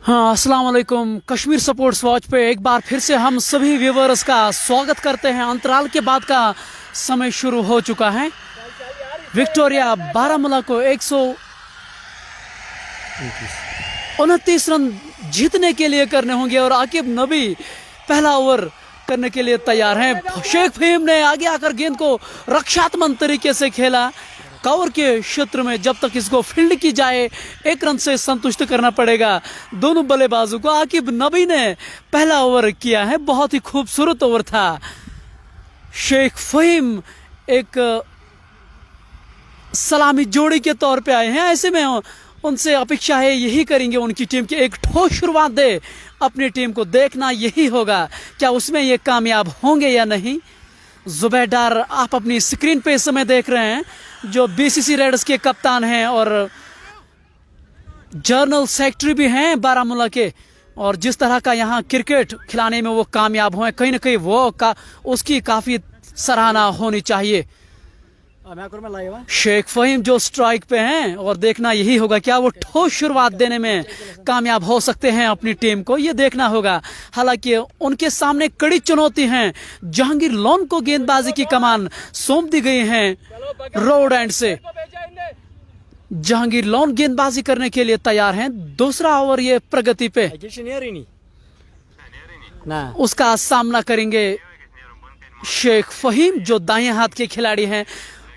हाँ, अस्सलाम वालेकुम। कश्मीर स्पोर्ट्स वॉच पे एक बार फिर से हम सभी व्यूअर्स का स्वागत करते हैं। अंतराल के बाद का समय शुरू हो चुका है। विक्टोरिया बारामूला को 129 रन जीतने के लिए करने होंगे और आकिब नबी पहला ओवर करने के लिए तैयार हैं। शेख फहीम ने आगे आकर गेंद को रक्षात्मक तरीके से खेला। कवर के क्षेत्र में जब तक इसको फील्ड की जाए 1 रन से संतुष्ट करना पड़ेगा दोनों बल्लेबाजों को। आकिब नबी ने पहला ओवर किया है, बहुत ही खूबसूरत ओवर था। शेख फहीम एक सलामी जोड़ी के तौर पे आए हैं, ऐसे में उनसे अपेक्षा है यही करेंगे उनकी टीम की एक ठोस शुरुआत दे अपनी टीम को। देखना यही होगा क्या उसमें ये कामयाब होंगे या नहीं। जुबैर डार आप अपनी स्क्रीन पे इस समय देख रहे हैं, जो बीसीसी रेडर्स के कप्तान हैं और जनरल सेक्रेटरी भी हैं बारामूला के, और जिस तरह का यहाँ क्रिकेट खिलाने में वो कामयाब हुए, कहीं ना कहीं वो उसकी काफ़ी सराहना होनी चाहिए। शेख फहीम जो स्ट्राइक पे हैं और देखना यही होगा क्या वो ठोस शुरुआत देने में कामयाब हो सकते हैं अपनी टीम को, ये देखना होगा। हालांकि उनके सामने कड़ी चुनौती है। जहांगीर लोन को गेंदबाजी की कमान सौंप दी गई है रोड एंड से। जहांगीर लोन गेंदबाजी करने के लिए तैयार हैं। दूसरा ओवर ये प्रगति पे उसका सामना करेंगे शेख फहीम जो दाएं हाथ के खिलाड़ी हैं।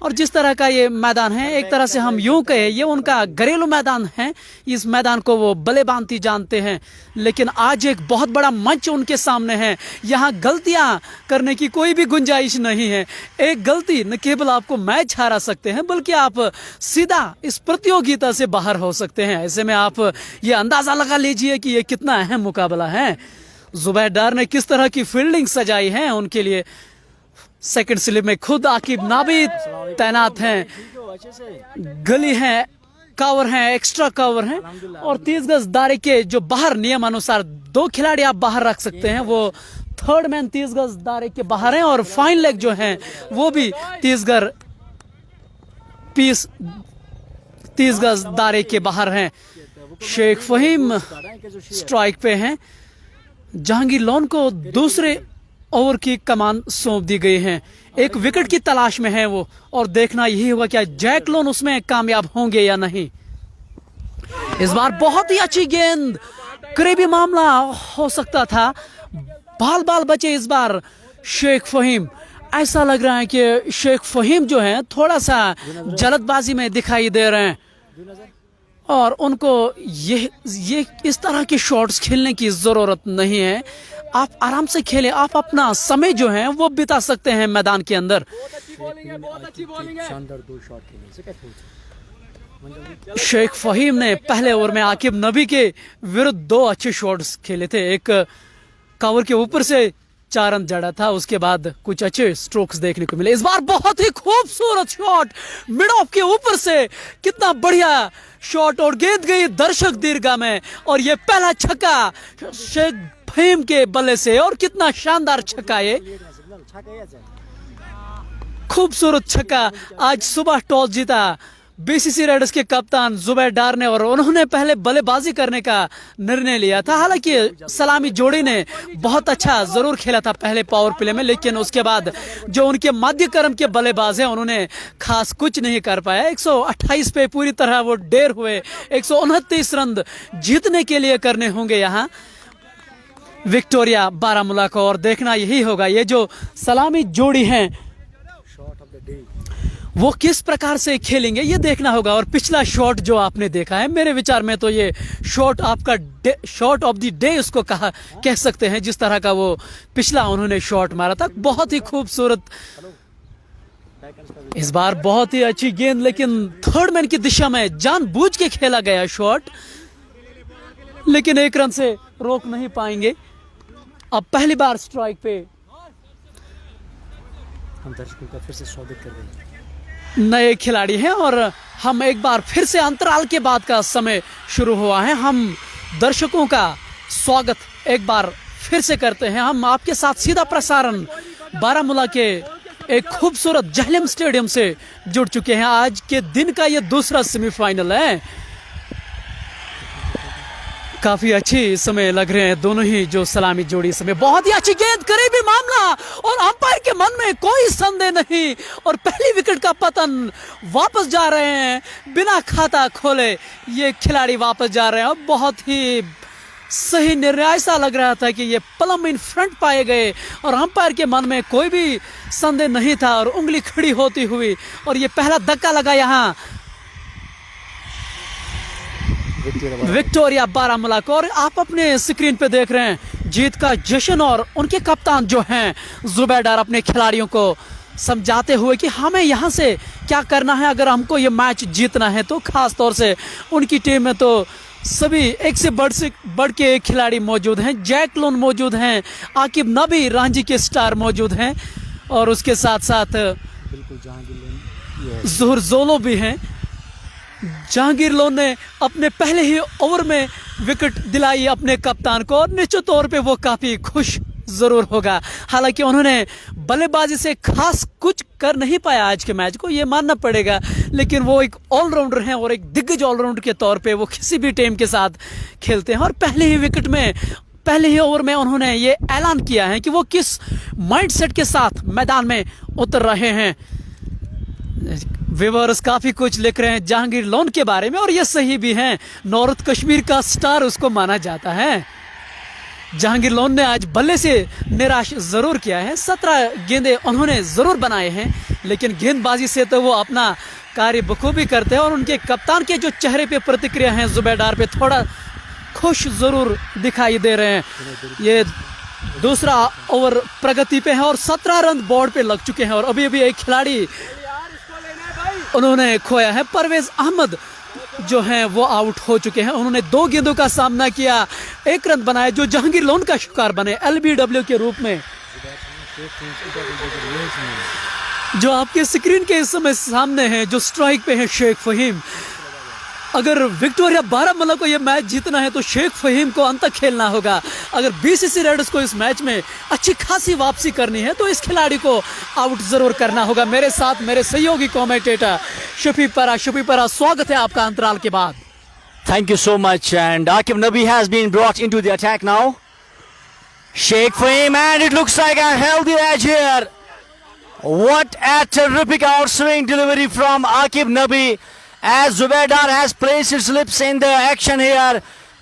और जिस तरह का ये मैदान है, एक तरह से हम यूं कहें ये उनका घरेलू मैदान है। इस मैदान को वो बल्लेबाजी जानते हैं, लेकिन आज एक बहुत बड़ा मंच उनके सामने है। यहाँ गलतियां करने की कोई भी गुंजाइश नहीं है। एक गलती न केवल आपको मैच हारा सकते हैं, बल्कि आप सीधा इस प्रतियोगिता से बाहर हो सकते हैं। ऐसे में आप ये अंदाजा लगा लीजिए कि ये कितना अहम मुकाबला है। जुबैर डार ने किस तरह की फील्डिंग सजाई है उनके लिए। सेकंड स्लिप में खुद आकिब नबी तैनात हैं। गली है, कवर है, एक्स्ट्रा कवर है और 30 गज दायरे के जो बाहर नियम अनुसार 2 खिलाड़ी आप बाहर रख सकते हैं, वो थर्ड मैन 30 गज दायरे के बाहर हैं और फाइन लेग जो है वो भी 30 गज दायरे के बाहर हैं। शेख फहीम स्ट्राइक पे हैं। जहांगीर लोन को दूसरे ओवर की कमान सौंप दी गई है। एक विकेट की तलाश में है वो, और देखना यही होगा क्या जैक लोन उसमें कामयाब होंगे या नहीं। इस बार बहुत ही अच्छी गेंद, करीबी मामला हो सकता था, बाल बचे इस बार शेख फहीम। ऐसा लग रहा है कि शेख फहीम जो है थोड़ा सा जल्दबाजी में दिखाई दे रहे हैं और उनको ये इस तरह के शॉट्स खेलने की जरूरत नहीं है। आप आराम से खेलें, आप अपना समय जो है वो बिता सकते हैं मैदान के अंदर। शेख फहीम ने पहले ओवर में आकिब नबी के विरुद्ध 2 अच्छे शॉट्स खेले थे। एक कवर के ऊपर से 4 रन जड़ा था, उसके बाद कुछ अच्छे स्ट्रोक्स देखने को मिले। इस बार बहुत ही खूबसूरत शॉट मिड ऑफ के ऊपर से, कितना बढ़िया शॉट, और गेंद गई दर्शक दीर्घा में और ये पहला छक्का शेख फहीम के बल्ले से। और कितना शानदार छक्का, ये खूबसूरत छक्का। आज सुबह टॉस जीता बीसीसी रेडर्स के कप्तान जुबैर डार ने और उन्होंने पहले बल्लेबाजी करने का निर्णय लिया था। हालांकि सलामी जोड़ी ने बहुत अच्छा जरूर खेला था पहले पावर प्ले में, लेकिन उसके बाद जो उनके मध्य क्रम के बल्लेबाज हैं उन्होंने खास कुछ नहीं कर पाया। 128 पे पूरी तरह वो डेर हुए। 129 रन जीतने के लिए करने होंगे यहाँ विक्टोरिया बारामूला को, और देखना यही होगा ये जो सलामी जोड़ी हैं वो किस प्रकार से खेलेंगे, ये देखना होगा। और पिछला शॉट जो आपने देखा है, मेरे विचार में तो ये शॉट आपका शॉट ऑफ द डे उसको कह सकते हैं। जिस तरह का वो पिछला उन्होंने शॉट मारा था, बहुत ही खूबसूरत। इस बार बहुत ही अच्छी गेंद, लेकिन थर्ड मैन की दिशा में जानबूझ के खेला गया शॉट, लेकिन 1 रन से रोक नहीं पाएंगे। अब पहली बार स्ट्राइक पे हम दर्शकों का फिर से स्वागत कर रहे हैं। नए खिलाड़ी हैं और हम एक बार फिर से अंतराल के बाद का समय शुरू हुआ है। हम दर्शकों का स्वागत एक बार फिर से करते हैं। हम आपके साथ सीधा प्रसारण बारामूला के एक खूबसूरत जहलम स्टेडियम से जुड़ चुके हैं। आज के दिन का ये दूसरा सेमीफाइनल है। काफी अच्छी इस समय लग रहे हैं दोनों ही जो सलामी जोड़ी, इस समय बहुत ही अच्छी गेंद, करीबी मामला और अंपायर के मन में कोई संदेह नहीं और पहली विकेट का पतन। वापस जा रहे हैं बिना खाता खोले, ये खिलाड़ी वापस जा रहे हैं। बहुत ही सही निर्णय, ऐसा लग रहा था कि ये प्लम इन फ्रंट पाए गए और अंपायर के मन में कोई भी संदेह नहीं था और उंगली खड़ी होती हुई और ये पहला धक्का लगा यहाँ विक्टोरिया बारामूला को। और आप अपने स्क्रीन पे देख रहे हैं जीत का जश्न और उनके कप्तान जो हैं जुबैर डार अपने खिलाड़ियों को समझाते हुए कि हमें यहाँ से क्या करना है अगर हमको ये मैच जीतना है। तो खास तौर से उनकी टीम में तो सभी एक से बढ़ के एक खिलाड़ी मौजूद हैं। जैक लोन मौजूद हैं, आकिब नबी रांची के स्टार मौजूद हैं और उसके साथ साथ ज़ुहर जोलो भी हैं। जहांगीर लोन ने अपने पहले ही ओवर में विकेट दिलाई अपने कप्तान को और निश्चित तौर पे वो काफ़ी खुश ज़रूर होगा। हालांकि उन्होंने बल्लेबाजी से खास कुछ कर नहीं पाया आज के मैच को, ये मानना पड़ेगा, लेकिन वो एक ऑलराउंडर हैं और एक दिग्गज ऑलराउंडर के तौर पे वो किसी भी टीम के साथ खेलते हैं। और पहले ही विकेट में, पहले ही ओवर में उन्होंने ये ऐलान किया है कि वो किस माइंडसेट के साथ मैदान में उतर रहे हैं। व्यूअर्स काफी कुछ लिख रहे हैं जहांगीर लोन के बारे में और ये सही भी हैं, नॉर्थ कश्मीर का स्टार उसको माना जाता है। जहांगीर लोन ने आज बल्ले से निराश जरूर किया है, 17 गेंदें उन्होंने जरूर बनाए हैं, लेकिन गेंदबाजी से तो वो अपना कार्य बखूबी करते हैं और उनके कप्तान के जो चेहरे पे प्रतिक्रिया है जुबैर डार पे थोड़ा खुश जरूर दिखाई दे रहे हैं। ये दूसरा ओवर प्रगति पे है और 17 रन बोर्ड पे लग चुके हैं और अभी अभी एक खिलाड़ी उन्होंने खोया है। परवेज अहमद जो हैं वो आउट हो चुके हैं। उन्होंने 2 गेंदों का सामना किया, 1 रन बनाया जो जहांगीर लोन का शिकार बने LBW के रूप में। जो आपके स्क्रीन के इस समय सामने हैं, जो स्ट्राइक पे है शेख फहीम। अगर विक्टोरिया बारामूला को यह मैच जीतना है तो शेख फहीम को अंत तक खेलना होगा। अगर BCC रेडर्स को इस मैच में अच्छी खासी वापसी करनी है तो इस खिलाड़ी को आउट जरूर करना होगा। मेरे साथ मेरे सहयोगी कमेंटेटर शफी परा, स्वागत है आपका अंतराल के बाद। Thank you so much. And Akib Nabi has been brought into the attack now. Sheikh Fahim, and it looks like a healthy edge here. What a terrific outswing delivery from Akib Nabi, as Zubair Dar has placed his lips in the action here.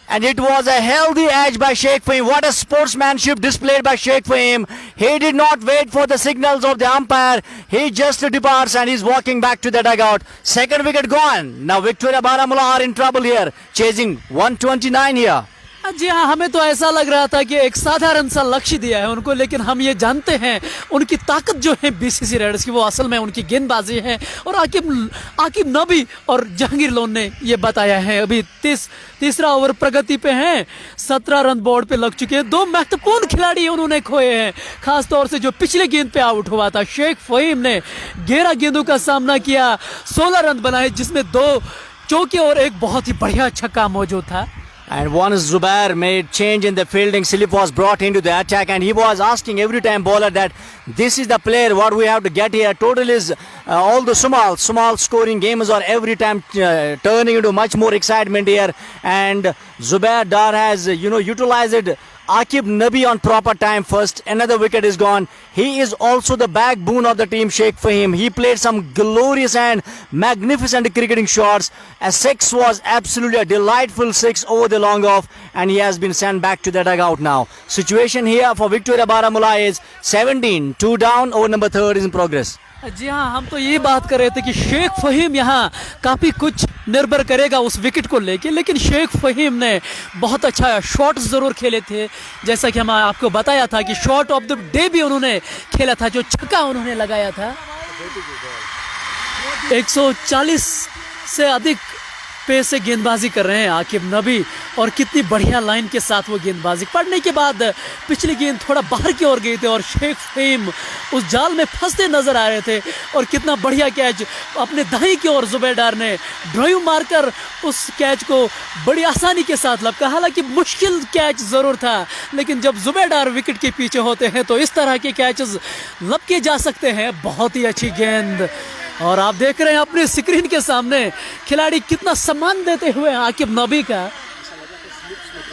And it was a healthy edge by Sheikh Fahim. What a sportsmanship displayed by Sheikh Fahim. He did not wait for the signals of the umpire. He just departs and he's walking back to the dugout. Second wicket gone. Now Victoria Baramula are in trouble here, chasing 129 here. जी हाँ, हमें तो ऐसा लग रहा था कि एक साधारण सा लक्ष्य दिया है उनको, लेकिन हम ये जानते हैं उनकी ताकत जो है BCC रेडर्स की, वो असल में उनकी गेंदबाजी है। और आकिब नबी और जहांगीर लोन ने ये बताया है। अभी तीसरा ओवर प्रगति पे हैं, 17 रन बोर्ड पे लग चुके हैं। 2 महत्वपूर्ण खिलाड़ी उन्होंने खोए हैं, खासतौर से जो पिछले गेंद पे आउट हुआ था शेख फहीम ने 11 गेंदों का सामना किया, 16 रन बनाए, जिसमें 2 चौके और एक बहुत ही बढ़िया छक्का मौजूद था। And once Zubair made change in the fielding, Silip was brought into the attack and he was asking every time bowler that this is the player what we have to get here. Total is all the small scoring games are every time turning into much more excitement here. And Zubair Dar has utilized Akib Nabi on proper time first. Another wicket is gone. He is also the backbone of the team, Sheikh Fahim. He played some glorious and magnificent cricketing shots. A 6 was absolutely a delightful 6 over the long off, and he has been sent back to the dugout now. Situation here for Victoria Baramula is 17, 2 down, over number 3 is in progress. जी हाँ, हम तो ये बात कर रहे थे कि शेख फहीम यहाँ काफ़ी कुछ निर्भर करेगा उस विकेट को लेके, लेकिन शेख फहीम ने बहुत अच्छा शॉट ज़रूर खेले थे। जैसा कि हम आपको बताया था कि शॉट ऑफ द डे भी उन्होंने खेला था, जो छक्का उन्होंने लगाया था। 140 से अधिक पेस से गेंदबाजी कर रहे हैं आकिब नबी, और कितनी बढ़िया लाइन के साथ वो गेंदबाजी पड़ने के बाद पिछली गेंद थोड़ा बाहर की ओर गई थी और शेख फहीम उस जाल में फंसते नजर आ रहे थे। और कितना बढ़िया कैच अपने दाई की ओर जुबैर डार ने ड्राइव मारकर उस कैच को बड़ी आसानी के साथ लपका। हालांकि मुश्किल कैच ज़रूर था, लेकिन जब जुबैर डार विकेट के पीछे होते हैं तो इस तरह के कैचेस लपके जा सकते हैं। बहुत ही अच्छी गेंद, और आप देख रहे हैं अपने स्क्रीन के सामने खिलाड़ी कितना सम्मान देते हुए आकिब नबी का।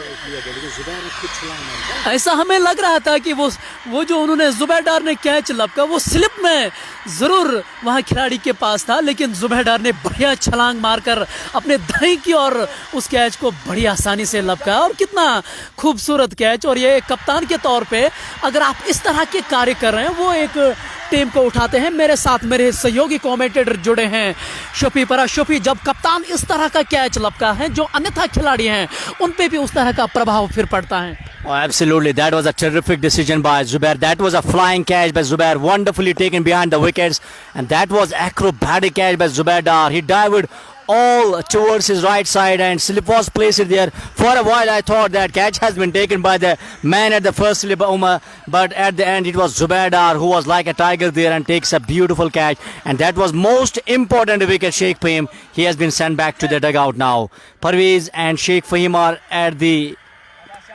लिया गया, लेकिन जुबैर ने खुद छलांग मारी। ऐसा हमें लग रहा था कि वो जो उन्होंने जुबैर ने कैच लपका वो स्लिप में जरूर वहां खिलाड़ी के पास था, लेकिन जुबैर ने बढ़िया छलांग मारकर अपने दाएं की और उस कैच को बड़ी आसानी से लपका। और कितना खूबसूरत कैच। और ये कप्तान के तौर पे अगर आप इस तरह के कार्य कर रहे हैं, वो एक टीम को उठाते हैं। मेरे साथ मेरे सहयोगी कमेंटेटर जुड़े हैं शफी परा। शफी, जब कप्तान इस तरह का कैच लपका है, जो अन्यथा खिलाड़ी हैं उन पे भी उस तरह का प्रभाव फिर पड़ता है। Oh, absolutely. That was a terrific decision by Zubair. That was a flying catch by Zubair, wonderfully taken behind the wickets. And that was acrobatic catch by Zubair Dar. He dived all towards his right side and slip was placed there. For a while I thought that catch has been taken by the man at the first slip, Umar. But at the end it was Zubair Dar who was like a tiger there and takes a beautiful catch. And that was most important wicket, Sheikh Fahim. He has been sent back to the dugout now. Parvez and Sheikh Fahim are at the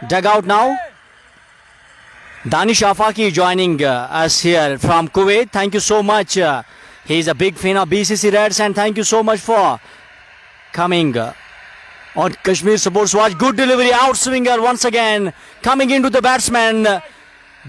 dugout now. Danish Afaki joining us here from Kuwait. Thank you so much. He's a big fan of BCC Reds and thank you so much for coming on Kashmir Sports Watch. Good delivery, outswinger once again coming into the batsman.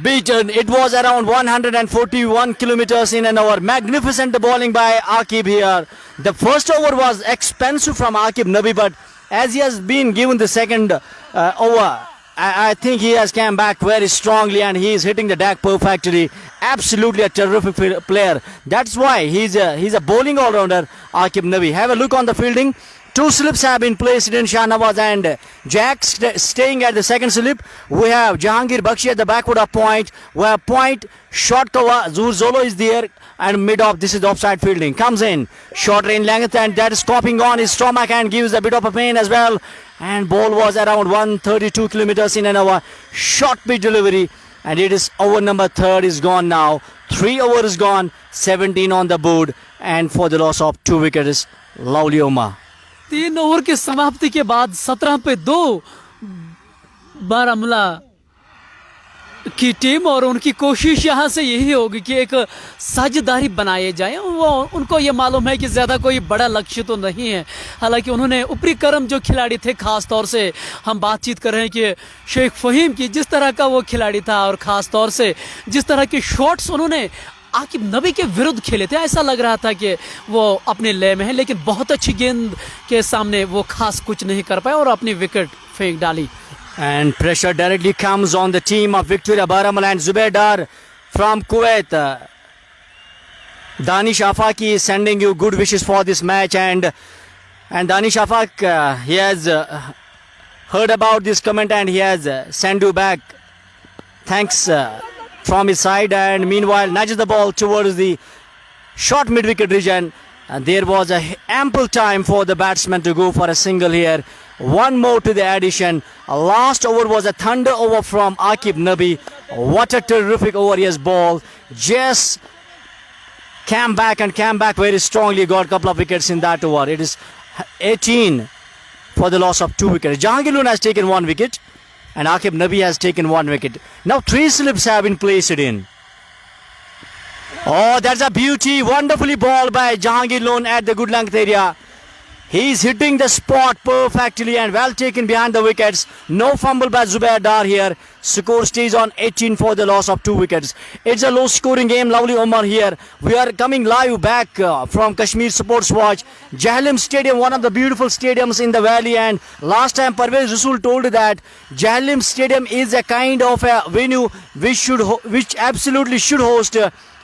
Beaten. It was around 141 kilometers in an hour. Magnificent bowling by Aqib here. The first over was expensive from Aqib Nabi, but as he has been given the second over, I think he has come back very strongly and he is hitting the deck perfectly. Absolutely a terrific player. That's why he's a bowling all-rounder, Aqib Nabi. Have a look on the fielding. Two slips have been placed in Shahnawaz and Jack staying at the second slip. We have Jahangir Bakshi at the backward of point. We have point, short cover. Zur Zolo is there and mid-off. This is the offside fielding. Comes in. Short range length and that is stopping on his stomach and gives a bit of a pain as well. And ball was around 132 kilometers in an hour. Short pitch delivery. And it is over number 3 is gone now. 3 overs gone. 17 on the board. And for the loss of 2 wickets, Lovely Omar. 3 over की समाप्ति के बाद 17 पे 2 बारामूला की team. और उनकी कोशिश यहाँ से यही होगी कि एक साझेदारी बनाए जाए। वो उनको ये मालूम है कि ज़्यादा कोई बड़ा लक्ष्य तो नहीं है। हालांकि उन्होंने ऊपरी क्रम जो खिलाड़ी थे, ख़ास तौर से हम बातचीत कर रहे हैं कि शेख फ़हीम की, जिस तरह का वो खिलाड़ी था और ख़ास तौर से जिस तरह के शॉट्स उन्होंने आकिब नबी के विरुद्ध खेले थे, ऐसा लग रहा था कि वो अपने लय में है। लेकिन बहुत अच्छी गेंद के सामने वो खास कुछ नहीं कर पाए और अपनी विकेट फेंक डाली। And pressure directly comes on the team of Victoria Baramulla and Zubair Dar from Kuwait. Danish Afaki is sending you good wishes for this match, and Danish Afak, he has heard about this comment and he has sent you back thanks from his side. And meanwhile nudges the ball towards the short mid-wicket region. And there was a ample time for the batsman to go for a single here. One more to the addition. Last over was a thunder over from Aqib Nabi. What a terrific over he has bowled. Just came back very strongly. Got a couple of wickets in that over. It is 18 for the loss of 2 wickets. Jahangir Luna has taken 1 wicket and Aqib Nabi has taken 1 wicket. Now 3 slips have been placed in. Oh, that's a beauty. Wonderfully bowled by Jahangir Lone at the good length area. He's hitting the spot perfectly and well taken behind the wickets. No fumble by Zubair Dar here. Score stays on 18 for the loss of 2 wickets. It's a low scoring game. Lovely Omar here. We are coming live back from Kashmir Sports Watch. Jahlim Stadium, one of the beautiful stadiums in the valley. And last time Parvez Rasool told that Jahlim Stadium is a kind of a venue which absolutely should host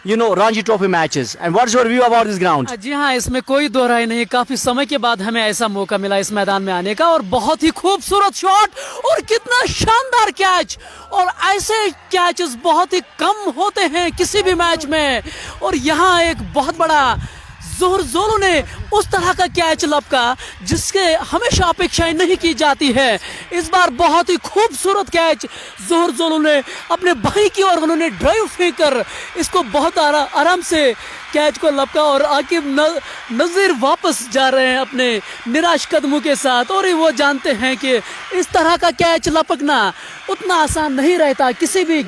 Ranji Trophy matches. And what's your view about this ground? जी हाँ, इसमें कोई दो राय नहीं। काफी समय के बाद हमें ऐसा मौका मिला इस मैदान में आने का और बहुत ही खूबसूरत शॉट और कितना शानदार कैच। और ऐसे कैचेस बहुत ही कम होते हैं किसी भी मैच में। और यहाँ एक बहुत बड़ा जोहर जोलू ने उस तरह का कैच लपका जिसके हमेशा अपेक्षाएं नहीं की जाती है। इस बार बहुत ही खूबसूरत कैच जोहर जोलू ने अपने भाई की और उन्होंने ड्राइव फेंकर इसको बहुत आराम से कैच को लपका। और आकिब नजीर वापस जा रहे हैं अपने निराश कदमों के साथ और वो जानते हैं कि इस तरह का कैच लपकना उतना आसान नहीं रहता किसी भी।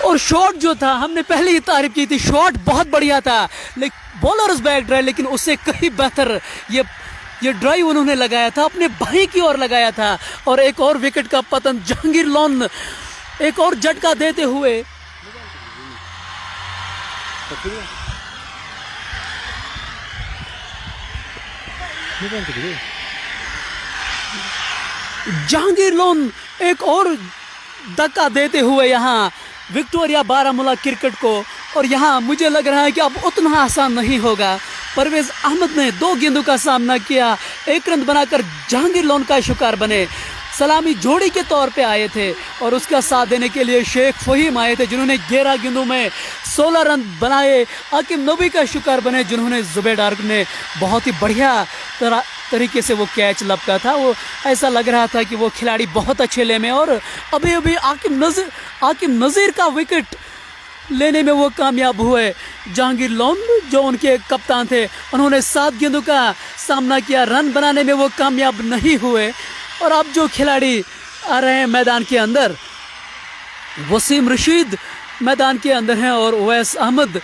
और शॉट जो था, हमने पहले ही तारीफ की थी, शॉट बहुत बढ़िया था। बॉलर्स बैक ड्राइव, लेकिन उससे कहीं बेहतर ये ये ड्राइव उन्होंने लगाया था, अपने भाई की ओर लगाया था, और एक और विकेट का पतन। जहांगीर लोन एक और झटका देते हुए जहांगीर लोन एक और धक्का देते हुए यहाँ विक्टोरिया बारामूला क्रिकेट को, और यहाँ मुझे लग रहा है कि अब उतना आसान नहीं होगा। परवेज अहमद ने 2 गेंदों का सामना किया, 1 रन बनाकर जहांगीर लोन का शिकार बने। सलामी जोड़ी के तौर पे आए थे और उसका साथ देने के लिए शेख फहीम आए थे, जिन्होंने 11 गेंदों में 16 रन बनाए। आकिब नबी का शिकार बने, जिन्होंने जुबैर डार्क ने बहुत ही बढ़िया तरीके से वो कैच लपका था। वो ऐसा लग रहा था कि वो खिलाड़ी बहुत अच्छे ले में, और अभी अभी आकिब नज़ीर का विकेट लेने में वो कामयाब हुए। जहांगीर लोन जो उनके कप्तान थे, उन्होंने 7 गेंदों का सामना किया, रन बनाने में वो कामयाब नहीं हुए। और अब जो खिलाड़ी आ रहे हैं मैदान के अंदर, वसीम रशीद मैदान के अंदर हैं और उवैस अहमद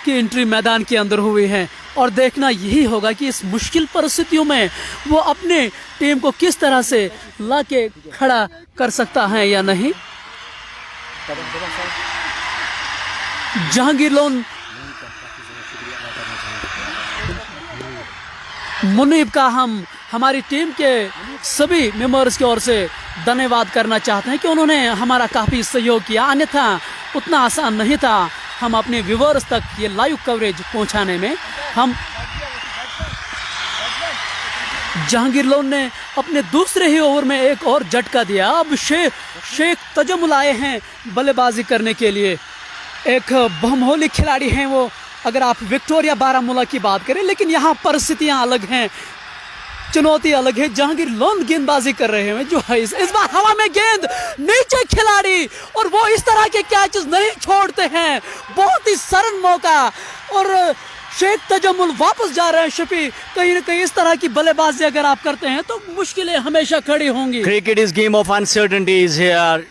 की एंट्री मैदान के अंदर हुई है। और देखना यही होगा कि इस मुश्किल परिस्थितियों में वो अपने टीम को किस तरह से लाके खड़ा कर सकता है या नहीं। जहांगीर लोन मुनीब का हम हमारी टीम के सभी मेंबर्स की ओर से धन्यवाद करना चाहते हैं कि उन्होंने हमारा काफ़ी सहयोग किया, अन्यथा उतना आसान नहीं था हम अपने व्यूअर्स तक ये लाइव कवरेज पहुंचाने में। हम जहांगीर लोन ने अपने दूसरे ही ओवर में एक और झटका दिया। अब शेख तजमुल आए हैं बल्लेबाजी करने के लिए। एक बहुमूल्य खिलाड़ी हैं वो, अगर आप विक्टोरिया बारामूला की बात करें, लेकिन यहाँ परिस्थितियाँ अलग हैं, चुनौती अलग है। जहांगीर लोन गेंदबाजी कर रहे हैं, जो है इस बार हवा में गेंद, नीचे खिलाड़ी, और वो इस तरह के कैचेस नहीं छोड़ते हैं। बहुत ही सरल मौका, और शेख तजमुल वापस जा रहे हैं। शफी, कहीं ना कहीं इस तरह की बल्लेबाजी अगर आप करते हैं तो मुश्किलें हमेशा खड़ी होंगी। Cricket is game of uncertainties here.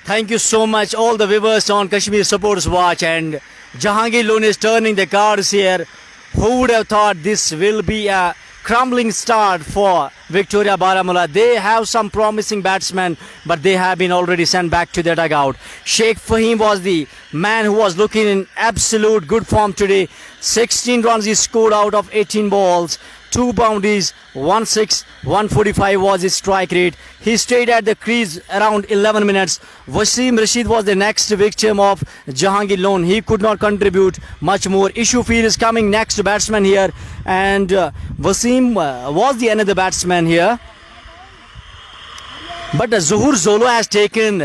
Thank you so much all the viewers on Kashmir Supporters Watch, and Jahangir Loan is turning the cards here. Who would have thought this will be a crumbling start for Victoria Baramula? They have some promising batsmen, but they have been already sent back to their dugout. Sheikh Fahim was the man who was looking in absolute good form today. 16 runs he scored out of 18 balls. 2 boundaries, 1 6, 145 was his strike rate. He stayed at the crease around 11 minutes. Wasim Rashid was the next victim of Jahangir Loan. He could not contribute much more. Ishufir is coming next batsman here, and Wasim was the another batsman here. But Zuhur Zolo has taken,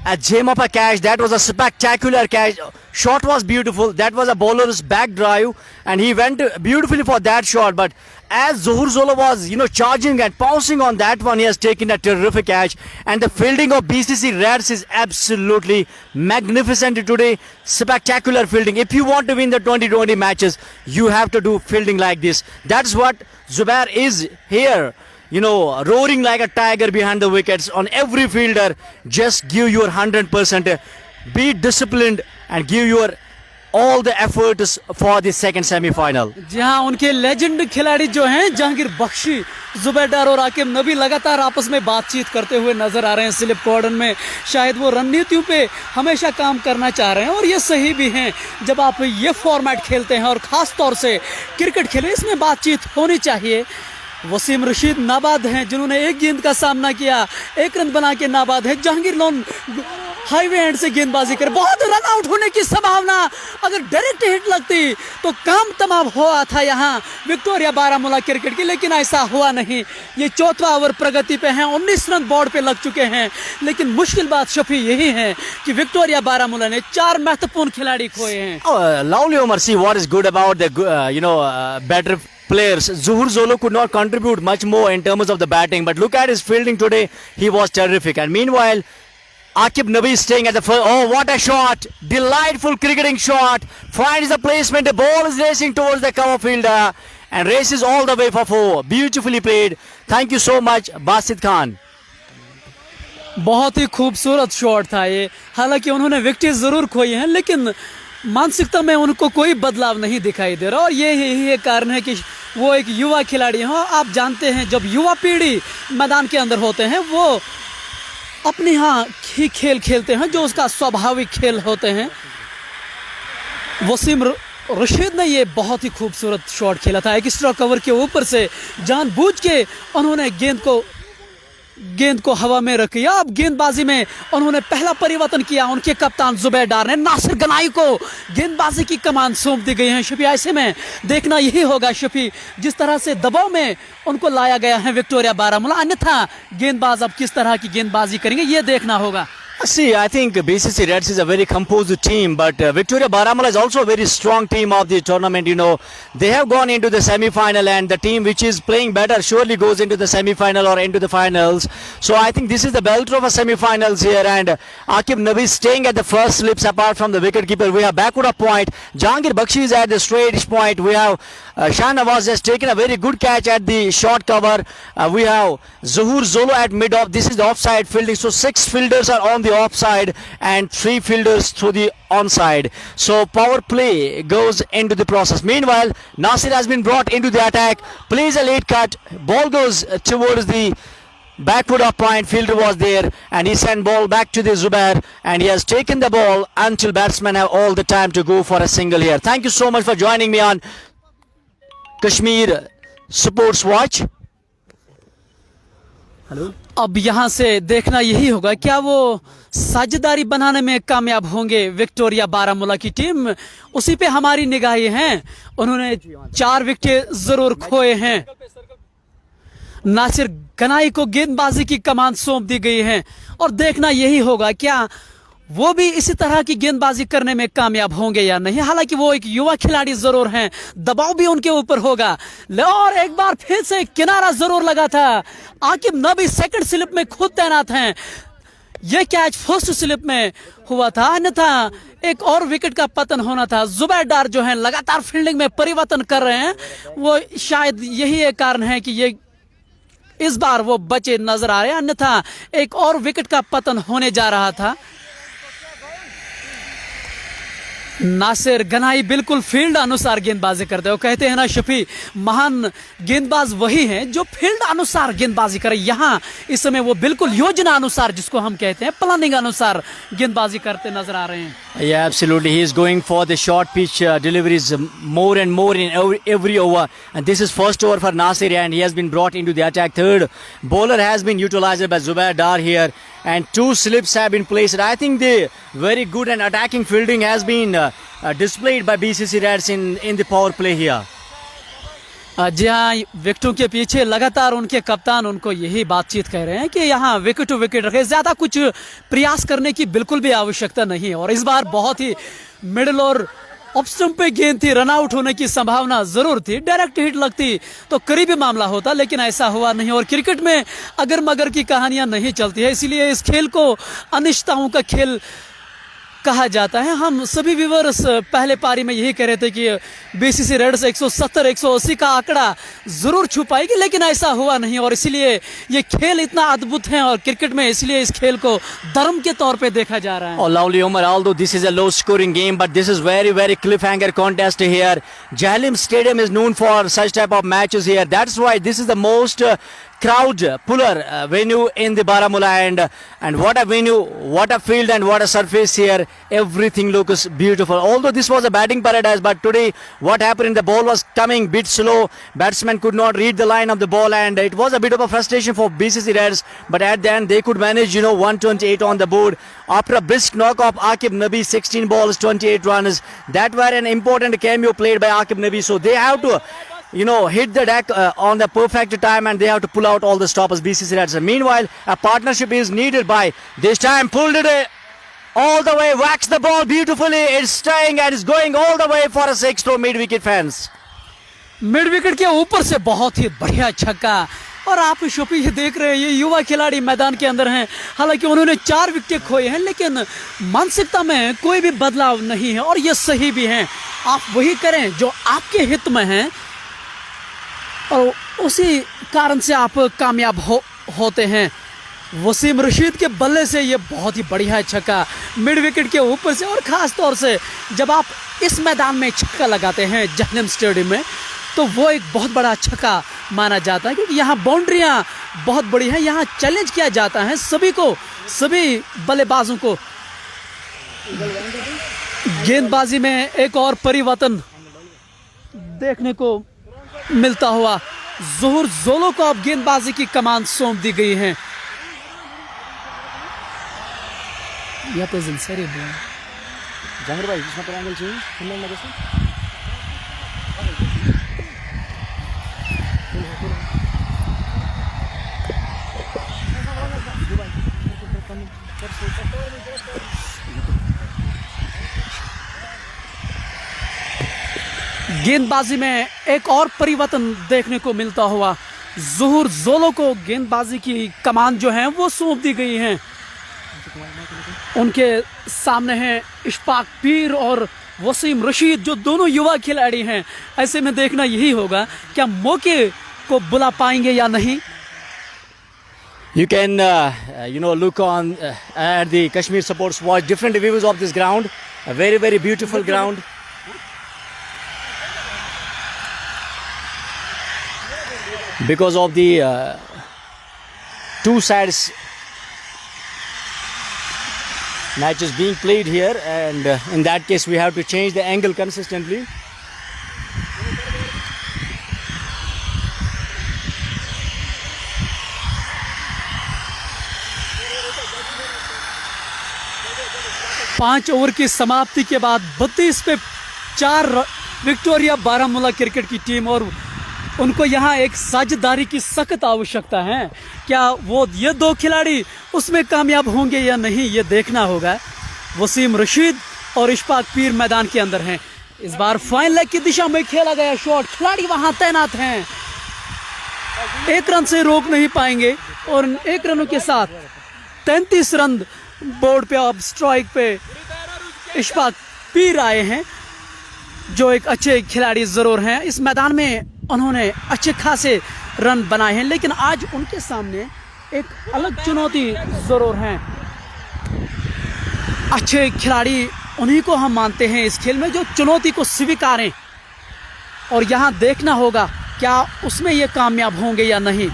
a gem of a catch. That was a spectacular catch. Shot was beautiful. That was a bowler's back drive, and he went beautifully for that shot. But as Zuhur Zolo was, charging and pouncing on that one, he has taken a terrific catch. And the fielding of BCC Reds is absolutely magnificent today. Spectacular fielding. If you want to win the 2020 matches, you have to do fielding like this. That's what Zubair is here. Roaring like a tiger behind the wickets on every fielder. Just give your 100%. Be disciplined and give your all the efforts for the second semi-final. जी हाँ, उनके legend खिलाड़ी जो हैं जहांगीर बख्शी, जुबैर डार और आकिब नबी लगातार आपस में बातचीत करते हुए नजर आ रहे हैं स्लिप कॉर्डन में। शायद वो रणनीतियों पे हमेशा काम करना चाह रहे हैं, और ये सही भी हैं। जब आप ये फॉर्मेट खेलते हैं और ख़ास तौर से क्रिकेट खेलें, इसमें बातचीत होनी चाहिए। वसीम रशीद नाबाद हैं, जिन्होंने 1 गेंद का सामना किया, 1 रन बना के नाबाद है। जहांगीर लोन हाईवे एंड से गेंदबाजी कर, बहुत रन आउट होने की संभावना, अगर डायरेक्ट हिट लगती तो काम तमाम हुआ था यहाँ विक्टोरिया बारामूला क्रिकेट की, लेकिन ऐसा हुआ नहीं। ये 4वां ओवर प्रगति पे हैं, 19 रन बोर्ड पे लग चुके हैं। लेकिन मुश्किल बात शफी यही है कि विक्टोरिया बारामूला ने 4 महत्वपूर्ण खिलाड़ी खोए हैं। Lovely Omar, see what is good about the better players. Zuhur Zolo could not contribute much more in terms of the batting, but look at his fielding today. He was terrific. And meanwhile, Akib Nabi is staying at the first. Oh, what a shot! Delightful cricketing shot. Finds the placement. The ball is racing towards the cover fielder and races all the way for 4. Beautifully played. Thank you so much, Basit Khan. बहुत ही खूबसूरत shot था ये। हालांकि उन्होंने wicket जरूर खोई हैं, लेकिन मानसिकता में उनको कोई बदलाव नहीं दिखाई दे रहा, और यही कारण है कि वो एक युवा खिलाड़ी हैं। आप जानते हैं जब युवा पीढ़ी मैदान के अंदर होते हैं वो अपने यहाँ ही खेल खेलते हैं जो उसका स्वाभाविक खेल होते हैं। वसीम रशीद ने ये बहुत ही खूबसूरत शॉट खेला था, एक्स्ट्रा कवर के ऊपर से जानबूझ के उन्होंने गेंद को हवा में रख दिया। अब गेंदबाजी में उन्होंने पहला परिवर्तन किया। उनके कप्तान जुबैर डार ने नासिर गनाई को गेंदबाजी की कमान सौंप दी गई है। शफी, ऐसे में देखना यही होगा शफी, जिस तरह से दबाव में उनको लाया गया है विक्टोरिया बारामूला, अन्यथा गेंदबाज अब किस तरह की गेंदबाजी करेंगे ये देखना होगा। See, I think BCC Reds is a very composed team, but Victoria Baramulla is also a very strong team of the tournament. You know, they have gone into the semi-final, and the team which is playing better surely goes into the semi-final or into the finals. So I think this is the belt of a semi-finals here, and Aqib Nabi staying at the first slips apart from the wicket-keeper. We have backward of point. Jahangir Bakshi is at the straight point. We have Shah Nawaz has taken a very good catch at the short cover. We have Zuhur Zolo at mid-off. This is the offside fielding. So 6 fielders are on the offside and 3 fielders through the onside. So power play goes into the process. Meanwhile, Nasir has been brought into the attack. Plays a late cut. Ball goes towards the backward of point. Fielder was there and he sent ball back to the Zubair, and he has taken the ball until batsmen have all the time to go for a single here. Thank you so much for joining me on Kashmir Sports Watch. Hello, अब यहाँ से देखना यही होगा क्या वो साझेदारी बनाने में कामयाब होंगे विक्टोरिया बारामूला की टीम। उसी पे हमारी निगाहें हैं। उन्होंने 4 विकेट जरूर खोए हैं। नासिर गनाई को गेंदबाजी की कमान सौंप दी गई है और देखना यही होगा क्या वो भी इसी तरह की गेंदबाजी करने में कामयाब होंगे या नहीं। हालांकि वो एक युवा खिलाड़ी जरूर हैं, दबाव भी उनके ऊपर होगा। और एक बार फिर से किनारा जरूर लगा था। आकिब नबी सेकंड स्लिप में खुद तैनात हैं। यह कैच फर्स्ट स्लिप में हुआ था, अन्यथा एक और विकेट का पतन होना था। जुबैर डार जो है लगातार फील्डिंग में परिवर्तन कर रहे हैं। वो शायद यही एक कारण है कि ये इस बार वो बचे नजर आ रहे हैं, अन्यथा एक और विकेट का पतन होने जा रहा था। नासिर गनाई बिल्कुल फील्ड अनुसार गेंदबाजी करते हैं। वो कहते हैं ना शफी, महान गेंदबाज वही हैं जो फील्ड अनुसार गेंदबाजी करे। यहाँ इस समय वो बिल्कुल योजना अनुसार, जिसको हम कहते हैं प्लानिंग अनुसार गेंदबाजी करते नजर आ रहे हैं। Yeah, absolutely. He is going for the short pitch deliveries more and more in every over. And this is first over for Nasir, and he has been brought into the attack. Third bowler has been utilized by Zubair Dar here, and 2 slips have been placed. I think the very good and attacking fielding has been displayed by BCC Reds in the power play here. जी हाँ, विकेटों के पीछे लगातार उनके कप्तान उनको यही बातचीत कह रहे हैं कि यहाँ विकेट टू विकेट रखे, ज्यादा कुछ प्रयास करने की बिल्कुल भी आवश्यकता नहीं है। और इस बार बहुत ही मिडिल और ऑफ स्टंप पे गेंद थी, रन आउट होने की संभावना जरूर थी। डायरेक्ट हिट लगती तो करीबी मामला होता, लेकिन ऐसा हुआ नहीं। और क्रिकेट में अगर मगर की कहानियां नहीं चलती है, इसीलिए इस खेल को अनिश्चितताओं का खेल कहा जाता है। हम सभी व्यूअर्स पहले पारी में यही कह रहे थे कि बीसीसी रेड्स 170-180 का आंकड़ा जरूर छू पाएगी, लेकिन ऐसा हुआ नहीं। और इसीलिए ये खेल इतना अद्भुत है और क्रिकेट में इसलिए इस खेल को धर्म के तौर पे देखा जा रहा है। Oh, lovely Omar, although this is a low scoring game, but this is very cliffhanger contest here. Jahlim Stadium is known for such type of matches here. That's why this is the most crowd puller venue in the Baramulla, and what a venue, what a field, and what a surface here. Everything looks beautiful. Although this was a batting paradise, but today what happened, the ball was coming bit slow. Batsmen could not read the line of the ball, and it was a bit of a frustration for BCC Reds, but at the end they could manage, 128 on the board after a brisk knock of Aqib Nabi. 16 balls, 28 runs. That were an important cameo played by Aqib Nabi, so they have to hit the deck on the perfect time, and they have to pull out all the stoppers, BCC Reds. Meanwhile, a partnership is needed by, this time pulled it all the way, waxed the ball beautifully. It's staying and it's going all the way for a 6 to mid wicket fence. Mid wicket के ऊपर से बहुत ही बढ़िया छक्का। और आप Shopee ये देख रहे हैं, ये युवा खिलाड़ी मैदान के अंदर हैं। हालांकि उन्होंने 4 विकेट खोए हैं, लेकिन मानसिकता में कोई भी बदलाव नहीं है और ये सही भी है। आप वही करें जो आपके हित में है और उसी कारण से आप कामयाब होते हैं। वसीम रशीद के बल्ले से ये बहुत ही बढ़िया छक्का मिड विकेट के ऊपर से, और ख़ास तौर से जब आप इस मैदान में छक्का लगाते हैं जाहलिम स्टेडियम में, तो वो एक बहुत बड़ा छक्का माना जाता है, क्योंकि यहाँ बाउंड्रियाँ बहुत बड़ी हैं, यहाँ चैलेंज किया जाता है सभी को, सभी बल्लेबाजों को। गेंदबाजी में एक और परिवर्तन देखने को मिलता हुआ, ज़ोहर जोलो को अब गेंदबाजी की कमान सौंप दी गई है। या तो जिनसरी जहांगीर भाई इसमें पर एंगल चाहिए हमने लगे से गेंदबाजी में एक और परिवर्तन देखने को मिलता हुआ, ज़ोहर जोलो को गेंदबाजी की कमान जो है वो सौंप दी गई है। उनके सामने हैं इशफाक पीर और वसीम रशीद, जो दोनों युवा खिलाड़ी हैं। ऐसे में देखना यही होगा क्या मौके को बुला पाएंगे या नहीं। You can, look on at the Kashmir Supports Watch different views of this ground. A very, very beautiful ground. Because of the two sides match is being played here, and in that case we have to change the angle consistently. पांच over की समाप्ति के बाद 32 पे 4 Victoria Baramulla cricket की team, और उनको यहाँ एक साझेदारी की सख्त आवश्यकता है। क्या वो ये दो खिलाड़ी उसमें कामयाब होंगे या नहीं, ये देखना होगा। वसीम रशीद और इशफाक पीर मैदान के अंदर हैं। इस बार फाइन लेग की दिशा में खेला गया शॉट, खिलाड़ी वहां तैनात हैं, 1 रन से रोक नहीं पाएंगे, और 1 रनों के साथ 33 रन बोर्ड पे अब स्ट्राइक पे इशफाक पीर आए हैं, जो एक अच्छे खिलाड़ी जरूर हैं। इस मैदान में उन्होंने अच्छे खासे रन बनाए हैं, लेकिन आज उनके सामने एक अलग चुनौती जरूर है। अच्छे खिलाड़ी उन्हीं को हम मानते हैं इस खेल में जो चुनौती को स्वीकारें, और यहाँ देखना होगा क्या उसमें ये कामयाब होंगे या नहीं।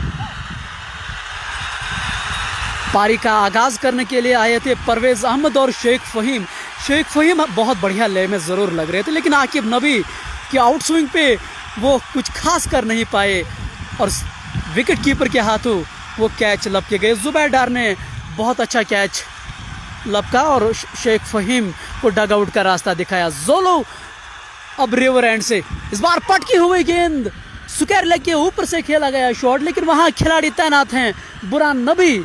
पारी का आगाज करने के लिए आए थे परवेज अहमद और शेख फ़हीम बहुत बढ़िया लय में ज़रूर लग रहे थे, लेकिन आकिब नबी की आउट स्विंग पे वो कुछ खास कर नहीं पाए, और विकेट कीपर के हाथों वो कैच लपके गए। जुबैर डार ने बहुत अच्छा कैच लपका और शेख फ़हीम को डग आउट का रास्ता दिखाया। जोलो अब रिवर एंड से इस बार पटकी हुई गेंद, स्क्वायर लेग के ऊपर से खेला गया शॉट, लेकिन वहाँ खिलाड़ी तैनात हैं, बुरहान नबी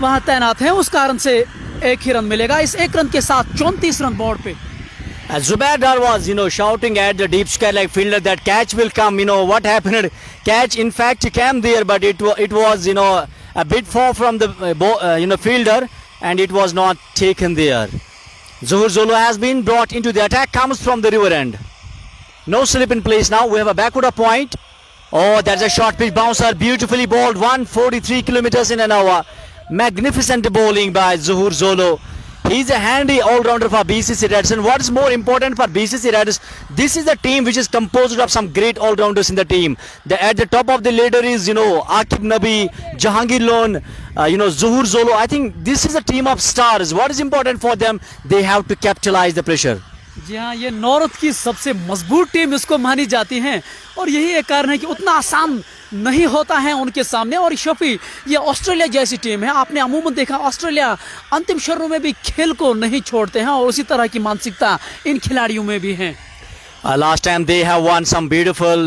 वहाँ तैनात हैं, उस कारण से 1 ही रन मिलेगा। इस 1 रन के साथ 34 रन बोर्ड पे। Zubair Dar was, shouting at the deep sky like fielder that catch will come. What happened? Catch, in fact, came there, but it was, a bit far from the, fielder, and it was not taken there. Johar जोलो has been brought into the attack, comes from the river end. No slip in place now. We have a backward point. Oh, that's a short pitch bouncer, beautifully bowled, 143 kilometers in an hour. Magnificent bowling by Johar Zolo. He's a handy all-rounder for BCC Reds, and what is more important for BCC Reds, this is a team which is composed of some great all-rounders in the team. At the top of the ladder is, Akib Nabi, Jahangir Lone, Johar Zolo. I think this is a team of stars. What is important for them? They have to capitalize the pressure. जी हाँ, ये north की सबसे मजबूत team इसको मानी जाती है, और यही एक कारण है कि उतना आसान नहीं होता है उनके सामने। और शफी, ये ऑस्ट्रेलिया जैसी टीम है, आपने अमूमन देखा ऑस्ट्रेलिया अंतिम क्षणों में भी खेल को नहीं छोड़ते हैं, और उसी तरह की मानसिकता इन खिलाड़ियों में भी है। Last time they have won some beautiful,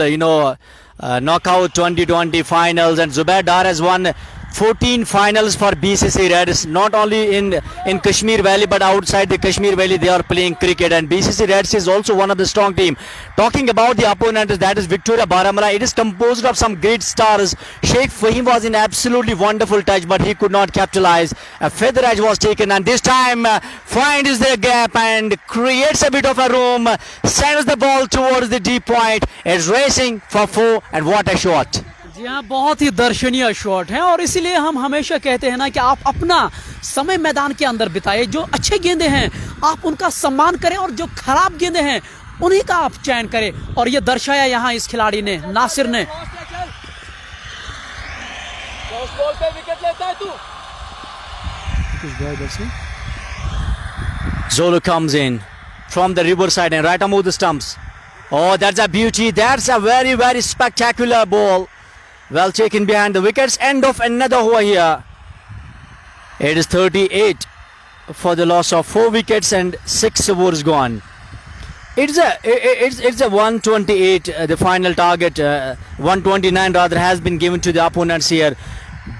knockout 2020 finals, and Zubair Dar has won 14 finals for BCC Reds, not only in Kashmir Valley but outside the Kashmir Valley they are playing cricket, and BCC Reds is also one of the strong team. Talking about the opponent, that is Victoria Baramula, it is composed of some great stars. Sheikh Fahim was in absolutely wonderful touch, but he could not capitalize. A feather edge was taken, and this time finds the gap and creates a bit of a room, sends the ball towards the deep point, is racing for 4, and what a shot. जी हाँ, बहुत ही दर्शनीय shot है, और इसीलिए हम हमेशा कहते हैं ना कि आप अपना समय मैदान के अंदर बिताइए। जो अच्छे गेंदे हैं आप उनका सम्मान करें, और जो खराब गेंदे हैं उन्हीं का आप चयन करें। और ये दर्शाया यहाँ इस खिलाड़ी ने, नासिर ने। Good boy, that's it. Zolo comes in from the riverside and right above the stumps. Oh, that's a beauty. That's a very, very spectacular ball. Well taken behind the wickets. End of another over here. It is 38 for the loss of 4 wickets and 6 overs gone. It's a 128. The final target, 129 rather, has been given to the opponents here.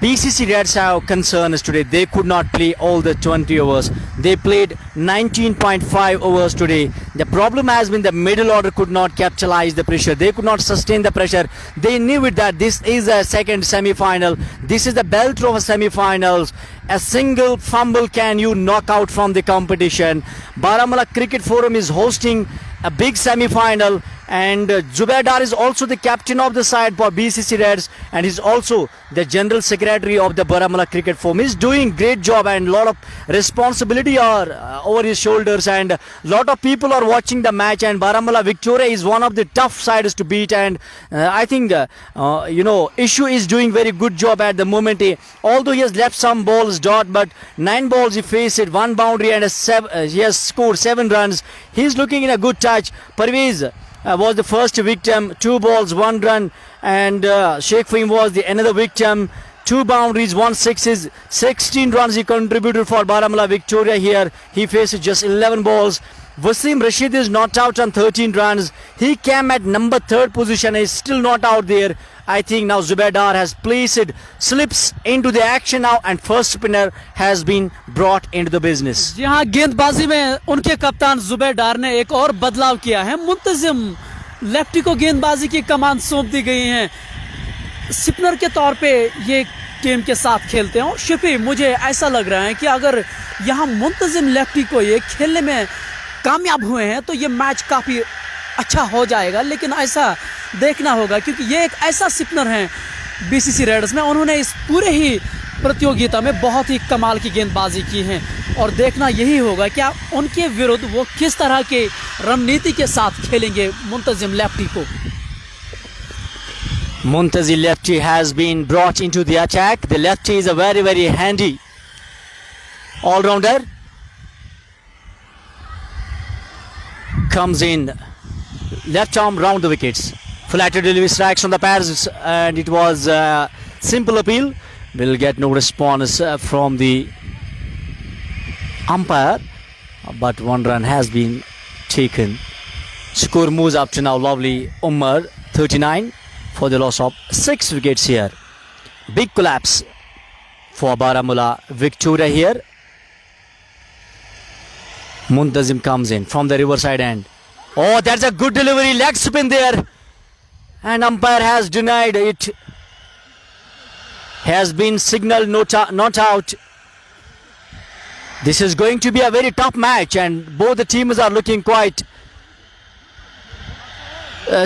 BCC Reds have concerns today. They could not play all the 20 overs. They played 19.5 overs today. The problem has been the middle order could not capitalize the pressure. They could not sustain the pressure. They knew it that this is a second semi-final. This is the belt of a semi-finals. A single fumble can you knock out from the competition. Baramulla Cricket Forum is hosting a big semi-final, and Zubair Dar is also the captain of the side for BCC Reds, and he's also the general secretary of the Baramulla Cricket Forum. He's doing great job, and a lot of responsibility are over his shoulders, and a lot of people are watching the match, and Baramulla Victoria is one of the tough sides to beat, and I think Ishu is doing very good job at the moment. Although he has left some balls dot, but 9 balls he faced it, 1 boundary and he has scored 7 runs. He's looking in a good touch. Parvez was the first victim, 2 balls, 1 run, and Sheikh Fahim was the another victim, 2 boundaries, 1 sixes, 16 runs he contributed for Baramulla Victoria here. He faced just 11 balls. Wasim Rashid is not out on 13 runs. He came at number 3rd position, is still not out there. I think now Zubair Dar has placed slips into the action now, and first spinner has been brought into the business. जी हाँ, गेंदबाजी में उनके कप्तान जुबैर डार ने एक और बदलाव किया है। मुंतजिम लेफ्टी को गेंदबाजी की कमान सौंप दी गई है। स्पिनर के तौर पे ये टीम के साथ खेलते हैं। और शफी, मुझे ऐसा लग रहा है कि अगर यहाँ मुंतजिम लेफ्टी को ये खेलने में कामयाब हुए हैं तो ये मैच काफ़ी अच्छा हो जाएगा। लेकिन ऐसा देखना होगा, क्योंकि ये एक ऐसा स्पिनर हैं बीसीसी रेड्स में, उन्होंने इस पूरे ही प्रतियोगिता में बहुत ही कमाल की गेंदबाजी की है। और देखना यही होगा कि उनके विरुद्ध वो किस तरह के रणनीति के साथ खेलेंगे मुंतजिम लेफ्टी को। Muntazi lefty has been brought into the attack. The lefty is a very, very handy all-rounder. Comes in, left arm round the wickets. Flatter delivery strikes on the pads, and it was a simple appeal. Will get no response from the umpire, but 1 run has been taken. Score moves up to now lovely Umar, 39 for the loss of 6 wickets here. Big collapse for Baramulla Victoria here. Muntazim comes in from the riverside end. Oh, that's a good delivery, leg spin there, and umpire has denied it. Has been signaled not out. This is going to be a very tough match, and both the teams are looking quite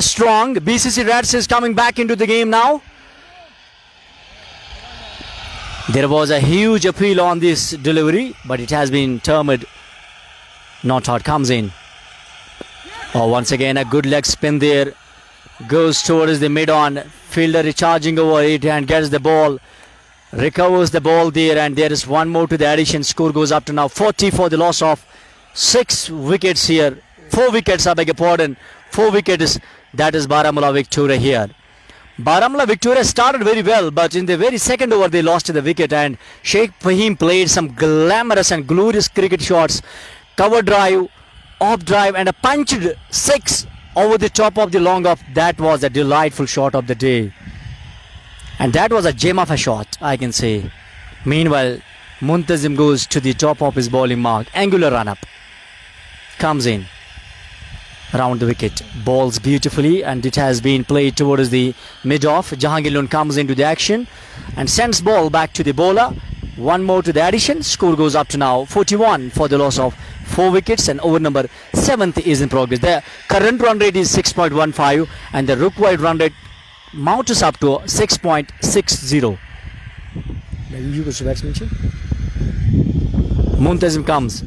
strong. BCC Reds is coming back into the game now. There was a huge appeal on this delivery, but it has been termed not out. Comes in. Oh, once again a good leg spin there. Goes towards the mid-on. Fielder recharging over it and gets the ball. Recovers the ball there, and there is 1 more to the addition. Score goes up to now 40 for the loss of 6 wickets here. 4 wickets, I beg your pardon. 4 wickets. That is Baramulla Victoria here. Baramulla Victoria started very well, but in the very second over they lost the wicket, and Sheikh Fahim played some glamorous and glorious cricket shots. Cover drive, off drive, and a punched 6 over the top of the long off. That was a delightful shot of the day, and that was a gem of a shot, I can say. Meanwhile, Muntazim goes to the top of his bowling mark. Angular run up. Comes in. Round the wicket. Balls beautifully, and it has been played towards the mid-off. Jahangir Lone comes into the action and sends ball back to the bowler. 1 more to the addition. Score goes up to now 41 for the loss of 4 wickets, and over number 7th is in progress. The current run rate is 6.15, and the rook-wide run rate mounts up to 6.60. You go to batsmanship. Muntazim comes.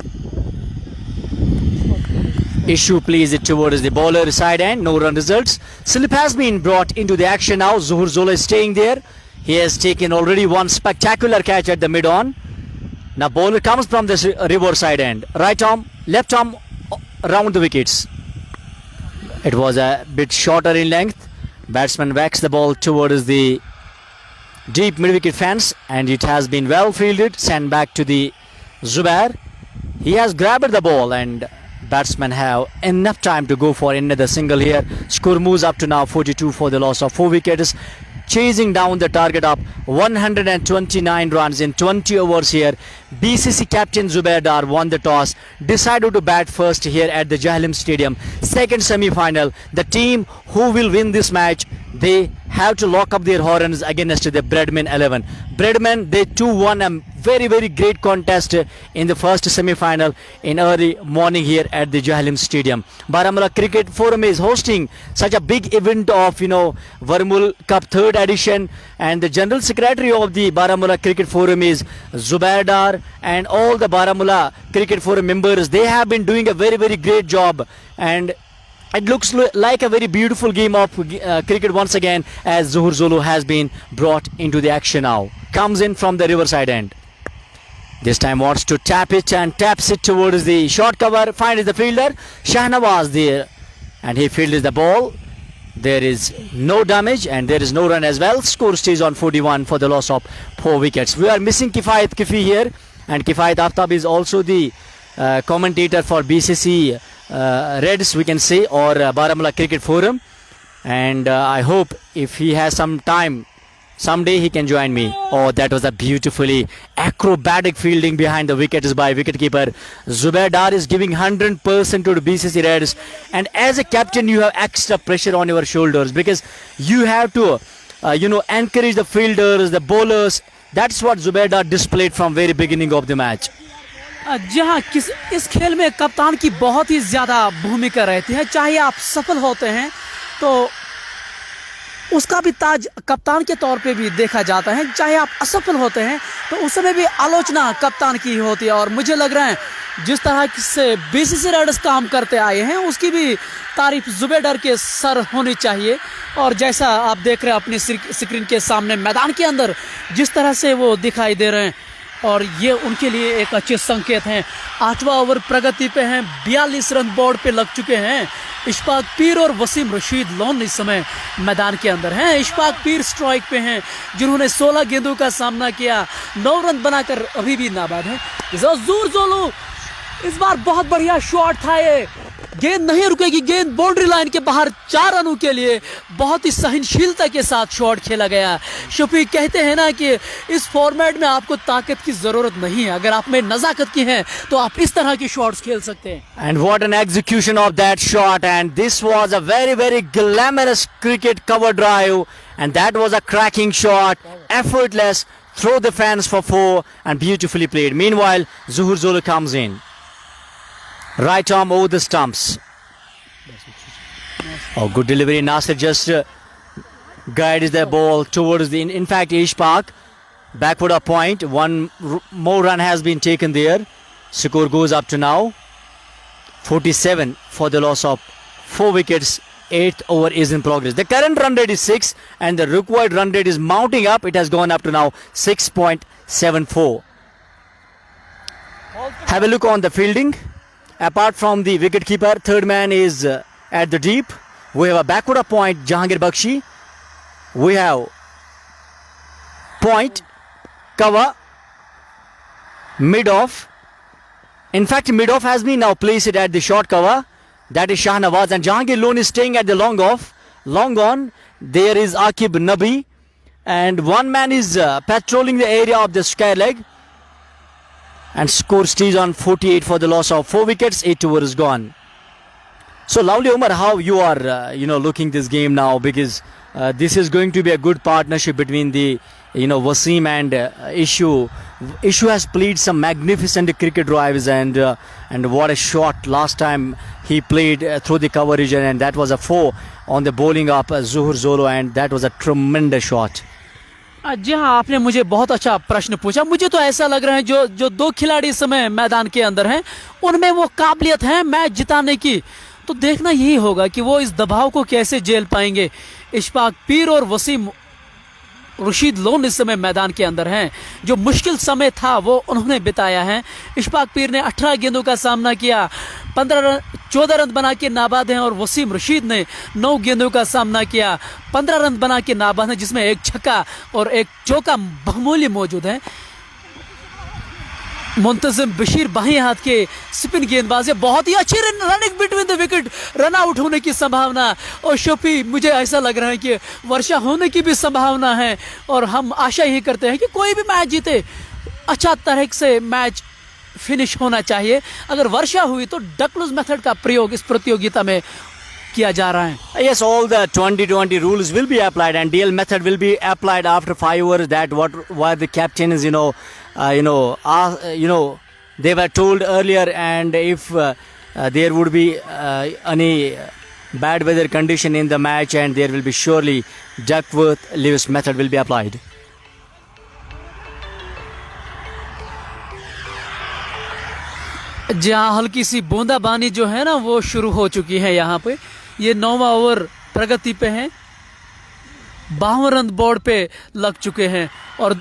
Issue plays it towards the bowler side end. No run results. Slip has been brought into the action now. Zuhur Zola is staying there. He has taken already one spectacular catch at the mid-on. Now bowler comes from the reverse side end. Right arm, left arm round the wickets. It was a bit shorter in length. Batsman whacks the ball towards the deep mid-wicket fence and it has been well fielded. Sent back to the Zubair. He has grabbed the ball and batsmen have enough time to go for another single here. Score moves up to now 42 for the loss of 4 wickets. Chasing down the target of 129 runs in 20 overs here. BCC captain Zubair Dar won the toss, decided to bat first here at the Jahlim Stadium. Second semi-final. The team who will win this match, they have to lock up their horns against the Breadman 11. Breadman, they too won a very great contest in the first semi-final in early morning here at the Jahlim Stadium. Baramulla Cricket Forum is hosting such a big event of Varmul Cup 3rd edition, and the General Secretary of the Baramulla Cricket Forum is Zubair Dar, and all the Baramulla Cricket Forum members, they have been doing a very great job, and it looks like a very beautiful game of cricket once again as Zuhur Zolo has been brought into the action now. Comes in from the riverside end. This time wants to tap it and taps it towards the short cover. Finds the fielder. Shahnawaz there and he fields the ball. There is no damage and there is no run as well. Score stays on 41 for the loss of 4 wickets. We are missing Kifayat Kifi here, and Kifayat Aftab is also the commentator for BCC Reds, we can say, or Baramulla Cricket Forum, and I hope if he has some time someday he can join me. Oh, that was a beautifully acrobatic fielding behind the wickets by wicketkeeper Zubair Dar is giving 100% to the BCC Reds, and as a captain you have extra pressure on your shoulders because you have to encourage the fielders, the bowlers. That's what Zubair Dar displayed from very beginning of the match. जहाँ इस खेल में कप्तान की बहुत ही ज़्यादा भूमिका रहती है। चाहे आप सफल होते हैं तो उसका भी ताज कप्तान के तौर पे भी देखा जाता है, चाहे आप असफल होते हैं तो उस समय भी आलोचना कप्तान की होती है। और मुझे लग रहा है जिस तरह से बीसीसी रेड्स काम करते आए हैं उसकी भी तारीफ जुबैर डार के सर होनी चाहिए। और जैसा आप देख रहे हैं अपनी स्क्रीन के सामने मैदान के अंदर जिस तरह से वो दिखाई दे रहे हैं, और ये उनके लिए एक अच्छे संकेत हैं। 8वां ओवर प्रगति पे हैं, 42 रन बोर्ड पे लग चुके हैं। इशफाक पीर और वसीम रशीद लोन इस समय मैदान के अंदर हैं। इशफाक पीर स्ट्राइक पे हैं जिन्होंने 16 गेंदों का सामना किया, 9 रन बनाकर अभी भी नाबाद हैं। ज़ूर ज़ोलू इस बार बहुत बढ़िया शॉट था, ये गेंद नहीं रुकेगी, गेंद बाउंड्री लाइन के बाहर 4 रनों के लिए बहुत ही सहनशीलता के साथ शॉट खेला गया। शफीक कहते हैं ना कि इस फॉर्मेट में आपको ताकत की जरूरत नहीं है, अगर आप में नजाकत की है तो आप इस तरह की शॉट्स खेल सकते हैं। And what an execution of that shot, and this was a very glamorous cricket cover drive, and that was a cracking shot, effortless, throw the fans for 4 and beautifully played. Meanwhile, Zuhur Zolo comes in. Right arm over the stumps. Oh, good delivery. Nasir just guides the ball towards the, in fact, Ishfaq. Backward a point. One more run has been taken there. Score goes up to now 47 for the loss of 4 wickets. 8th over is in progress. The current run rate is 6 and the required run rate is mounting up. It has gone up to now 6.74. Have a look on the fielding. Apart from the wicketkeeper, third man is at the deep. We have a backward up point, Jahangir Bakshi. We have point, cover, mid-off. In fact, mid-off has been now placed at the short cover. That is Shahnawaz, and Jahangir Lone is staying at the long off. Long on, there is Akib Nabi. And one man is patrolling the area of the square leg. And score stays on 48 for the loss of 4 wickets. 8 overs gone. So Lovely Umar, how you are looking this game now, because this is going to be a good partnership between the Wasim and Ishu. Ishu has played some magnificent cricket drives, and what a shot last time he played through the coverage, and that was a 4 on the bowling of Zuhur Zolo, and that was a tremendous shot. जी हाँ, आपने मुझे बहुत अच्छा प्रश्न पूछा। मुझे तो ऐसा लग रहा है जो दो खिलाड़ी इस समय मैदान के अंदर हैं, उनमें वो काबिलियत है मैच जिताने की। तो देखना यही होगा कि वो इस दबाव को कैसे झेल पाएंगे। इशफाक पीर और वसीम रशीद लोन इस समय मैदान के अंदर हैं। जो मुश्किल समय था वो उन्होंने बिताया है। इशफाक पीर ने 18 गेंदों का सामना किया, 14 रन बना के नाबाद हैं, और वसीम रशीद ने 9 गेंदों का सामना किया, 15 रन बना के नाबाद हैं, जिसमें एक छक्का और एक चौका बहुमूल्य मौजूद है। मुंतजिम बशीर बाएं हाथ के स्पिन गेंदबाज है, बहुत ही अच्छी running between the wicket, run out होने की संभावना। और शफी, मुझे ऐसा लग रहा है कि वर्षा होने की भी संभावना है, और हम आशा यही करते हैं कि कोई भी मैच जीते, अच्छा तरह से मैच फिनिश होना चाहिए। अगर वर्षा हुई तो डकलूज मेथड का प्रयोग इस प्रतियोगिता में किया जा रहा है। Yes, all the 2020 rules will be applied, and DL method will be applied after 5 overs. That why the captain is, they were told earlier, and if there would be any bad weather condition in the match, and there will be surely Duckworth-Lewis method will be applied. जहाँ हल्की सी बूंदाबांदी जो है ना वो शुरू हो चुकी है। यहाँ पे ये 9वां ओवर प्रगति पे है, 52 रन बोर्ड पे लग चुके हैं, और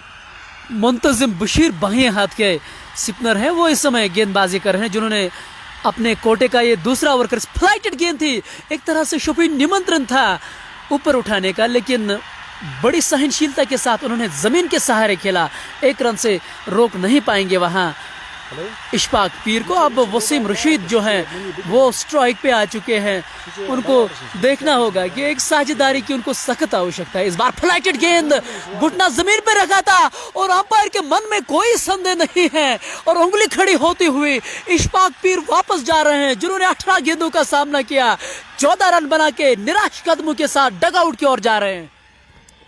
मुंतजिम बशीर बाएं हाथ के स्पिनर हैं, वो इस समय गेंदबाजी कर रहे हैं, जिन्होंने अपने कोटे का ये दूसरा ओवर कर, फ्लाइटेड गेंद थी, एक तरह से शुभी निमंत्रण था ऊपर उठाने का, लेकिन बड़ी सहनशीलता के साथ उन्होंने जमीन के सहारे खेला, एक रन से रोक नहीं पाएंगे वहां इशफाक पीर को। अब वसीम रशीद जो हैं वो स्ट्राइक पे आ चुके हैं, उनको देखना होगा कि एक साझेदारी की उनको सख्त आवश्यकता है। इस बार फ्लाइटेड गेंद, घुटना जमीन पे रखा था, और अंपायर के मन में कोई संदेह नहीं है, और उंगली खड़ी होती हुई इशफाक पीर वापस जा रहे हैं, जिन्होंने 18 गेंदों का सामना किया, 14 रन बना के निराश कदमों के साथ डगआउट की ओर जा रहे हैं।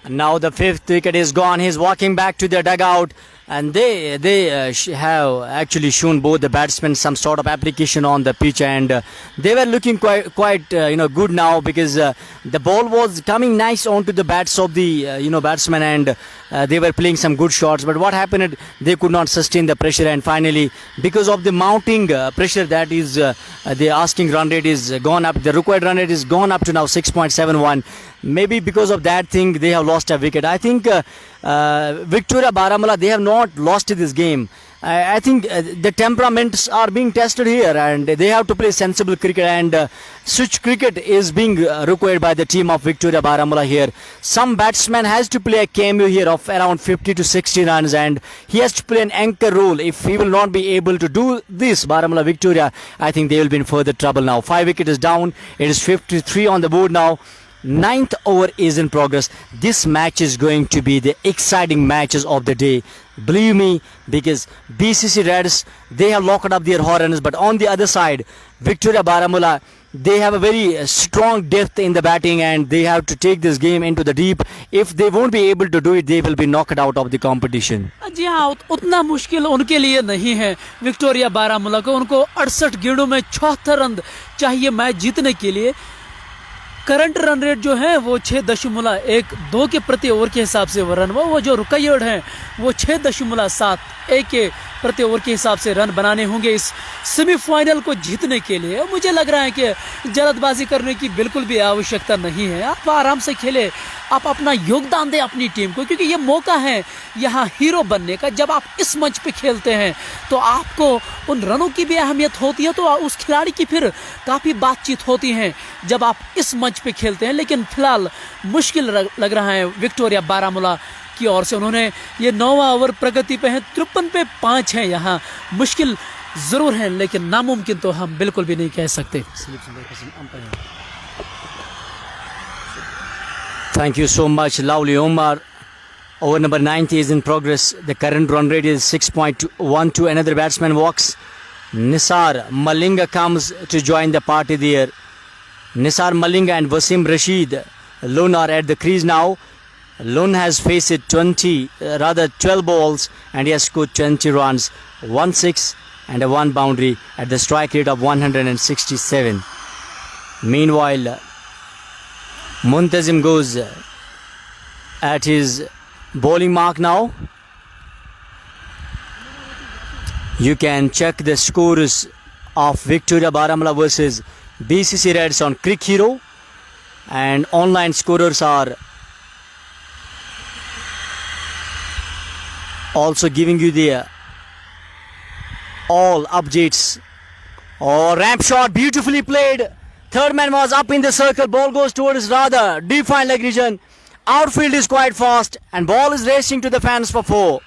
Now the 5th wicket is gone. He's walking back to the dugout, and they have actually shown both the batsmen some sort of application on the pitch, and they were looking quite good now, because the ball was coming nice onto the bats of the batsmen, and they were playing some good shots. But what happened? They could not sustain the pressure, and finally, because of the mounting pressure, that is the asking run rate is gone up. The required run rate is gone up to now 6.71. Maybe because of that thing, they have lost a wicket. I think Victoria Baramulla, they have not lost this game. I think the temperaments are being tested here, and they have to play sensible cricket, and such cricket is being required by the team of Victoria Baramulla here. Some batsman has to play a cameo here of around 50 to 60 runs, and he has to play an anchor role. If he will not be able to do this, Baramulla Victoria, I think they will be in further trouble now. 5 wicket is down. It is 53 on the board now. 9th over is in progress. This match is going to be the exciting matches of the day. Believe me, because BCC Reds, they have locked up their horns, but on the other side, Victoria Baramulla, they have a very strong depth in the batting, and they have to take this game into the deep. If they won't be able to do it, they will be knocked out of the competition. जी हाँ, उतना मुश्किल उनके लिए नहीं है Victoria Baramulla को। उनको 68 गेंदों में 76 रन चाहिए मैच जीतने के लिए। करंट रन रेट जो है वो 6.12 के प्रति ओवर के हिसाब से रन, वो जो रुकैयड है वो 6.71 के प्रति ओवर के हिसाब से रन बनाने होंगे इस सेमीफाइनल को जीतने के लिए। मुझे लग रहा है कि जल्दबाजी करने की बिल्कुल भी आवश्यकता नहीं है। आप आराम से खेले, आप अपना योगदान दें अपनी टीम को, क्योंकि ये मौका है यहाँ हीरो बनने का। जब आप इस मंच पे खेलते हैं तो आपको उन रनों की भी अहमियत होती है, तो उस खिलाड़ी की फिर काफ़ी बातचीत होती है जब आप इस मंच पे खेलते हैं। लेकिन फिलहाल मुश्किल लग रहा है विक्टोरिया बारामूला की ओर से। उन्होंने ये 9वां ओवर प्रगति पे है, 53 पे 5 है। यहाँ मुश्किल ज़रूर है, लेकिन नामुमकिन तो हम बिल्कुल भी नहीं कह सकते। Thank you so much, lovely Omar. Over number 90 is in progress. The current run rate is 6.12. Another batsman walks. Nisar Malinga comes to join the party there. Nisar Malinga and Wasim Rashid Lun are at the crease now. Lun has faced 12 balls, and he has scored 20 runs, 1 6 and a 1 boundary at the strike rate of 167. Meanwhile, Muntazim goes at his Bowling mark now. You can check the scores of Victoria Baramulla versus BCC Reds on Crick Hero, and online scorers are also giving you the all updates. Oh, ramp shot, beautifully played. Third man was up in the circle. Ball goes towards rather defined leg region. Outfield is quite fast, and ball is racing to the fans for 4.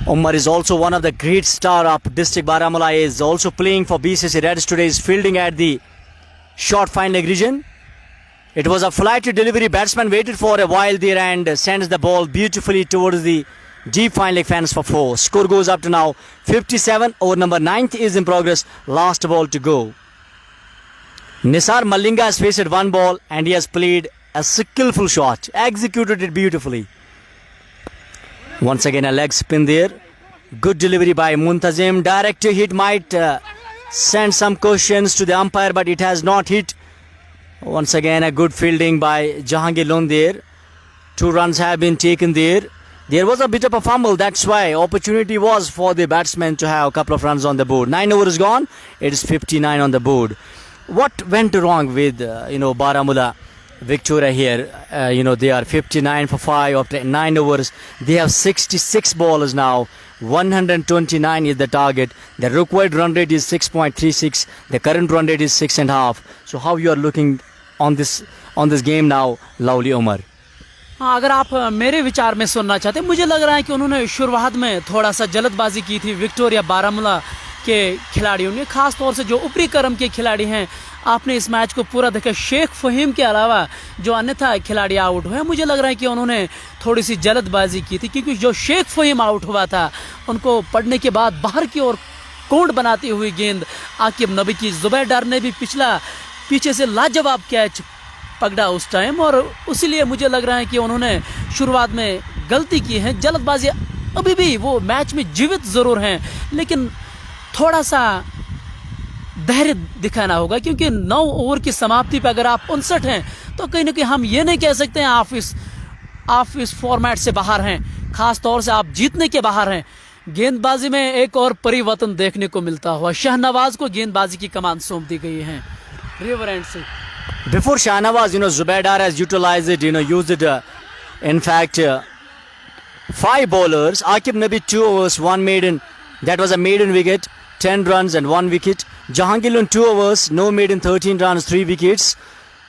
Umar is also one of the great star of District Baramulla, is also playing for BCC Reds today. Is fielding at the short fine leg region. It was a flight to delivery. Batsman waited for a while there and sends the ball beautifully towards the deep fine leg fence for 4. Score goes up to now 57. Over number 9th is in progress. Last ball to go. Nisar Malinga has faced one ball and he has played a skillful shot. Executed it beautifully. Once again a leg spin there. Good delivery by Muntazim. Direct hit might send some questions to the umpire, but it has not hit. Once again a good fielding by Jahangir Lone there. 2 runs have been taken there. There was a bit of a fumble, that's why opportunity was for the batsman to have a couple of runs on the board. 9 overs gone, it is 59 on the board. What went wrong with Baramulla Victoria here? They are 59 for 5 after 9 overs. They have 66 ballers now. 129 is the target. The required run rate is 6.36. The current run rate is 6.5. So how you are looking on this game now, Lovely Umar? हाँ, अगर आप मेरे विचार में सुनना चाहते हैं, मुझे लग रहा है कि उन्होंने शुरुआत में थोड़ा सा जल्दबाजी की थी विक्टोरिया बारामूला के खिलाड़ियों ने, खास तौर से जो ऊपरी क्रम के खिलाड़ी हैं। आपने इस मैच को पूरा देखा, शेख फहीम के अलावा जो अन्यथा खिलाड़ी आउट हुए, मुझे लग रहा है कि उन्होंने थोड़ी सी जल्दबाजी की थी, क्योंकि जो शेख फहीम आउट हुआ था उनको पड़ने के बाद बाहर की ओर कोंड बनाती हुई गेंद आकिब नबी की, जुबैर डार ने भी पीछे से लाजवाब कैच पकड़ा उस टाइम, और उसीलिए मुझे लग रहा है कि उन्होंने शुरुआत में गलती की है। जल्दबाजी अभी भी वो मैच में जीवित जरूर हैं, लेकिन थोड़ा सा धैर्य दिखाना होगा, क्योंकि 9 ओवर की समाप्ति पर अगर आप 59 हैं तो कहीं ना कहीं हम ये नहीं कह सकते हैं आप इस फॉर्मेट से बाहर हैं, खास तौर से आप जीतने के बाहर हैं। गेंदबाजी में एक और परिवर्तन देखने को मिलता हुआ, शाहनवाज को गेंदबाजी की कमान सौंप दी गई है रिवर एंड से। Before Shahnawaz, Zubair Dar has utilized it, used it. In fact, 5 bowlers. Akib Nabi 2 overs, 1 maiden. That was a maiden wicket, 10 runs and 1 wicket. Jahangir Lone 2 overs, no maiden, 13 runs, 3 wickets.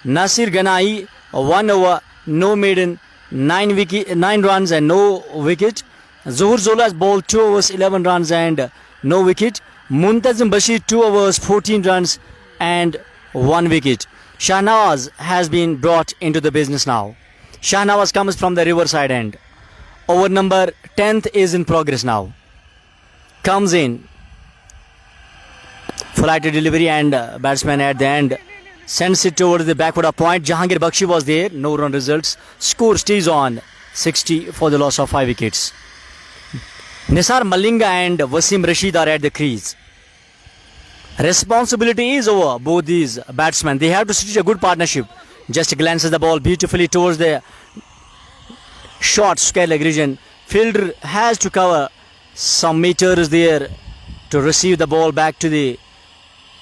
Nasir Ganai 1 over, no maiden, 9 runs and no wicket. Zuhur Zola has bowled 2 overs, 11 runs and no wicket. Muntazim Bashir 2 overs, 14 runs and 1 wicket. Shahnawaz has been brought into the business now. Shahnawaz comes from the riverside end. Over number 10th is in progress now. Comes in. Flighted delivery and batsman at the end sends it towards the backward of point. Jahangir Bakshi was there. No run results. Score stays on 60 for the loss of 5 wickets. Nisar Malinga and Wasim Rashid are at the crease. Responsibility is over both these batsmen. They have to stitch a good partnership. Just glances the ball beautifully towards the short square leg region. Fielder has to cover some meters there to receive the ball back to the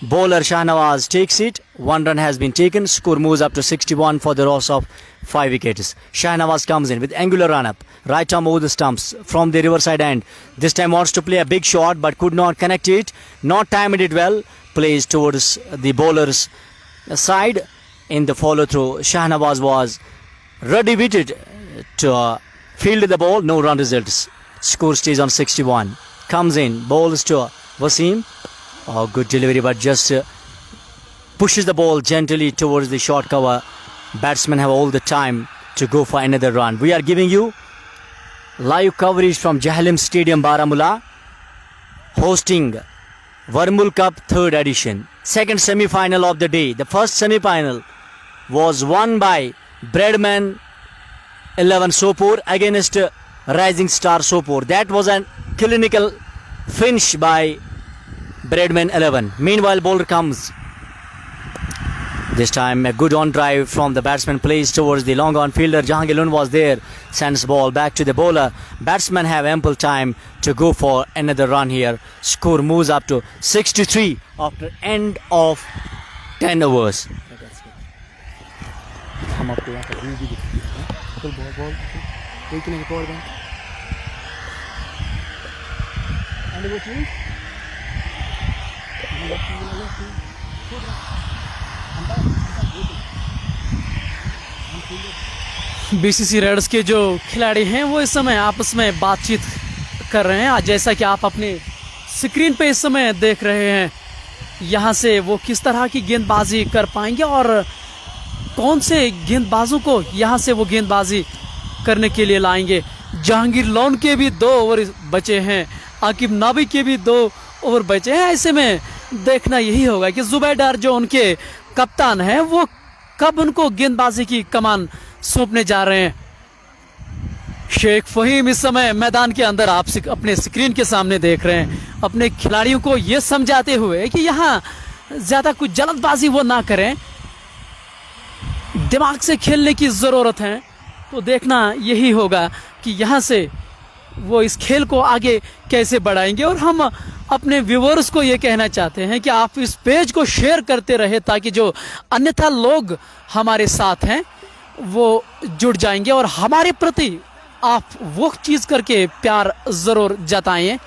bowler. Shahnawaz takes it. 1 run has been taken. Score moves up to 61 for the loss of 5 wickets. Shahnawaz comes in with angular run up. Right arm over the stumps from the riverside end. This time wants to play a big shot but could not connect it. Not timed it well. Plays towards the bowler's side in the follow through. Shahnawaz was ready with it to field the ball. No run results. Score stays on 61. Comes in. Bowls to Wasim. Oh, good delivery, but just pushes the ball gently towards the short cover. Batsmen have all the time to go for another run. We are giving you live coverage from Jahalim Stadium, Baramulla, hosting Varmul Cup 3rd edition. Second semi-final of the day. The first semi-final was won by Breadman 11 Sopur against Rising Star Sopur. That was a clinical finish by Breadman 11. Meanwhile, bowler comes This time a good on drive from the batsman plays towards the long on fielder. Jahangir Lund was there, sends ball back to the bowler. Batsmen have ample time to go for another run here. Score moves up to 6-3 after end of 10 overs. हम आपको यहाँ पर view भी दिखाएंगे। Ball ball ball एक नहीं power bank and वो चीज बीसीसी रेड्स के जो खिलाड़ी हैं वो इस समय आपस में बातचीत कर रहे हैं। आज जैसा कि आप अपने स्क्रीन पे इस समय देख रहे हैं, यहाँ से वो किस तरह की गेंदबाजी कर पाएंगे और कौन से गेंदबाजों को यहाँ से वो गेंदबाजी करने के लिए लाएंगे। जहांगीर लोन के भी 2 ओवर बचे हैं, आकिब नाबी के भी 2 ओवर बचे हैं। ऐसे में देखना यही होगा कि जुबैर जो उनके कप्तान हैं वो कब उनको गेंदबाजी की कमान सौंपने जा रहे हैं। शेख फहीम इस समय मैदान के अंदर आप अपने स्क्रीन के सामने देख रहे हैं, अपने खिलाड़ियों को ये समझाते हुए कि यहाँ ज्यादा कुछ जल्दबाजी वो ना करें, दिमाग से खेलने की जरूरत है। तो देखना यही होगा कि यहाँ से वो इस खेल को आगे कैसे बढ़ाएंगे। और हम अपने व्यूअर्स को ये कहना चाहते हैं कि आप इस पेज को शेयर करते रहे ताकि जो अन्यथा लोग हमारे साथ हैं वो जुड़ जाएंगे और हमारे प्रति आप वो चीज करके प्यार जरूर जताएं।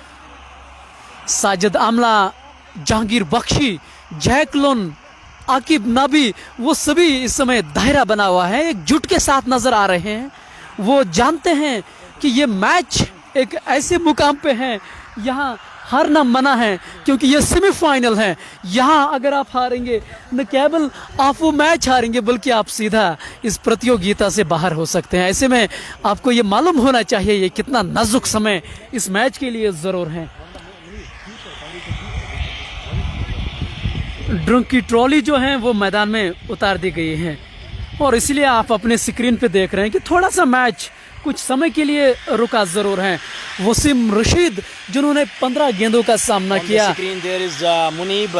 साजिद आमला, जहांगीर बख्शी, जैकलोन, आकिब नाबी, वो सभी इस समय दायरा बना हुआ है, एकजुट के साथ नजर आ रहे हैं। वो जानते हैं कि ये मैच एक ऐसे मुकाम पे है, यहाँ हारना मना है क्योंकि ये सेमीफाइनल है। यहाँ अगर आप हारेंगे न केवल आप वो मैच हारेंगे बल्कि आप सीधा इस प्रतियोगिता से बाहर हो सकते हैं। ऐसे में आपको ये मालूम होना चाहिए ये कितना नाजुक समय इस मैच के लिए जरूर है। ड्रंक की ट्रॉली जो है वो मैदान में उतार दी गई है और इसलिए आप अपने स्क्रीन पे देख रहे हैं कि थोड़ा सा मैच कुछ समय के लिए रुका जरूर है। वसीम रशीद जिन्होंने 15 गेंदों का सामना किया। Screen there is Munib.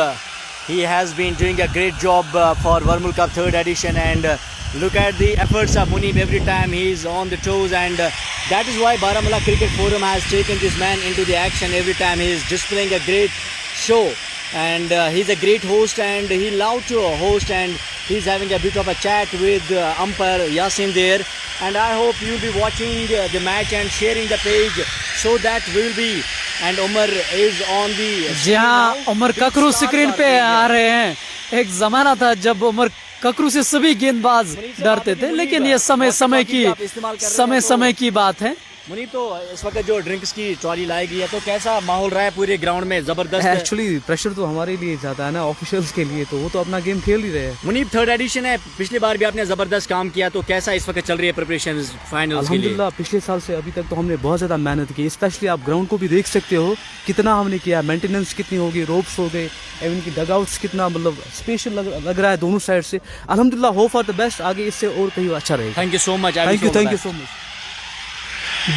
He has been doing a great job for Wormul Cup 3rd edition and look at the efforts of Munib every time he is on the toes and that is why Baramulla Cricket Forum has taken this man into the action every time he is displaying a great show. And he's a great host and he loves to host and he's having a bit of a chat with umpire Yasin there. And I hope you'll be watching the match and sharing the page so that we'll be and Umar is on the जी हाँ, Umar ककरू screen पे आ रहे हैं। एक जमाना था जब उमर ककरू से सभी गेंदबाज डरते थे, लेकिन ये समय की बात है। मुनीब, तो इस वक्त जो ड्रिंक्स की ट्रॉली लाई गई है तो कैसा माहौल रहा है पूरे ग्राउंड में? जबरदस्त। एक्चुअली प्रेशर तो हमारे लिए ज़्यादा है ना, ऑफिशियल्स के लिए, तो वो तो अपना गेम खेल ही रहे हैं। मुनीब, 3rd एडिशन है, पिछली बार भी आपने जबरदस्त काम किया, तो कैसा इस वक्त चल रही है प्रिपरेशन फाइनल्स के लिए? अल्हम्दुलिल्लाह पिछले साल से अभी तक तो हमने बहुत ज़्यादा मेहनत की। स्पेशली आप ग्राउंड को भी देख सकते हो कितना हमने किया, मेंटेनेंस कितनी होगी, रोप्स हो गए, एवं की डगआउट्स कितना मतलब स्पेशल लग रहा है दोनों साइड से। अल्हम्दुलिल्लाह होप फॉर द बेस्ट, आगे इससे और कहीं अच्छा रहेगा। Thank you so much. Thank you so much.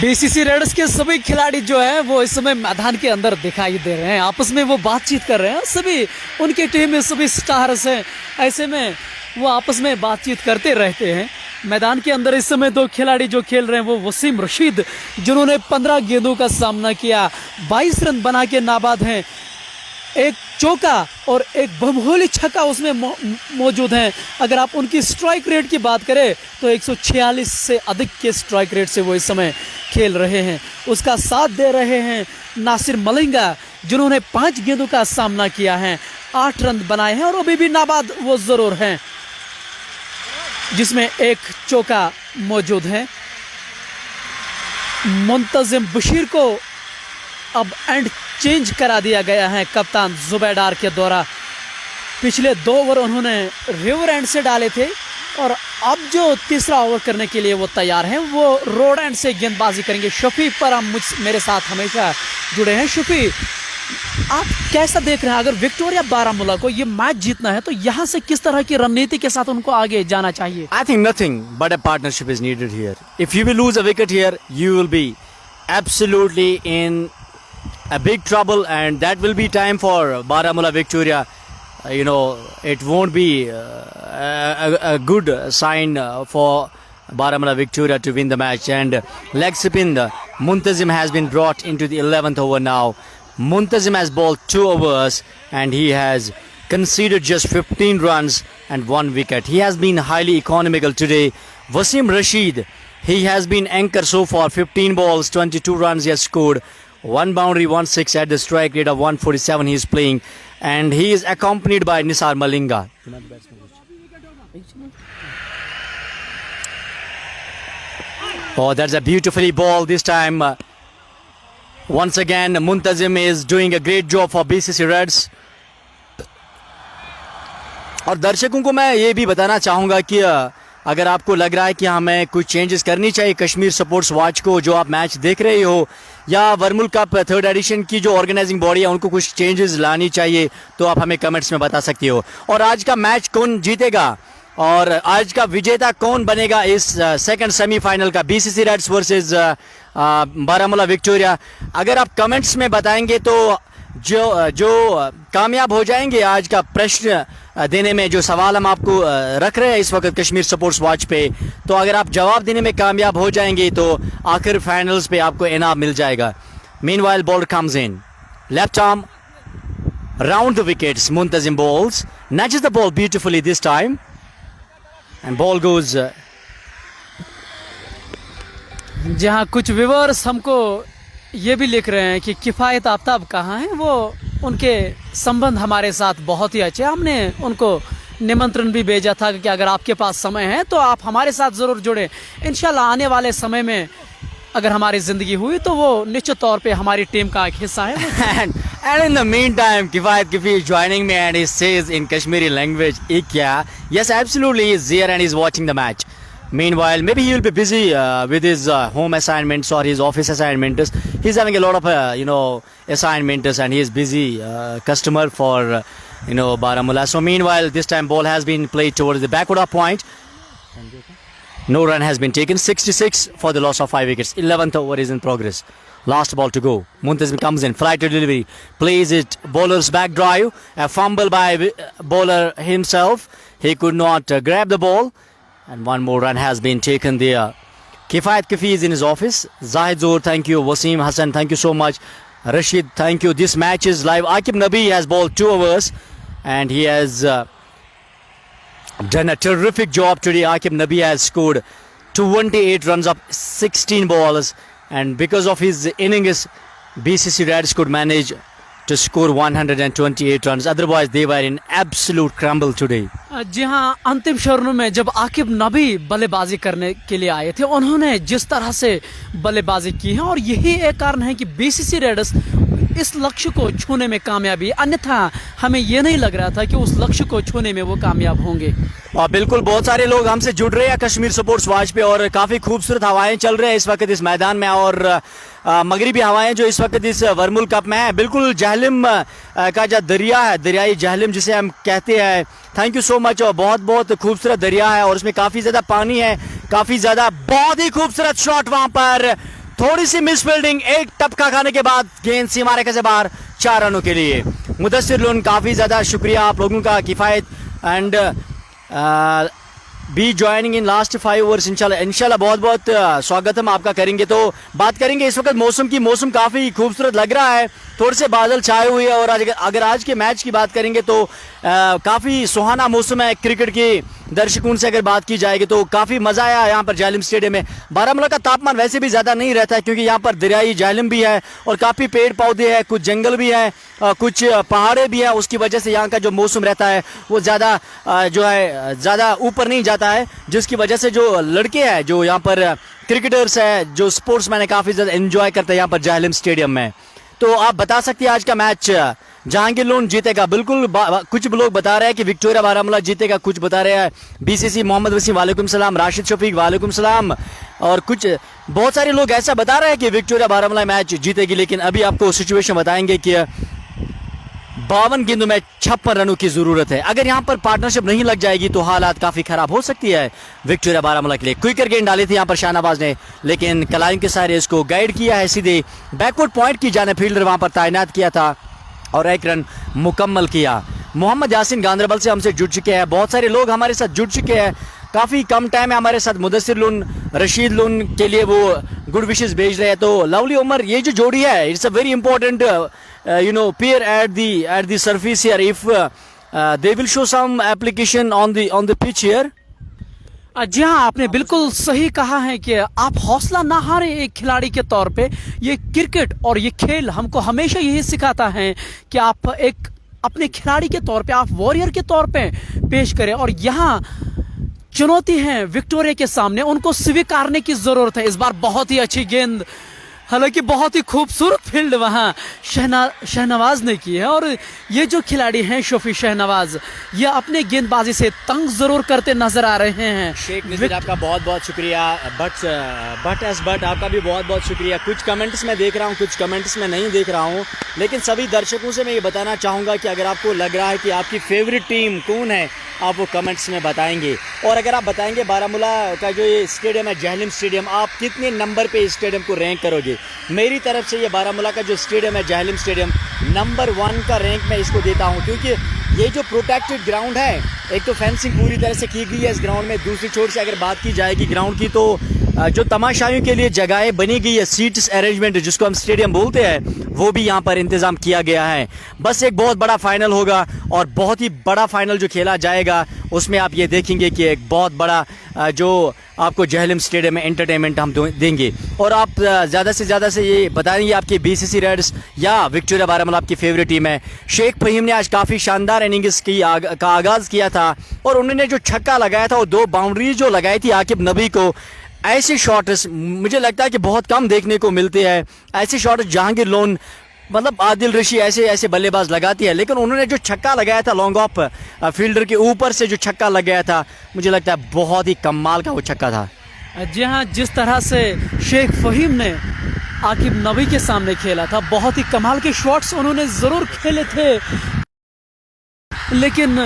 BCC Reds के सभी खिलाड़ी जो हैं वो इस समय मैदान के अंदर दिखाई दे रहे हैं, आपस में वो बातचीत कर रहे हैं। सभी उनके टीम में सभी स्टार्स हैं, ऐसे में वो आपस में बातचीत करते रहते हैं। मैदान के अंदर इस समय 2 खिलाड़ी जो खेल रहे हैं वो वसीम रशीद जिन्होंने 15 गेंदों का सामना किया, 22 रन बना के नाबाद हैं, एक चौका और एक बमहोली छक्का उसमें मौजूद हैं। अगर आप उनकी स्ट्राइक रेट की बात करें तो 146 से अधिक के स्ट्राइक रेट से वो इस समय खेल रहे हैं। उसका साथ दे रहे हैं नासिर मलिंगा जिन्होंने 5 गेंदों का सामना किया है, 8 रन बनाए हैं और अभी भी नाबाद वो जरूर हैं, जिसमें एक चौका मौजूद है। मुंतजिम बशीर को अब एंड चेंज करा दिया गया है कप्तान जुबैर के द्वारा। पिछले 2 ओवर उन्होंने रिवर एंड से डाले थे और अब जो तीसरा ओवर करने के लिए वो तैयार हैं, वो रोड एंड से गेंदबाजी करेंगे। शफी पर हम मेरे साथ हमेशा जुड़े हैं। शफी, आप कैसा देख रहे हैं? अगर विक्टोरिया बारामूला को ये मैच जीतना है तो यहाँ से किस तरह की रणनीति के साथ उनको आगे जाना चाहिए? I think nothing but a partnership is needed here. If you will lose a wicket here, you will be absolutely in a big trouble and that will be time for Baramulla Victoria it won't be a good sign for Baramulla Victoria to win the match. And leg spin, Muntazim has been brought into the 11th over now. Muntazim has bowled 2 overs and he has conceded just 15 runs and 1 wicket. He has been highly economical today. Wasim Rashid, he has been anchor so far. 15 balls, 22 runs he has scored. 1 boundary, 1 6 at the strike rate of 147 he is playing. And he is accompanied by Nisar Malinga. Oh, that's a beautifully ball this time. Once again, Muntazim is doing a great job for BCC Reds. और दर्शकों को मैं ये भी बताना चाहूँगा कि अगर आपको लग रहा है कि हमें कुछ चेंजेस करनी चाहिए कश्मीर स्पोर्ट्स वॉच को, जो आप मैच देख रहे हो, या वर्मुल कप 3rd एडिशन की जो ऑर्गेनाइजिंग बॉडी है उनको कुछ चेंजेस लानी चाहिए, तो आप हमें कमेंट्स में बता सकती हो. और आज का मैच कौन जीतेगा और आज का विजेता कौन बनेगा इस सेकंड सेमीफाइनल का, BCC Reds versus Baramulla Victoria, अगर आप कमेंट्स में बताएंगे तो जो कामयाब हो जाएंगे आज का प्रश्न देने में, जो सवाल हम आपको रख रहे हैं इस वक्त कश्मीर स्पोर्ट्स वॉच पे, तो अगर आप जवाब देने में कामयाब हो जाएंगे तो आखिर फाइनल्स पे आपको इनाम मिल जाएगा. Meanwhile bowler comes in, left arm round the wickets. Muntazim bowls, nudges the ball beautifully this time, and ball goes. जहाँ कुछ व्यूअर्स हमको ये भी लिख रहे हैं कि किफ़ायत आफ्ताब कहाँ हैं, वो उनके संबंध हमारे साथ बहुत ही अच्छे. हमने उनको निमंत्रण भी भेजा था कि अगर आपके पास समय है तो आप हमारे साथ ज़रूर जुड़े. इंशाल्लाह आने वाले समय में अगर हमारी ज़िंदगी हुई तो वो निश्चित तौर पे हमारी टीम का एक हिस्सा है. And in the meantime, Kifayat Kifi is joining me and he says in Kashmiri language, Ikya. Yes, absolutely, he's here and he's watching the match. Meanwhile, maybe he will be busy with his home assignments or his office assignments. He's having a lot of, assignments and he is busy customer for, Baramulla. So meanwhile, this time ball has been played towards the backward point. No run has been taken. 66 for the loss of 5 wickets. 11th over is in progress. Last ball to go. Muntazim comes in. Fly to delivery. Plays it. Bowler's back drive. A fumble by bowler himself. He could not grab the ball. And one more run has been taken there. Kifayat Kifi is in his office. Zahid Zohar, thank you. Wasim Hassan, thank you so much. Rashid, thank you. This match is live. Aqib Nabi has bowled 2 overs. And he has done a terrific job today. Aqib Nabi has scored 28 runs of 16 balls. And because of his innings, BCC Reds could manage to score 128 runs. Otherwise, they were in absolute crumble today. जी हाँ, अंतिम चरणों में जब आकिब नबी बल्लेबाजी करने के लिए आए थे, उन्होंने जिस तरह से बल्लेबाजी की है और यही एक कारण है कि बीसीसी रेडर्स इस लक्ष्य को छूने में कामयाबी, अन्यथा हमें ये नहीं लग रहा था कि उस लक्ष्य को छूने में वो कामयाब होंगे. और बिल्कुल बहुत सारे लोग हमसे जुड़ रहे हैं कश्मीर स्पोर्ट्स वॉच पे और काफ़ी खूबसूरत हवाएं चल रहे हैं इस वक्त इस मैदान में और मगरिबी हवाएं जो इस वक्त इस वर्मुल कप में है. बिल्कुल जहलिम का जो दरिया है, दरियाई जहलिम जिसे हम कहते हैं, थैंक यू सो मच. और बहुत बहुत खूबसूरत दरिया है और उसमें काफ़ी ज़्यादा पानी है, काफ़ी ज़्यादा. बहुत ही खूबसूरत शॉट वहाँ पर, थोड़ी सी मिस फील्डिंग, एक टपका खाने के बाद गेंद सीमा रेखा से बाहर 4 रनों के लिए. मुदस्सिर लुन, काफ़ी ज़्यादा शुक्रिया आप लोगों का. किफ़ायत and be joining in last 5 overs. इंशाल्लाह बहुत बहुत स्वागत हम आपका करेंगे. तो बात करेंगे इस वक्त मौसम की. मौसम काफ़ी खूबसूरत लग रहा है, थोड़े से बादल छाए हुए हैं और अगर आज के मैच की बात करेंगे तो काफ़ी सुहाना मौसम है. क्रिकेट के दर्शकों से अगर बात की जाएगी तो काफ़ी मज़ा आया यहाँ पर जालिम स्टेडियम में. बारामूला का तापमान वैसे भी ज़्यादा नहीं रहता है क्योंकि यहाँ पर दरियाई जालिम भी है और काफ़ी पेड़ पौधे हैं, कुछ जंगल भी हैं, कुछ पहाड़े भी हैं. उसकी वजह से यहाँ का जो मौसम रहता है वो ज़्यादा ज़्यादा ऊपर नहीं जाता है, जिसकी वजह से जो लड़के हैं जो यहाँ पर क्रिकेटर्स हैं, जो स्पोर्ट्स मैन काफ़ी ज़्यादा एंजॉय करते हैं यहाँ पर जालिम स्टेडियम में. तो आप बता सकते हैं आज का मैच जहांगीर लोन जीतेगा. बिल्कुल कुछ लोग बता रहे हैं कि विक्टोरिया बारामूला जीतेगा, कुछ बता रहे हैं बीसीसी. मोहम्मद वसीम वालेकुम सलाम. राशिद शफीक वालेकुम सलाम. और कुछ बहुत सारे लोग ऐसा बता रहे हैं कि विक्टोरिया बारामूला मैच जीतेगी. लेकिन अभी आपको सिचुएशन बताएंगे कि 52 गेंदों में 56 रनों की जरूरत है. अगर यहाँ पर पार्टनरशिप नहीं लग जाएगी तो हालात काफी खराब हो सकती है विक्टोरिया बारामूला के लिए. क्विकर गेंद डाली थी यहाँ पर शाहनवाज ने, लेकिन कलाइम के सारे इसको गाइड किया है सीधे बैकवर्ड पॉइंट की जाने. फील्डर वहां पर तैनात किया था और 1 रन मुकम्मल किया. मोहम्मद यासिन गांधरबल से हमसे जुड़ चुके हैं, बहुत सारे लोग हमारे साथ जुड़ चुके हैं, काफ़ी कम टाइम है हमारे साथ। मुदस्सिर लुन, रशीद लुन के लिए वो गुड विशेस भेज रहे हैं। तो लवली उमर, ये जो जोड़ी है, it's a very important pair at the surface here, if they will show some application on the pitch here. जी हाँ, आपने बिल्कुल सही कहा है कि आप हौसला ना हारे एक खिलाड़ी के तौर पे। ये क्रिकेट और ये खेल हमको हमेशा यही सिखाता है कि आप एक अपने खिलाड़ी के तौर पे, आप वॉरियर के तौर पे पेश करें। और यहाँ चुनौती है विक्टोरिया के सामने, उनको स्वीकारने की जरूरत है। इस बार बहुत ही अच्छी गेंद, हालांकि बहुत ही खूबसूरत फील्ड वहां शहनवाज ने की है। और ये जो खिलाड़ी हैं शोफी शहनवाज, ये अपने गेंदबाजी से तंग जरूर करते नजर आ रहे हैं। शेख नजीर, आपका बहुत बहुत शुक्रिया। बट आपका भी बहुत बहुत शुक्रिया। कुछ कमेंट्स में देख रहा हूँ, कुछ कमेंट्स में नहीं देख रहा हूँ, लेकिन सभी दर्शकों से मैं ये बताना चाहूँगा कि अगर आपको लग रहा है कि आपकी फेवरेट टीम कौन है, आप वो कमेंट्स में बताएंगे। और अगर आप बताएंगे बारामूला का जो ये स्टेडियम है, जहलिम स्टेडियम, आप कितने नंबर पे इस स्टेडियम को रैंक करोगे? मेरी तरफ से ये बारामूला का जो स्टेडियम है, जहलिम स्टेडियम, नंबर 1 का रैंक मैं इसको देता हूँ। क्योंकि ये जो प्रोटेक्टेड ग्राउंड है, एक तो फेंसिंग पूरी तरह से की गई है इस ग्राउंड में, दूसरी छोर से अगर बात की जाएगी ग्राउंड की, तो जो तमाशाइयों के लिए जगहें बनी गई है, सीट्स अरेंजमेंट जिसको हम स्टेडियम बोलते हैं, वो भी यहाँ पर इंतजाम किया गया है। बस एक बहुत बड़ा फाइनल होगा और बहुत ही बड़ा फाइनल जो खेला जाएगा, उसमें आप ये देखेंगे कि एक बहुत बड़ा जो आपको जहलिम स्टेडियम में एंटरटेनमेंट हम देंगे। और आप ज़्यादा से ज़्यादा से ये बताएंगे आपके बीसीसी रेड्स या विक्टोरिया बारामूला आपकी फेवरेट टीम है। शेख फहीम ने आज काफ़ी शानदार इनिंग्स का आगाज़ किया था और उन्होंने जो छक्का लगाया था, वो 2 बाउंड्रीज जो लगाई थी आकिब नबी को, ऐसे शॉट्स मुझे लगता है कि बहुत कम देखने को मिलते हैं। ऐसे शॉट्स जहांगीर लोन, मतलब आदिल रशी, ऐसे बल्लेबाज लगाती है, लेकिन उन्होंने जो छक्का लगाया था लॉन्ग ऑफ फील्डर के ऊपर से जो छक्का लगाया था, मुझे लगता है बहुत ही कमाल का वो छक्का था। जी हाँ, जिस तरह से शेख फहीम ने आकिब नबी के सामने खेला था, बहुत ही कमाल के शॉट्स उन्होंने जरूर खेले थे, लेकिन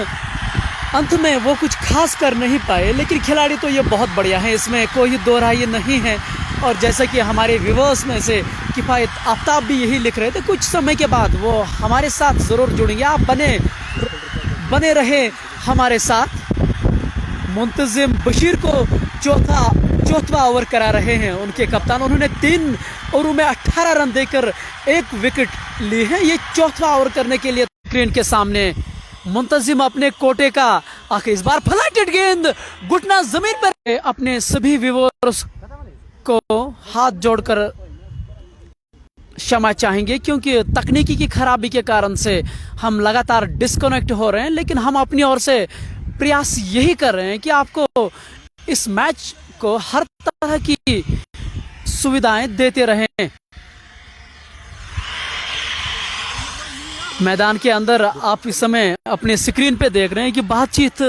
अंत में वो कुछ खास कर नहीं पाए। लेकिन खिलाड़ी तो ये बहुत बढ़िया है, इसमें कोई दो राय नहीं है। और जैसा कि हमारे व्यूअर्स में से किफ़ायत आफ्ताब भी यही लिख रहे थे, कुछ समय के बाद वो हमारे साथ ज़रूर जुड़ेंगे। आप बने रहे हमारे साथ। मुंतजिम बशीर को चौथा ओवर करा रहे हैं उनके कप्तान। उन्होंने 3 ओवरों में 18 रन देकर 1 विकेट ली है। ये चौथा ओवर करने के लिए स्क्रीन के सामने मुंतजिम अपने कोटे का आखिर इस बार फ्लाइटेड गेंद घुटना जमीन पर। अपने सभी व्यूअर्स को हाथ जोड़कर क्षमा चाहेंगे, क्योंकि तकनीकी की खराबी के कारण से हम लगातार डिस्कनेक्ट हो रहे हैं, लेकिन हम अपनी ओर से प्रयास यही कर रहे हैं कि आपको इस मैच को हर तरह की सुविधाएं देते रहें। मैदान के अंदर आप इस समय अपने स्क्रीन पे देख रहे हैं कि बातचीत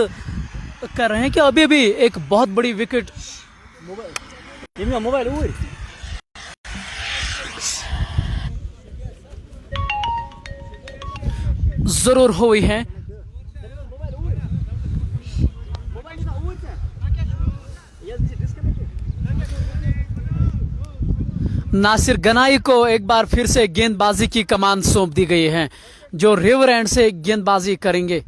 कर रहे हैं कि अभी भी एक बहुत बड़ी विकेट मोबाइल जरूर हुई है। नासिर गनाई को एक बार फिर से गेंदबाजी की कमान सौंप दी गई है, जो रिवर एंड से गेंदबाजी करेंगे।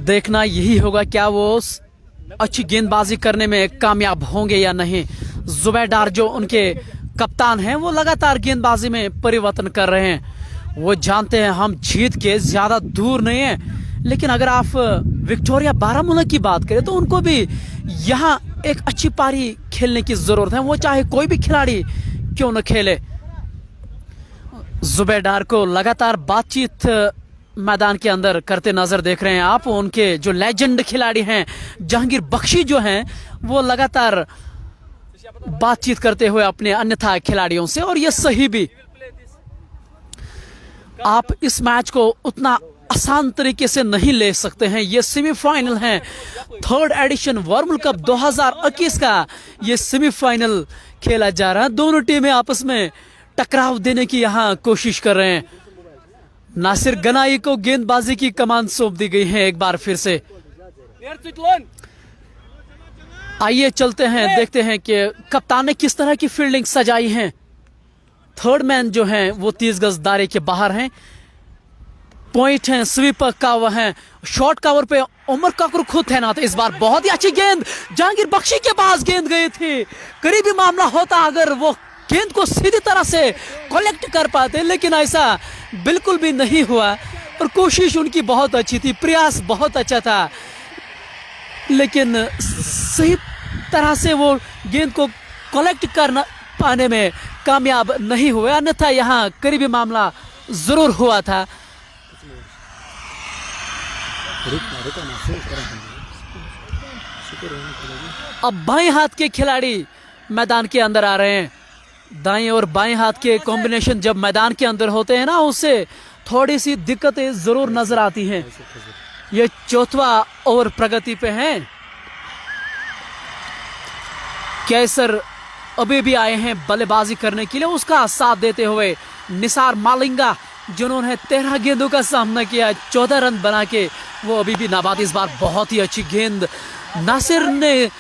देखना यही होगा क्या वो अच्छी गेंदबाजी करने में कामयाब होंगे या नहीं। जुबैर जो उनके कप्तान हैं, वो लगातार गेंदबाजी में परिवर्तन कर रहे हैं। वो जानते हैं हम जीत के ज्यादा दूर नहीं है, लेकिन अगर आप विक्टोरिया बारामूला की बात करें तो उनको भी यहाँ एक अच्छी पारी खेलने की जरूरत है, वो चाहे कोई भी खिलाड़ी क्यों न खेले। जुबैर को लगातार बातचीत मैदान के अंदर करते नजर देख रहे हैं आप। उनके जो लेजेंड खिलाड़ी हैं जहांगीर बख्शी जो हैं, वो लगातार बातचीत करते हुए अपने अन्यथा खिलाड़ियों से, और ये सही भी। आप इस मैच को उतना आसान तरीके से नहीं ले सकते हैं। ये सेमीफाइनल है, 3rd एडिशन वर्ल्ड कप 2021 का ये सेमीफाइनल खेला जा रहा है। दोनों टीमें आपस में टकराव देने की यहाँ कोशिश कर रहे हैं। नासिर गनाई को गेंदबाजी की कमान सौंप दी गई है एक बार फिर से। आइए चलते हैं, देखते हैं कि कप्तान ने किस तरह की फील्डिंग सजाई है। थर्ड मैन जो हैं वो 30 गज दायरे के बाहर हैं। पॉइंट है स्वीपर कवर है, शॉर्ट कवर पे उमर काकुर खुद है ना। तो इस बार बहुत ही अच्छी गेंद जहांगीर बख्शी के पास गेंद गई थी। करीबी मामला होता अगर वो गेंद को सीधी तरह से कलेक्ट कर पाते, लेकिन ऐसा बिल्कुल भी नहीं हुआ। और कोशिश उनकी बहुत अच्छी थी, प्रयास बहुत अच्छा था, लेकिन सही तरह से वो गेंद को कलेक्ट करना पाने में कामयाब नहीं हुए। अन्यथा यहाँ करीबी मामला जरूर हुआ था। अब बाएं हाथ के खिलाड़ी मैदान के अंदर आ रहे हैं। दाएं और बाएं हाथ के कॉम्बिनेशन जब मैदान के अंदर होते हैं ना, उससे थोड़ी सी दिक्कतें जरूर नजर आती हैं। ये चौथा ओवर प्रगति पे है। कैसर अभी भी आए हैं बल्लेबाजी करने के लिए, उसका साथ देते हुए निसार मालिंगा जिन्होंने 13 गेंदों का सामना किया, 14 रन बना के वो अभी भी नाबाद। इस बार बहुत ही अच्छी गेंद नासिर ने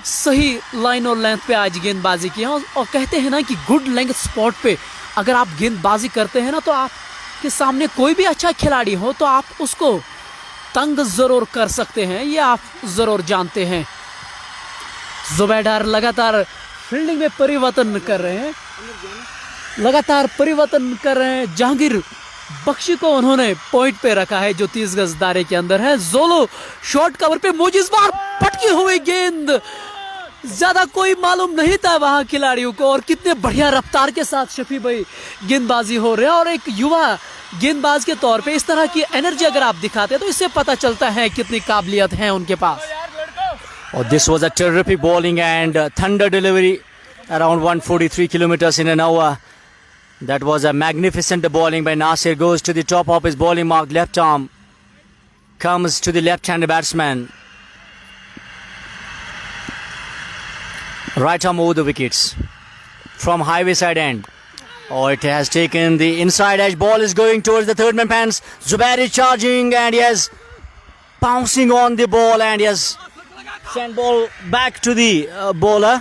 सही लाइन और लेंथ पे आज गेंदबाजी की है। और कहते हैं ना कि गुड लेंथ स्पॉट पे अगर आप गेंदबाजी करते हैं ना, तो आपके सामने कोई भी अच्छा खिलाड़ी हो तो आप उसको तंग जरूर कर सकते हैं, ये आप जरूर जानते हैं। जुबैदार लगातार फील्डिंग में परिवर्तन कर रहे हैं, लगातार परिवर्तन कर रहे हैं। जहांगीर बख्शी को उन्होंने पॉइंट पे रखा है जो 30 गज दायरे के अंदर है। जोलो शॉर्ट कवर पे मौज, इस बार पटकी हुई गेंद, ज्यादा कोई मालूम नहीं था वहां खिलाड़ियों को। और कितने बढ़िया रफ्तार के साथ शफी भाई गेंदबाजी हो रहे हैं। और एक युवा गेंदबाज के तौर पे इस तरह की एनर्जी अगर आप दिखाते हैं तो इससे पता चलता है कितनी काबिलियत है उनके पास। Oh, this was a terrific bowling and thunder delivery around 143 kilometers in an hour. That was a magnificent bowling by Nasir. Goes to the top of his bowling mark, left arm comes to the left-handed batsman. Right arm over the wickets from highway side end. Oh, it has taken the inside edge. Ball is going towards the third man pants. Zubair is charging and he is pouncing on the ball and he has sent ball back to the bowler.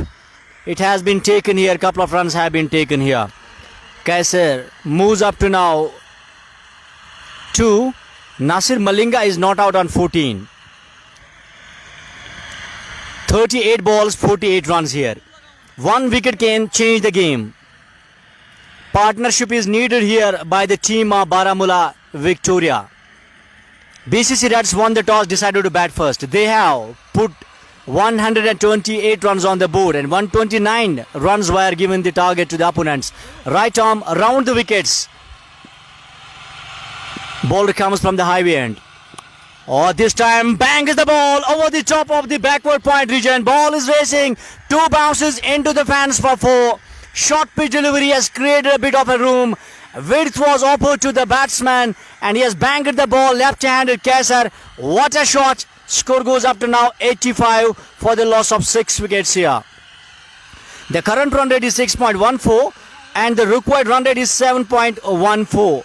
It has been taken here. Couple of runs have been taken here. Kaisar moves up to now 2. Nasir Malinga is not out on 14. 38 balls, 48 runs here. One wicket can change the game. Partnership is needed here by the team of Baramulla Victoria. BCC Reds won the toss, decided to bat first. They have put 128 runs on the board and 129 runs were given the target to the opponents. Right arm around the wickets. Ball comes from the highway end. Oh, this time bang is the ball over the top of the backward point region. Ball is racing. 2 bounces into the fans for 4. Short pitch delivery has created a bit of a room. Width was offered to the batsman and he has banged the ball left-handed. Kaisar, what a shot. Score goes up to now 85 for the loss of 6 wickets here. The current run rate is 6.14 and the required run rate is 7.14.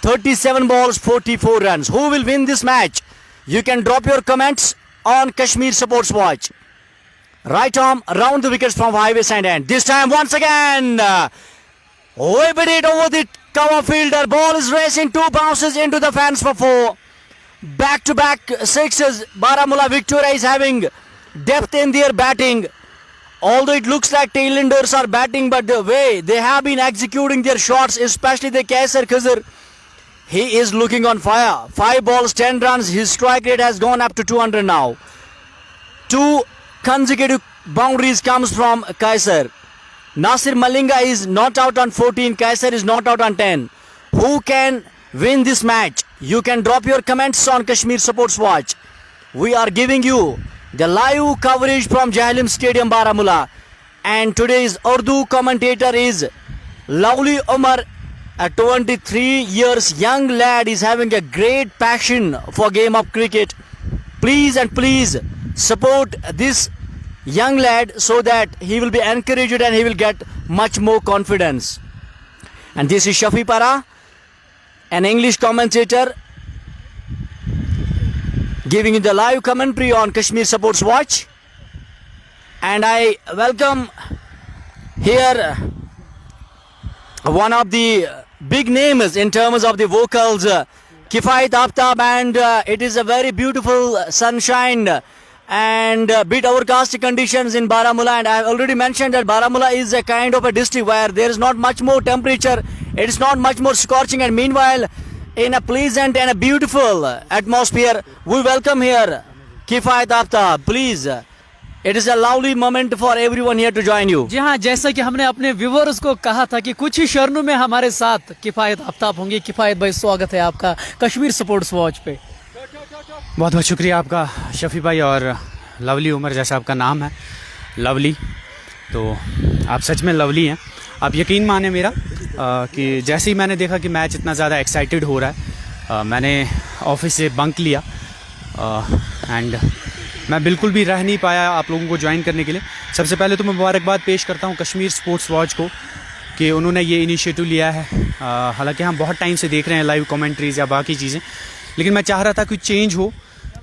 37 balls, 44 runs. Who will win this match? You can drop your comments on Kashmir Sports Watch. Right arm around the wickets from highway side end. This time once again. Whipped it over the cover fielder. Ball is racing. 2 bounces into the fans for 4. Back-to-back sixes. Baramulla Victoria is having depth in their batting. Although it looks like tailenders are batting, but the way they have been executing their shots, especially the Kaisar Khizr, he is looking on fire. 5 balls, 10 runs. His strike rate has gone up to 200 now. 2 consecutive boundaries comes from Kaisar. Nasir Malinga is not out on 14. Kaisar is not out on 10. Who can win this match? You can drop your comments on Kashmir Sports Watch. We are giving you the live coverage from Jailim Stadium, Baramulla. And today's Urdu commentator is Lovely Umar. A 23 years young lad is having a great passion for game of cricket. Please and please support this young lad so that he will be encouraged and he will get much more confidence. And this is Shafi Para, an English commentator, giving you the live commentary on Kashmir Sports Watch. And I welcome here one of the big names in terms of the vocals, Kifayat Aftab, and it is a very beautiful sunshine and bit overcast conditions in Baramulla, and I have already mentioned that Baramulla is a kind of a district where there is not much more temperature, it is not much more scorching, and meanwhile in a pleasant and a beautiful atmosphere we welcome here Kifayat Aftab. Please, it is a lovely moment for everyone here to join you. जी हाँ, जैसा कि हमने अपने viewers को कहा था कि कुछ ही क्षणों में हमारे साथ किफायत आफ्ताब होंगे। किफायत भाई, स्वागत है आपका कश्मीर स्पोर्ट्स वॉच पे। बहुत बहुत शुक्रिया आपका शफ़ी भाई, और लवली उमर जैसा आपका नाम है, लवली, तो आप सच में लवली हैं। आप यकीन माने मेरा कि जैसे ही मैंने देखा कि मैच इतना ज़्यादा एक्साइटेड हो रहा है, मैंने ऑफिस से बंक लिया एंड मैं बिल्कुल भी रह नहीं पाया आप लोगों को ज्वाइन करने के लिए। सबसे पहले तो मैं मुबारकबाद पेश करता हूँ कश्मीर स्पोर्ट्स वॉच को कि उन्होंने ये इनिशिएटिव लिया है। हालांकि हम बहुत टाइम से देख रहे हैं लाइव कमेंट्रीज़ या बाकी चीज़ें, लेकिन मैं चाह रहा था कुछ चेंज हो,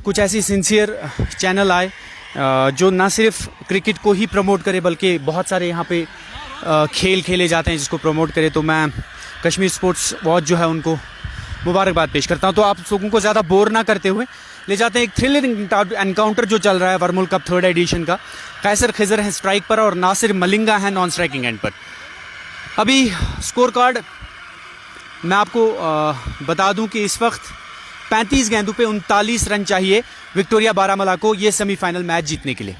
कुछ ऐसी सिंसियर चैनल आए जो ना सिर्फ क्रिकेट को ही प्रमोट करे बल्कि बहुत सारे यहाँ पे खेल खेले जाते हैं जिसको प्रमोट करे। तो मैं कश्मीर स्पोर्ट्स वॉच जो है उनको मुबारकबाद पेश करता हूँ। तो आप लोगों को ज़्यादा बोर ना करते हुए ले जाते हैं एक थ्रिलिंग एनकाउंटर जो चल रहा है वर्मुल कप 3rd एडिशन का। कैसर खिजर है स्ट्राइक पर और नासिर मलिंगा है नॉन स्ट्राइकिंग एंड पर। अभी स्कोर कार्ड मैं आपको बता दूं कि इस वक्त 35 गेंदों पे 39 रन चाहिए विक्टोरिया बारामूला को ये सेमीफाइनल मैच जीतने के लिए।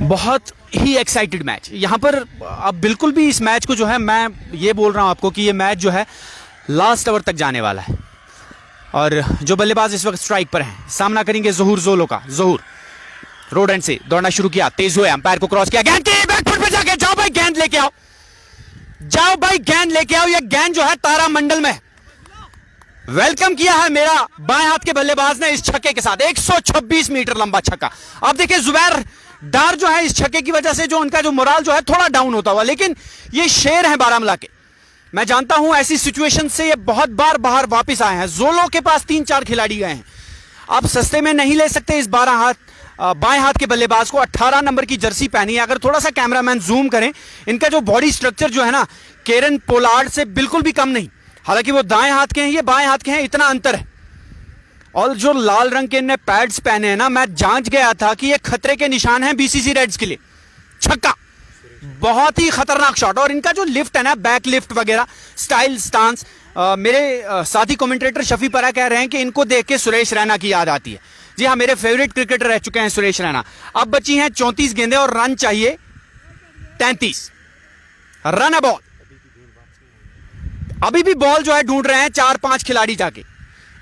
बहुत ही एक्साइटेड मैच यहाँ पर। अब बिल्कुल भी इस मैच को जो है, मैं ये बोल रहा हूँ आपको कि ये मैच जो है लास्ट ओवर तक जाने वाला है। और जो बल्लेबाज इस वक्त स्ट्राइक पर हैं, सामना करेंगे ज़हूर जोलो का। ज़हूर रोड एंड से दौड़ना शुरू किया, तेज हुए, अंपायर को क्रॉस किया, गेंद की बैक फुट पे जाके जाओ भाई गेंद लेके आओ, जाओ भाई गेंद लेके आओ। ये गेंद जो है तारामंडल में वेलकम किया है मेरा बाएं हाथ के बल्लेबाज ने इस छक्के के साथ। 126 मीटर लंबा छक्का। अब देखिए जुबैर डार जो है इस छक्के की वजह से जो उनका जो मोराल जो है थोड़ा डाउन होता हुआ, लेकिन ये शेर है बारामूला के। मैं जानता हूं ऐसी सिचुएशन से ये बहुत बार बाहर वापस आए हैं। जोलो के पास 3-4 खिलाड़ी गए हैं, आप सस्ते में नहीं ले सकते इस बाएं हाथ के बल्लेबाज को। 18 नंबर की जर्सी पहनी है। अगर थोड़ा सा कैमरामैन जूम करें, इनका जो बॉडी स्ट्रक्चर जो है ना केरन पोलार्ड से बिल्कुल भी कम नहीं। हालांकि वो दाएं हाथ के हैं, ये बाएं हाथ के हैं, इतना अंतर है। और जो लाल रंग के इनने पैड्स पहने हैं ना, मैं जांच गया था कि ये खतरे के निशान हैं बीसीसी रेड्स के लिए। छक्का, बहुत ही खतरनाक शॉट। और इनका जो लिफ्ट है ना, बैक लिफ्ट वगैरह, स्टाइल, स्टांस, मेरे साथी कमेंटेटर शफी परा कह रहे हैं कि इनको देख के सुरेश रैना की याद आती है। जी हाँ, मेरे फेवरेट क्रिकेटर रह चुके हैं सुरेश रैना। अब बची हैं 34 गेंदें और रन चाहिए 33 रन। बॉल अभी भी बॉल जो है ढूंढ रहे हैं 4-5 खिलाड़ी जाके।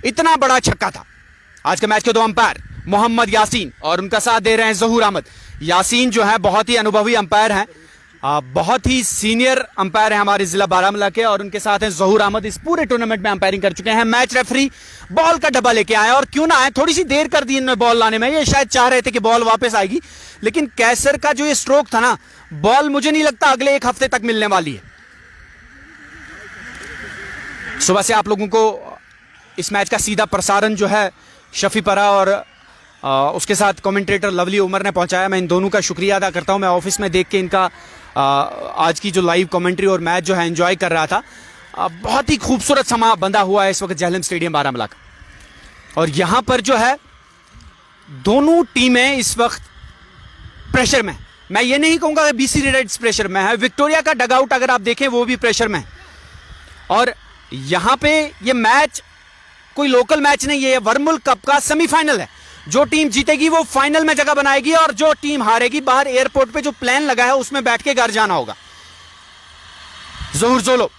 इतना बड़ा छक्का था। आज के मैच के 2 अंपायर मोहम्मद यासीन और उनका साथ दे रहे हैं जहूर अहमद। यासीन जो है बहुत ही अनुभवी अंपायर हैं, बहुत ही सीनियर अंपायर हैं हमारे जिला बारामूला के, और उनके साथ हैं जहूर अहमद। इस पूरे टूर्नामेंट में अंपायरिंग कर चुके हैं। मैच रेफरी बॉल का डब्बा लेके आए, और क्यों ना आए, थोड़ी सी देर कर दी इन्होंने बॉल लाने में। ये शायद चाह रहे थे कि बॉल वापस आएगी, लेकिन कैसर का जो ये स्ट्रोक था ना, बॉल मुझे नहीं लगता अगले 1 हफ्ते तक मिलने वाली है। सुबह से आप लोगों को इस मैच का सीधा प्रसारण जो है शफी परा और उसके साथ कमेंटेटर लवली उमर ने पहुंचाया। मैं इन दोनों का शुक्रिया अदा करता हूं। मैं ऑफिस में देख के इनका आज की जो लाइव कमेंट्री और मैच जो है एंजॉय कर रहा था। बहुत ही खूबसूरत समा बंधा हुआ है इस वक्त जहलम स्टेडियम बारामूला का। और यहां पर जो है दोनों टीमें इस वक्त प्रेशर में। मैं ये नहीं कहूंगा कि बीसी रेड्स प्रेशर में है, विक्टोरिया का डगआउट अगर आप देखें वो भी प्रेशर में है। और यहां पे ये मैच कोई लोकल मैच नहीं है, ये वर्मुल कप का सेमीफाइनल है। जो टीम जीतेगी वो फाइनल में जगह बनाएगी, और जो टीम हारेगी बाहर एयरपोर्ट पे जो प्लेन लगा है उसमें बैठ के घर जाना होगा। ज़हूर जोलो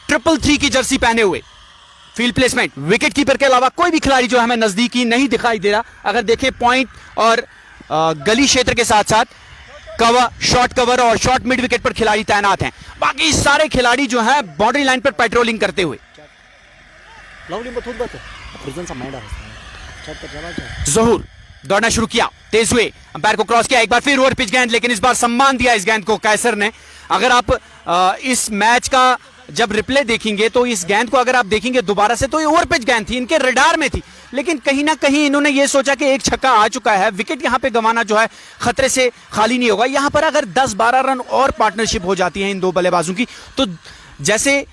333 की जर्सी पहने हुए, फील्ड प्लेसमेंट, विकेट कीपर के अलावा कोई भी खिलाड़ी जो हमें नजदीकी नहीं दिखाई दे रहा। अगर देखें पॉइंट और गली क्षेत्र के साथ साथ कवर, शॉर्ट कवर और शॉर्ट मिड विकेट पर खिलाड़ी तैनात हैं। बाकी सारे खिलाड़ी जो हैं बाउंड्री लाइन पर पेट्रोलिंग करते हुए। ज़हूर दौड़ना शुरू किया, तेज हुए, अंपायर को क्रॉस किया, एक बार फिर ओवर पिच गेंद, लेकिन इस बार सम्मान दिया इस गेंद को कैसर ने। अगर आप इस मैच का जब रिप्ले देखेंगे तो इस गेंद को अगर आप देखेंगे दोबारा से तो ये ओवर पिच गेंद थी, इनके रडार में थी, लेकिन कहीं ना कहीं इन्होंने ये सोचा कि एक छक्का आ चुका है, विकेट यहां पे गंवाना जो है खतरे से खाली नहीं होगा। यहां पर अगर 10-12 रन और पार्टनरशिप हो जाती है इन दो बल्लेबाजों की तो जैसे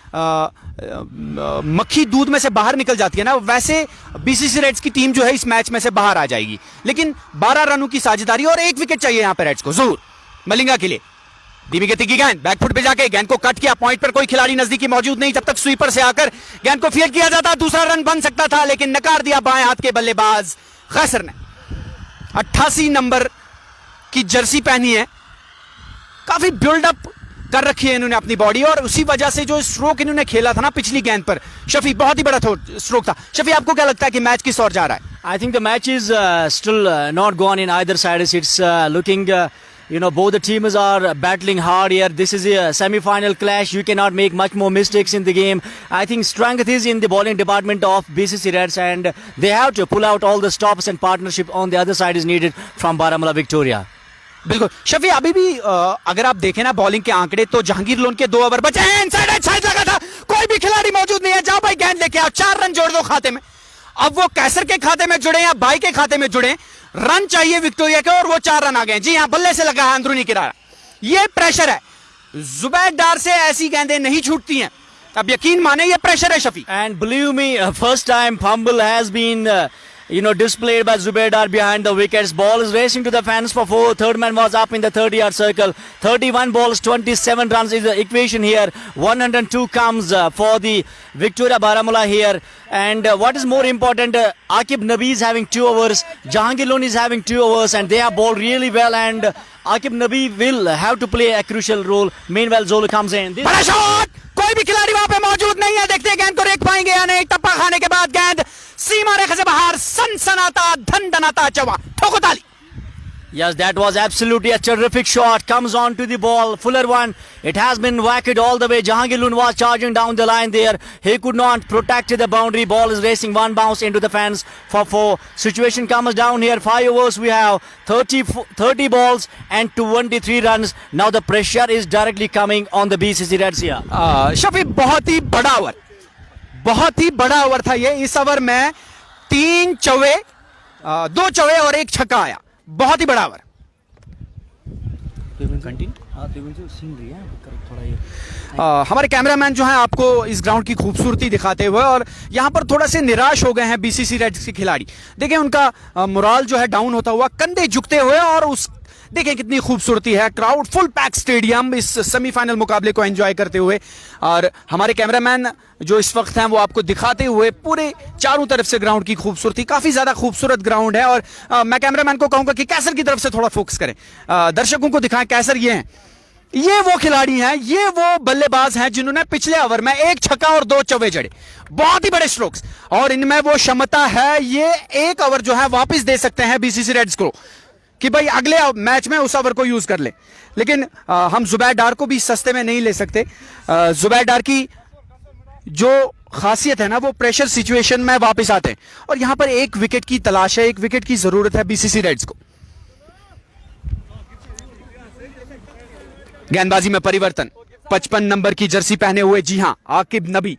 मक्खी दूध में से बाहर निकल जाती है ना, वैसे बीसीसी रेड्स की टीम जो है इस मैच में से बाहर आ जाएगी। लेकिन 12 रनों की साझेदारी और एक विकेट चाहिए यहां पर रेड्स को जरूर मलिंगा के लिए। धीमी गति की गेंद बैकफुट पे जाके गेंद को कट किया, पॉइंट पर कोई खिलाड़ी नजदीकी मौजूद नहीं, जब तक स्वीपर से आकर गेंद को फील्ड किया जाता दूसरा रन बन सकता था, लेकिन नकार दिया बाएं हाथ के बल्लेबाज खैसर ने। 88 नंबर की जर्सी पहनी है, काफी बिल्डअप कर रखी है इन्होंने अपनी बॉडी, और उसी वजह से जो स्ट्रोक इन्होंने खेला था ना पिछली गेंद पर शफी, बहुत ही बड़ा स्ट्रोक था। शफी, आपको क्या लगता है कि मैच किस ओर जा रहा है? I think the match is still not gone in either side. It's looking, both the teams are battling hard here. This is a semi-final clash. You cannot make much more mistakes in the game. I think strength is in the bowling department of BCC Reds, and they have to pull out all the stops, and partnership on the other side is needed from Baramulla Victoria. बिल्कुल शफी, अभी भी अगर आप देखें ना bowling के आंकड़े तो जहांगीर लोन के 2 ओवर बचे हैं, इनसाइड लगा था, कोई भी खिलाड़ी मौजूद नहीं है, जाओ भाई गेंद लेके आओ, 4 रन जोड़ दो खाते में। अब वो कैसर के खाते में जुड़े या बाई के खाते में जुड़े, रन चाहिए विक्टोरिया के, और वो 4 रन आ गए। जी हाँ, बल्ले से लगा है अंदरूनी किनारा, ये प्रेशर है। जुबैर डार से ऐसी गेंदें नहीं छूटती हैं, अब यकीन माने ये प्रेशर है Shafi. And believe me, first time fumble has been displayed by Zubair Dar behind the wickets. Ball is racing to the fence for 4. Third man was up in the 30-yard circle. 31 balls, 27 runs is the equation here. 102 comes for the Victoria Baramulla here. And what is more important, Aqib Nabi is having 2 overs. Jahangir Lone is having 2 overs, and they have bowled really well. And Aqib Nabi will have to play a crucial role. Meanwhile, Zolu comes in. बड़ा shot, कोई भी खिलाड़ी वहां पे मौजूद नहीं है, देखते हैं गेंद को रेख पाएंगे या नहीं। टप्पा खाने के बाद गेंद सीमा रेखा से बाहर, सनसनाता धनधनाता चौका, ठोको ताली। Yes, that was absolutely a terrific shot. Comes on to the ball. Fuller one. It has been whacked all the way. Jahangir Lone was charging down the line there. He could not protect the boundary. Ball is racing. One bounce into the fence for 4. Situation comes down here. 5 overs we have. 30 balls and 23 runs. Now the pressure is directly coming on the BCC Reds here. Shafi, बहुत ही बड़ा over था ये। इस over में 3 चौवे, 2 चौवे और 1 छक्का आया, बहुत ही बड़ा ओवर। हमारे कैमरामैन जो हैं आपको इस ग्राउंड की खूबसूरती दिखाते हुए, और यहाँ पर थोड़ा से निराश हो गए हैं बीसीसी रेड्स के खिलाड़ी। देखें उनका मोराल जो है डाउन होता हुआ, कंधे झुकते हुए, और उस देखें कितनी खूबसूरती है, क्राउड फुल पैक स्टेडियम इस सेमीफाइनल मुकाबले को एंजॉय करते हुए। और हमारे कैमरामैन जो इस वक्त हैं वो आपको दिखाते हुए पूरे चारों तरफ से ग्राउंड की खूबसूरती, काफी ज्यादा खूबसूरत ग्राउंड है। और मैं कैमरामैन को कहूंगा कि कैसर की तरफ से थोड़ा फोकस करें, दर्शकों को दिखाएं कैसर ये हैं, ये वो खिलाड़ी हैं, ये वो बल्लेबाज हैं जिन्होंने पिछले ओवर में 1 छक्का और 2 चौवे जड़े, बहुत ही बड़े स्ट्रोक्स, और इनमें वो क्षमता है, ये 1 ओवर जो है वापस दे सकते हैं बीसीसी रेड्स को कि भाई अगले मैच में उस ओवर को यूज कर ले। लेकिन हम जुबैर डार को भी सस्ते में नहीं ले सकते। जुबैर डार की जो खासियत है ना, वो प्रेशर सिचुएशन में वापस आते हैं, और यहां पर 1 विकेट की तलाश है, 1 विकेट की जरूरत है बीसीसी रेड्स को। गेंदबाजी में परिवर्तन, 55 नंबर की जर्सी पहने हुए, जी हां, आकिब नबी,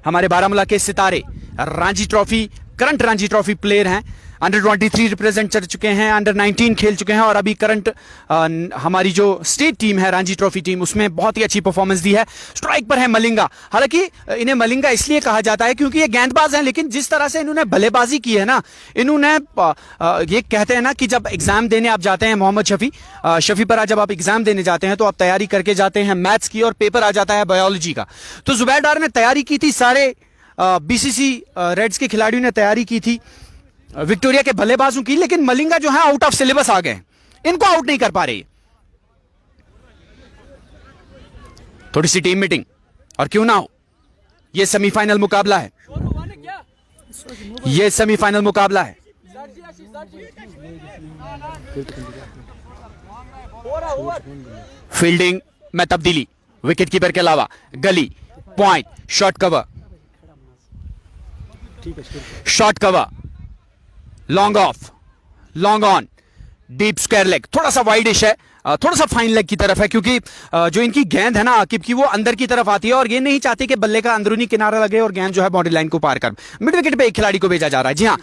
हमारे बारामूला के सितारे, Ranji trophy, current Ranji trophy player हैं, अंडर 23 रिप्रेजेंट कर चुके हैं, अंडर 19 खेल चुके हैं, और अभी करंट हमारी जो स्टेट टीम है रणजी ट्रॉफी टीम, उसमें बहुत ही अच्छी परफॉर्मेंस दी है। स्ट्राइक पर है मलिंगा, हालांकि इन्हें मलिंगा इसलिए कहा जाता है क्योंकि ये गेंदबाज हैं, लेकिन जिस तरह से इन्होंने बल्लेबाजी की है ना, इन्होंने ये कहते हैं ना कि जब एग्जाम देने आप जाते हैं, मोहम्मद शफी पर जब आप एग्जाम देने जाते हैं तो आप तैयारी करके जाते हैं मैथ्स की, और पेपर आ जाता है बायोलॉजी का। तो जुबैर डार ने तैयारी की थी, सारे बीसीसी रेड्स के खिलाड़ियों ने तैयारी की थी विक्टोरिया के बल्लेबाजों की, लेकिन मलिंगा जो है आउट ऑफ सिलेबस आ गए, इनको आउट नहीं कर पा रही। थोड़ी सी टीम मीटिंग, और क्यों ना हो, यह सेमीफाइनल मुकाबला है, यह सेमीफाइनल मुकाबला है। फील्डिंग में तब्दीली, विकेट कीपर के अलावा गली, point, short cover, long off, long on, deep square leg, थोड़ा सा वाइडिश है, थोड़ा सा फाइन लेग की तरफ है, क्योंकि जो इनकी गेंद है ना आकिब की, वो अंदर की तरफ आती है और ये नहीं चाहते कि बल्ले का अंदरूनी किनारा लगे और गेंद जो है बाउंड्री लाइन को पार कर। मिड विकेट पे एक खिलाड़ी को भेजा जा रहा है। जी हाँ,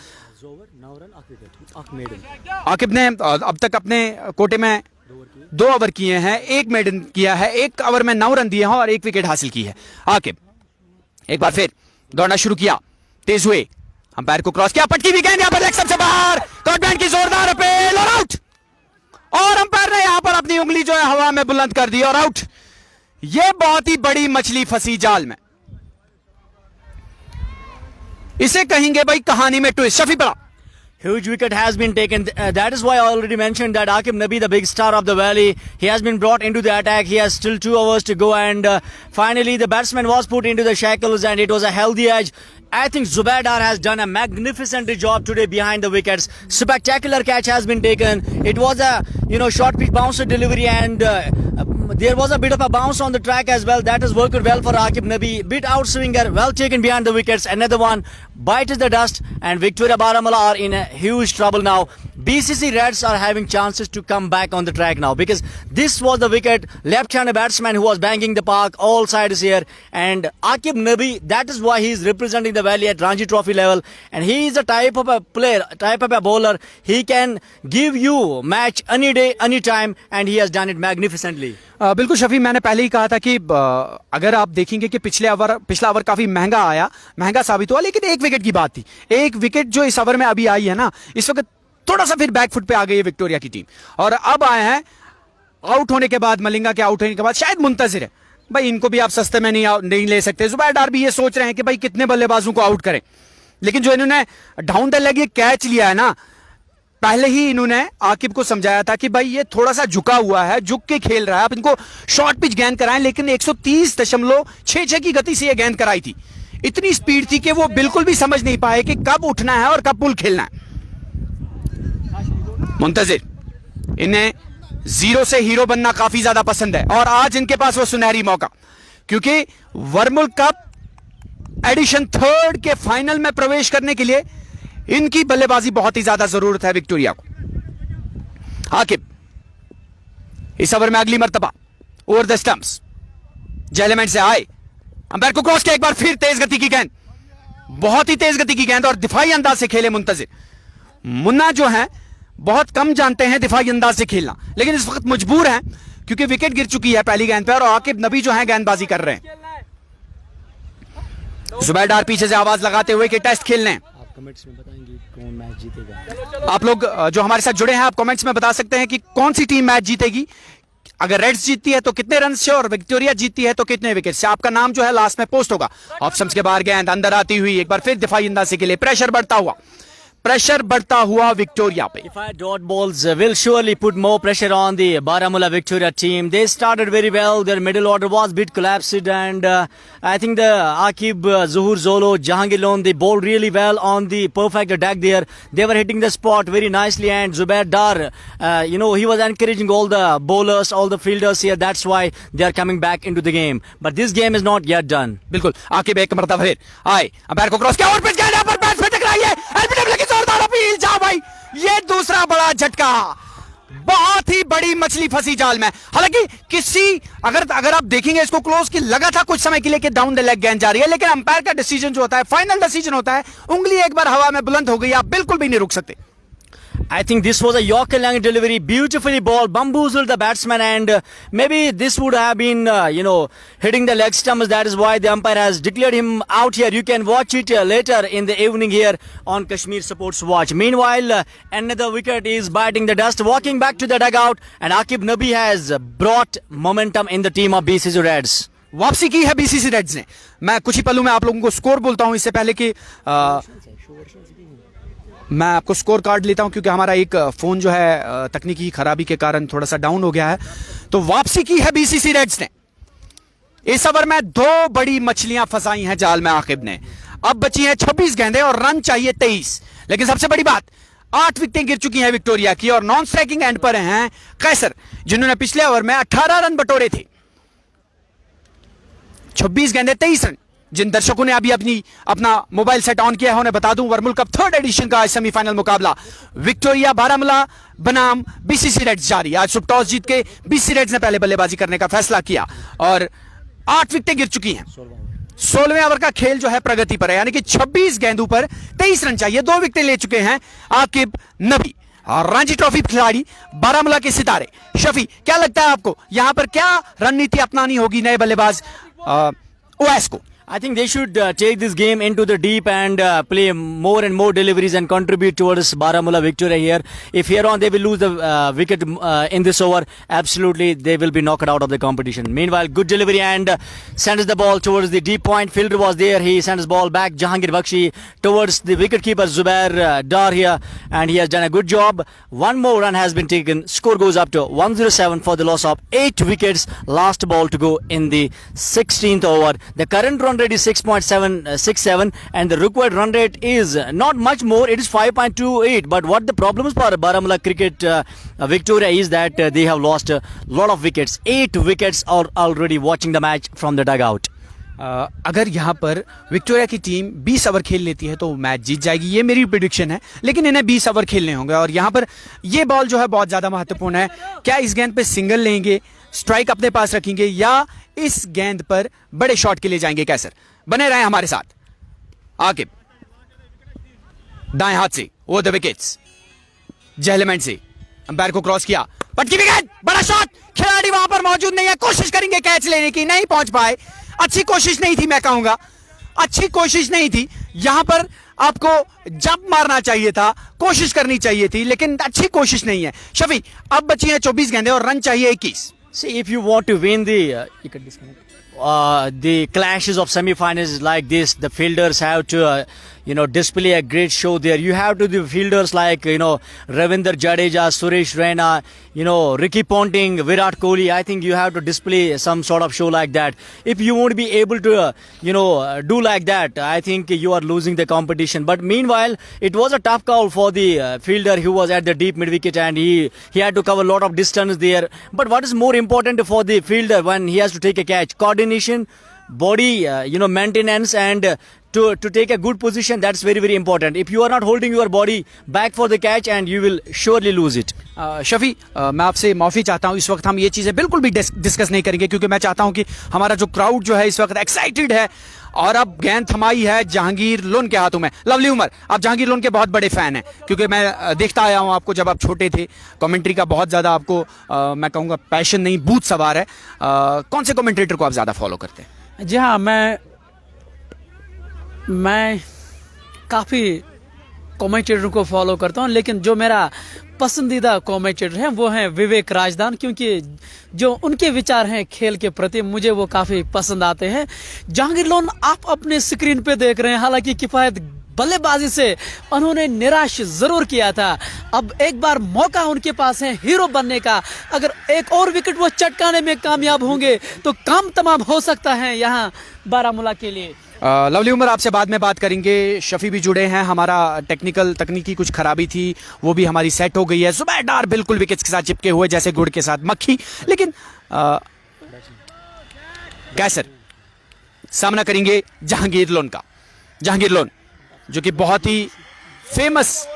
आकिब ने अब तक अपने कोटे में 2 ओवर किए हैं, 1 मेडन किया है, 1 ओवर में 9 रन दिए हैं और 1 विकेट हासिल की है। आकिब एक बार फिर दौड़ना शुरू किया, तेज हुए, अंपायर को क्रॉस किया, पटकी भी गेंद यहाँ पर लेग से बाहर, कॉटबैंड की जोरदार अपील और आउट। और अंपायर ने यहां पर अपनी उंगली जो है हवा में बुलंद कर दी और आउट। यह बहुत ही बड़ी मछली फंसी जाल में, इसे कहेंगे भाई कहानी में ट्विस्ट। शफी बड़ा Huge wicket has been taken. That is why I already mentioned that Aqib Nabi, the big star of the valley, he has been brought into the attack. He has still 2 hours to go, and finally the batsman was put into the shackles, and it was a healthy edge. I think Zubaydar has done a magnificent job today behind the wickets. Spectacular catch has been taken. It was a short pitch bouncer delivery, and there was a bit of a bounce on the track as well. That has worked well for Aqib Nabi. Bit outswinger, well taken behind the wickets. Another one bites the dust, and Victoria Baramulla are in a huge trouble now. BCC Reds are having chances to come back on the track now, because this was the wicket, left-handed batsman who was banging the park, all sides here, and Aqib Nabi, that is why he is representing the valley at Ranji Trophy level, and he is a type of a player, type of a bowler. He can give you match any day, any time, and he has done it magnificently. बिल्कुल शफी, मैंने पहले ही कहा था कि अगर आप देखेंगे कि पिछला ओवर काफी महंगा साबित हुआ, लेकिन 1 विकेट की बात थी। 1 विकेट जो इस ओवर में अभी आई है ना, इस वक्त थोड़ा सा फिर बैकफुट पे आ गई है विक्टोरिया की टीम, और अब आए हैं आउट होने के बाद, मलिंगा के आउट होने के बाद शायद मुंतजिर है भाई, इनको भी आप सस्ते में नहीं ले सकते। जुबैर भी ये सोच रहे हैं कि भाई कितने बल्लेबाजों को आउट करें, लेकिन जो इन्होंने डाउन द लेग ये कैच लिया है ना, पहले ही इन्होंने आकिब को समझाया था कि भाई ये थोड़ा सा झुका हुआ है, झुक के खेल रहा है, आप इनको शॉर्ट पिच गेंद कराएं, लेकिन 130.66 की गति से ये गेंद कराई थी। इतनी स्पीड थी कि वो बिल्कुल भी समझ नहीं पाए कि कब उठना है और कब पुल खेलना है। मुंतजिर, इन्हें 0 से हीरो बनना काफी ज्यादा पसंद है, और आज इनके पास वो सुनहरी मौका, क्योंकि वर्मुल कप एडिशन 3 के फाइनल में प्रवेश करने के लिए इनकी बल्लेबाजी बहुत ही ज्यादा जरूरत है विक्टोरिया को। आकिब इस ओवर में अगली मर्तबा ओवर द स्टंप्स जेलमेंट से आए, अंपायर को क्रॉस किया, एक बार फिर तेज गति की गेंद, बहुत ही तेज गति की गेंद, और दिफाई अंदाज से खेले मुंतजिर। मुन्ना जो है बहुत कम जानते हैं दिफाई अंदाज से खेलना, लेकिन इस वक्त मजबूर हैं क्योंकि विकेट गिर चुकी है पहली गेंद पे, और आकिब नबी जो है गेंदबाजी कर रहे हैं। जुबैर पीछे से आवाज लगाते हुए कि टेस्ट खेलने हैं। कमेंट्स में बताएंगे कौन मैच जीतेगा। आप लोग जो हमारे साथ जुड़े हैं, आप कमेंट्स में बता सकते हैं कि कौन सी टीम मैच जीतेगी। अगर रेड्स जीतती है तो कितने रन से, और विक्टोरिया जीतती है तो कितने विकेट से। आपका नाम जो है लास्ट में पोस्ट होगा। ऑप्शंस के बाहर गेंद अंदर आती हुई, एक बार फिर दिफाई अंदाज के लिए प्रेशर बढ़ता हुआ विक्टोरिया पे। If dot balls will surely put more pressure on the Baramulla Victoria team. They started very well. Their middle order was a bit collapsed, and I think the Aqib, Zuhur Zolo, Jahangir Lone, they bowled really well on the perfect attack there. They were hitting the spot very nicely, and Zubair Dar, he was encouraging all the bowlers, all the fielders here. That's why they are coming back into the game. But this game is not yet done. बिल्कुल, आकिब एक मरतबा फिर आए, umpire को cross किया और pitch गया पर बैट्स पे टकराई है। एलबीडब्ल्यू की जोरदार अपील, जा भाई, ये दूसरा बड़ा झटका, बहुत ही बड़ी मछली फंसी जाल में। हालांकि अगर आप देखेंगे इसको क्लोज की, लगा था कुछ समय के लिए कि डाउन द लेग गेंद जा रही है, लेकिन अंपायर का डिसीजन जो होता है, फाइनल डिसीजन होता है, उंगली एक बार हवा में बुलंद हो गई, आप बिल्कुल भी नहीं रुक सकते। I think this was a Yorker long delivery, beautifully balled, bamboozled the batsman, and maybe this would have been, hitting the leg stumps. That is why the umpire has declared him out here. You can watch it later in the evening here on Kashmir Sports Watch. Meanwhile, another wicket is biting the dust, walking back to the dugout, and Aqib Nabi has brought momentum in the team of BCC Reds. वापसी की है BCC Reds ने। मैं कुछ ही पलों में आप लोगों को स्कोर बोलता हूं, इससे पहले कि मैं आपको स्कोर कार्ड लेता हूं, क्योंकि हमारा एक फोन जो है तकनीकी खराबी के कारण थोड़ा सा डाउन हो गया है। तो वापसी की है बीसीसी रेड्स ने। इस ओवर में 2 बड़ी मछलियां फंसाई हैं जाल में आकिब ने। अब बची हैं 26 गेंदें और रन चाहिए 23। लेकिन सबसे बड़ी बात, 8 विकेटें गिर चुकी हैं विक्टोरिया की, और नॉन स्ट्राइकिंग एंड पर हैं कैसर, जिन्होंने पिछले ओवर में 18 रन बटोरे थे। 26 गेंदें 23 रन, जिन दर्शकों ने अभी अपना मोबाइल सेट ऑन किया है उन्हें बता दूं, वर्मुल कप थर्ड एडिशन का सेमीफाइनल मुकाबला विक्टोरिया बारामूला बनाम बीसीसी रेड्स जारी। आज सुबह टॉस जीत के बीसीसी रेड्स ने पहले बल्लेबाजी करने का फैसला किया और 8 विकेटें गिर चुकी हैं। 16वें ओवर का खेल जो है प्रगति पर है, यानी कि 26 गेंदों पर 23 रन चाहिए। 2 विकेटें ले चुके हैं आकिब नबी और रणजी ट्रॉफी खिलाड़ी बारामूला के सितारे। शफी, क्या लगता है आपको यहां पर क्या रणनीति अपनानी होगी नए बल्लेबाज ओएस को? I think they should take this game into the deep and play more and more deliveries and contribute towards Baramulla victory here. If here on they will lose the wicket in this over, absolutely they will be knocked out of the competition. Meanwhile, good delivery and sends the ball towards the deep point. Fielder was there. He sends ball back. Jahangir Bakshi towards the wicketkeeper Zubair Dar here, and he has done a good job. One more run has been taken. Score goes up to 107 for the loss of 8 wickets. Last ball to go in the 16th over. The current run rate is 6.767 and the required run rate is not much more. It is 5.28. But what the problem is for Baramulla cricket Victoria is that they have lost a lot of wickets. 8 wickets are already watching the match from the dugout. अगर यहाँ पर Victoria की team 20 over खेल लेती है तो match जीत जाएगी, ये मेरी प्रेडिक्शन है। लेकिन इन्हें 20 ओवर खेलने होंगे और यहाँ पर ये बॉल जो है बहुत ज़्यादा महत्वपूर्ण है। क्या इस गेंद पे सिंगल लेंगे, स्ट्राइक अपने पास रखेंगे या इस गेंद पर बड़े शॉट के लिए जाएंगे? कैसर, बने रहे हमारे साथ। आकिब दाएं हाथ से वो द विकेट्स, जहलमेंट से अंपायर को क्रॉस किया, पटकी विकेट, बड़ा शॉट, खिलाड़ी वहां पर मौजूद नहीं है। कोशिश करेंगे कैच लेने की, नहीं पहुंच पाए। अच्छी कोशिश नहीं थी, मैं कहूंगा अच्छी कोशिश नहीं थी। यहां पर आपको जंप मारना चाहिए था, कोशिश करनी चाहिए थी, लेकिन अच्छी कोशिश नहीं है। शफी, अब बची है 24 गेंदें और रन चाहिए 21। See, if you want to win the clashes of semi-finals like this, the fielders have to display a great show there. You have to the fielders like Ravindra Jadeja, Suresh Raina, Ricky Ponting, Virat Kohli. I think you have to display some sort of show like that. If you won't be able to do like that, I think you are losing the competition. But meanwhile, it was a tough call for the fielder who was at the deep mid wicket and he had to cover a lot of distance there. But what is more important for the fielder when he has to take a catch? Coordination, body maintenance and to take a good position. That's very very important. If you are not holding your body back for the catch and you will surely lose it. Shafi, मैं आपसे माफ़ी चाहता हूँ, इस वक्त हम ये चीज़ें बिल्कुल भी डिस्कस नहीं करेंगे क्योंकि मैं चाहता हूँ कि हमारा जो क्राउड जो है इस वक्त एक्साइटेड है। और अब गेंद थमाई है जहांगीर लोन के हाथों में। लवली उमर, आप जहांगीर लोन के बहुत बड़े फ़ैन हैं क्योंकि मैं देखता आया हूँ आपको जब आप छोटे थे। कमेंट्री का बहुत ज़्यादा आपको मैं कहूँगा पैशन नहीं, बूथ सवार है। कौन से कमेंट्रेटर को आप ज़्यादा फॉलो करते हैं? जी हाँ, मैं काफ़ी कमेंटेटर को फॉलो करता हूँ, लेकिन जो मेरा पसंदीदा कमेंटेटर है वो है विवेक राजदान, क्योंकि जो उनके विचार हैं खेल के प्रति मुझे वो काफ़ी पसंद आते हैं। जहांगीर लोन आप अपने स्क्रीन पे देख रहे हैं, हालांकि किफ़ायत बल्लेबाजी से उन्होंने निराश जरूर किया था। अब एक बार मौका उनके पास है हीरो बनने का। अगर एक और विकेट वो चटकाने में कामयाब होंगे तो काम तमाम हो सकता है यहाँ बारामूला के लिए। लवली उमर, आपसे बाद में बात करेंगे। शफी भी जुड़े हैं, हमारा तकनीकी कुछ खराबी थी वो भी हमारी सेट हो गई है। जुबैर डार बिल्कुल विकेट्स के साथ चिपके हुए जैसे गुड़ के साथ मक्खी। लेकिन कैसर सामना करेंगे जहांगीर लोन का। जहांगीर लोन जो कि बहुत ही फेमस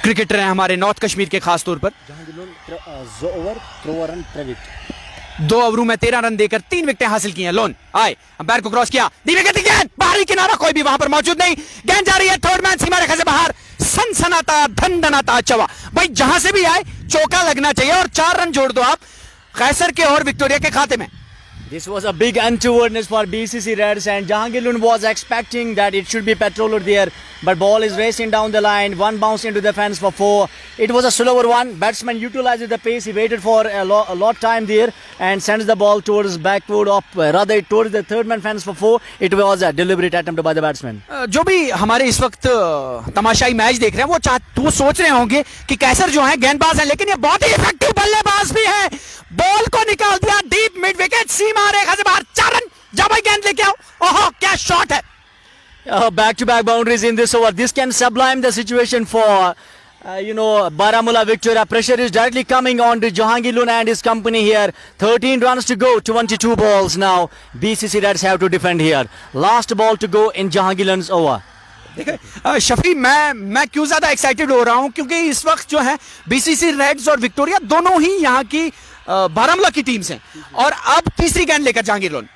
क्रिकेटर हैं हमारे नॉर्थ कश्मीर के खास तौर पर। 2 ओवरों में 13 रन देकर 3 विकेटें हासिल की हैं। लोन आए, अंपायर को क्रॉस किया, दी विकेट, गेंद बाहरी किनारा, कोई भी वहां पर मौजूद नहीं। गेंद जा रही है थर्ड मैन सीमा रेखा से बाहर। सनसनाता धनधनाता चौका, भाई जहां से भी आए चौका लगना चाहिए और 4 रन जोड़ दो आप कैसर के और विक्टोरिया के खाते में। This was a big untowardness for BCC Reds and Jahangir Lun was expecting that it should be Petroler there, but ball is racing down the line, one bounce into the fence for 4. It was a slower one. Batsman utilized the pace, he waited for a lot time there and sends the ball towards backward of rather towards the third man fence for 4. It was a deliberate attempt by the batsman. जो भी हमारे इस वक्त तमाशाई match देख रहे हैं वो सोच रहे होंगे कि कैसर जो है गेंदबाज है, लेकिन ये बहुत ही इफेक्टिव बल्लेबाज भी है। बॉल को निकाल दिया डीप मिड विकेट, सीमा रेखा से बाहर। 4 रन, जा भाई गेंद लेके आओ। ओहो क्या शॉट है। Back to back boundaries in this over. This can sublime the situation for Baramulla Victoria pressure is directly coming on to Jahangir Luna and his company here. 13 runs to go, 22 balls now. BCC Reds have to defend here. Last ball to go in Jahangir Luna's over. Shafi मैं क्यों ज्यादा excited हो रहा हूं क्योंकि इस वक्त जो है बीसीसी रेड्स और विक्टोरिया दोनों ही यहाँ की बारामूला की टीम्स हैं और अब तीसरी गेंद लेकर जहांगीर लोन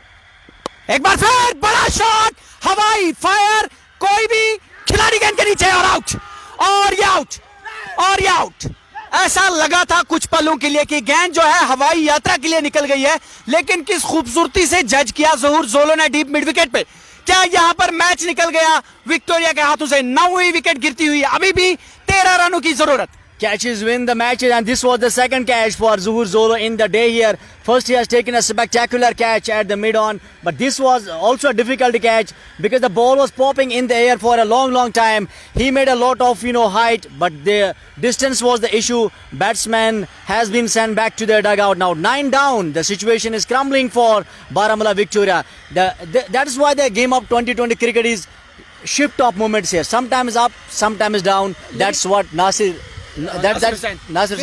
एक बार फिर बड़ा शॉट हवाई फायर कोई भी खिलाड़ी गेंद के नीचे और आउट और ये आउट और ये आउट। ऐसा लगा था कुछ पलों के लिए कि गेंद जो है हवाई यात्रा के लिए निकल गई है लेकिन किस खूबसूरती से जज किया ज़हूर जोलो ने डीप मिड विकेट पे। क्या यहां पर मैच निकल गया विक्टोरिया के हाथों से। 9वीं विकेट गिरती हुई अभी भी 13 रनों की जरूरत। Catches win the matches and this was the second catch for Zuhur Zolo in the day here. First he has taken a spectacular catch at the mid-on but this was also a difficult catch because the ball was popping in the air for a long time. He made a lot of height but the distance was the issue. Batsman has been sent back to their dugout now. 9 down. The situation is crumbling for Baramulla Victoria. That is why the game of 2020 cricket is shift of moments here. Sometimes up, sometimes down. That's what Nasir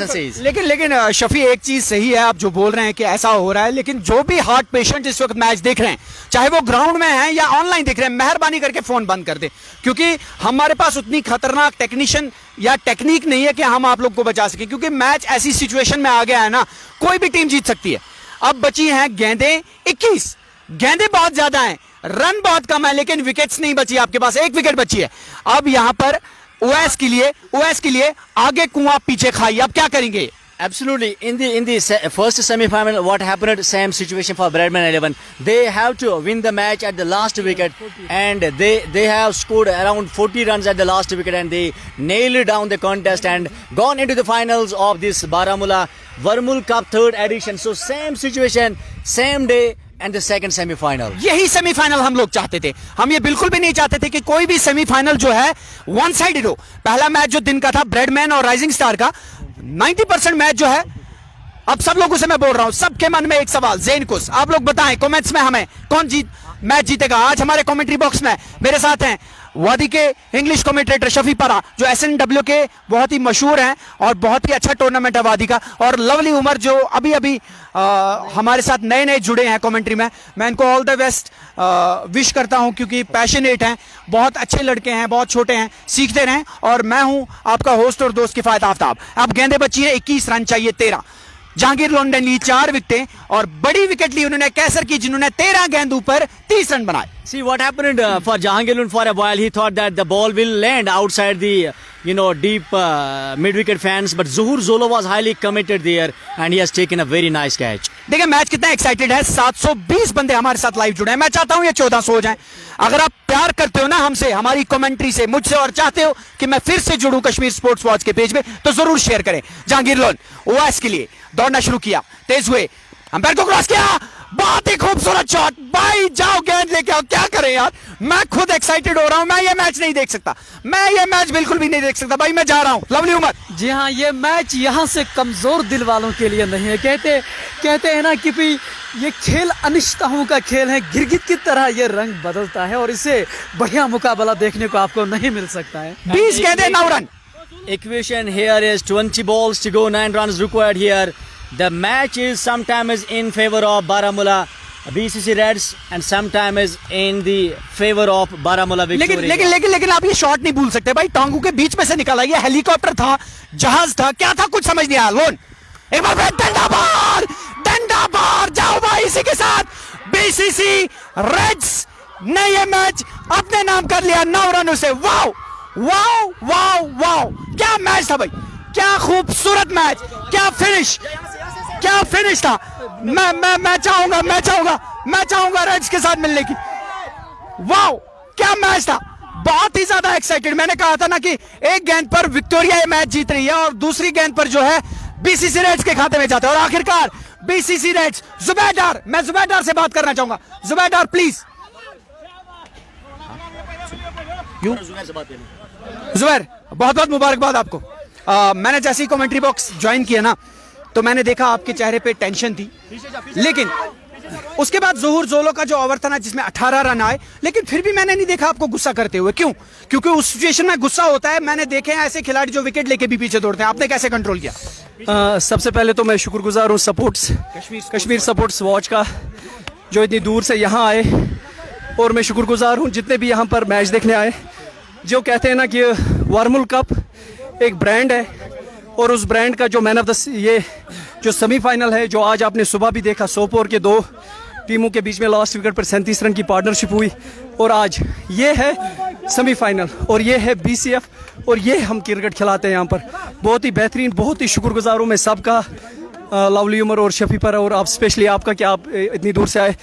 says. लेकिन शफी एक चीज सही है आप जो बोल रहे हैं कि ऐसा हो रहा है लेकिन जो भी हार्ट पेशेंट इस वक्त मैच देख रहे हैं चाहे वो ग्राउंड में हैं या ऑनलाइन देख रहे हैं मेहरबानी करके फोन बंद कर दें क्योंकि हमारे पास उतनी खतरनाक टेक्नीशियन या टेक्निक नहीं है कि हम आप लोग को बचा सकें क्योंकि मैच ऐसी सिचुएशन में आ गया है ना कोई भी टीम जीत सकती है। अब बची हैं गेंदें 21 गेंदें बहुत ज्यादा हैं रन बहुत कम है लेकिन विकेट्स नहीं बची आपके पास 1 विकेट बची है। अब यहां पर ओएस के लिए आगे कुआं पीछे खाई अब क्या करेंगे। Absolutely. In the first semi-final, what happened? Same situation for Bradman 11. They have to win the match at the last wicket, and they have scored around 40 runs at the last wicket, and they nailed down the contest and gone into the finals of this Baramulla Varmul Cup 3rd edition. So same situation, same day. And the second semifinal यही semifinal हम लोग चाहते थे। हम ये बिल्कुल भी नहीं चाहते थे कि कोई भी सेमीफाइनल जो है वन साइडेड हो। पहला मैच जो दिन का था ब्रेडमैन और राइजिंग स्टार का 90% मैच जो है अब सब लोगों से मैं बोल रहा हूं सबके मन में एक सवाल ज़ेन कुस आप लोग बताएं कमेंट्स में हमें कौन मैच जीतेगा। आज हमारे कमेंट्री बॉक्स में मेरे साथ हैं वादी के इंग्लिश कमेंटेटर शफी परा जो SNW के बहुत ही मशहूर हैं और बहुत ही अच्छा टूर्नामेंट है वादी का और लवली उमर जो अभी हमारे साथ नए जुड़े हैं कमेंट्री में। मैं इनको ऑल द बेस्ट विश करता हूं क्योंकि पैशनेट हैं बहुत अच्छे लड़के हैं बहुत छोटे हैं सीखते रहें और मैं हूं आपका होस्ट और दोस्त किफायत आफ्ताब। अब गेंदें बची हैं 21 रन चाहिए 13। जहांगीर लोन ने ली 4 विकेटें और बड़ी विकेट ली उन्होंने कैसर की जिन्होंने 13 गेंद ऊपर 30 रन बनाए। See what happened for Jahangir Lun for a while. He thought that the ball will land outside the deep mid-wicket fence, but Zuhur Zolo was highly committed there and he has taken a very nice catch. देखिए match कितना excited है 720 बंदे हमारे साथ live जुड़े हैं। मैं चाहता हूं ये 1400 हो जाएं। अगर आप प्यार करते हो ना हमसे हमारी कमेंट्री से मुझसे और चाहते हो कि मैं फिर से जुड़ूं कश्मीर स्पोर्ट्स वॉच के पेज पे तो जरूर शेयर करें। जहांगीर लोन ओएस के लिए दौड़ना शुरू किया तेज हुए अंपायर को क्रॉस किया बहुत ही खूबसूरत शॉट भाई जाओ गेंद लेके आओ क्या करें यार मैं खुद एक्साइटेड हो रहा हूं। मैं ये मैच नहीं देख सकता मैं ये मैच बिल्कुल भी नहीं देख सकता भाई मैं जा रहा हूं। लवली उमर जी हाँ ये मैच यहाँ से कमजोर दिल वालों के लिए नहीं है। कहते हैं ना कि भाई ये खेल अनिश्चितताओं का खेल है गिरगिट की तरह ये रंग बदलता है और इससे बढ़िया मुकाबला देखने को आपको नहीं मिल सकता है। 20 गेंदें 9 run. Equation here is 20 balls to go 9 runs required here. The match is sometimes in favor of Baramulla BCC Reds and sometimes in the favor of Baramulla Victoria. लेकिन आप ये शॉट नहीं भूल सकते भाई टांगों के बीच में से निकाला ये हेलीकॉप्टर था जहाज था क्या था कुछ समझ नहीं आया। लोन एक बार फिर डंडा बार जाओ भाई इसी के साथ BCC Reds ने ये मैच अपने नाम कर लिया 9 रनों से। वाओ वाओ वाओ वाओ क्या मैच था भाई क्या खूबसूरत मैच क्या फिनिश था। मैं चाहूंगा रेड्स के साथ मिलने की। वाओ क्या मैच था बहुत ही ज्यादा एक्साइटेड। मैंने कहा था ना कि एक गेंद पर विक्टोरिया ये मैच जीत रही है और दूसरी गेंद पर जो है BCC रेड्स के खाते में जाता है और आखिरकार BCC रेड्स जुबैर मैं जुबैर से बात करना चाहूंगा। जुबैर प्लीज। जुबैर बहुत मुबारकबाद आपको। मैंने जैसे ही कमेंट्री बॉक्स ज्वाइन किया ना तो मैंने देखा आपके चेहरे पे टेंशन थी लेकिन उसके बाद ज़ोहर जोलो का जो ओवर था ना जिसमें 18 रन आए, लेकिन फिर भी मैंने नहीं देखा आपको गुस्सा करते हुए। क्यों? क्योंकि उस सिचुएशन में गुस्सा होता है। मैंने देखे हैं ऐसे खिलाड़ी जो विकेट लेके भी पीछे दौड़ते हैं। आपने कैसे कंट्रोल किया? सबसे पहले तो मैं शुक्रगुजार हूँ सपोर्ट्स कश्मीर सपोर्ट्स वॉच का, जो इतनी दूर से यहाँ आए, और मैं शुक्रगुजार हूँ जितने भी यहाँ पर मैच देखने आए। जो कहते हैं ना कि वार्मुल कप एक ब्रांड है, और उस ब्रांड का जो मैन ऑफ द ये जो सेमीफाइनल है, जो आज आपने सुबह भी देखा, सोपोर के दो टीमों के बीच में लास्ट विकेट पर 37 रन की पार्टनरशिप हुई, और आज ये है सेमीफाइनल, और ये है BCF, और ये हम क्रिकेट खिलाते हैं यहाँ पर। बहुत ही बेहतरीन, बहुत ही शुक्रगुजार हूँ मैं सबका, लवली उमर और शफी पर, और आप स्पेशली आपका कि आप इतनी दूर से आए।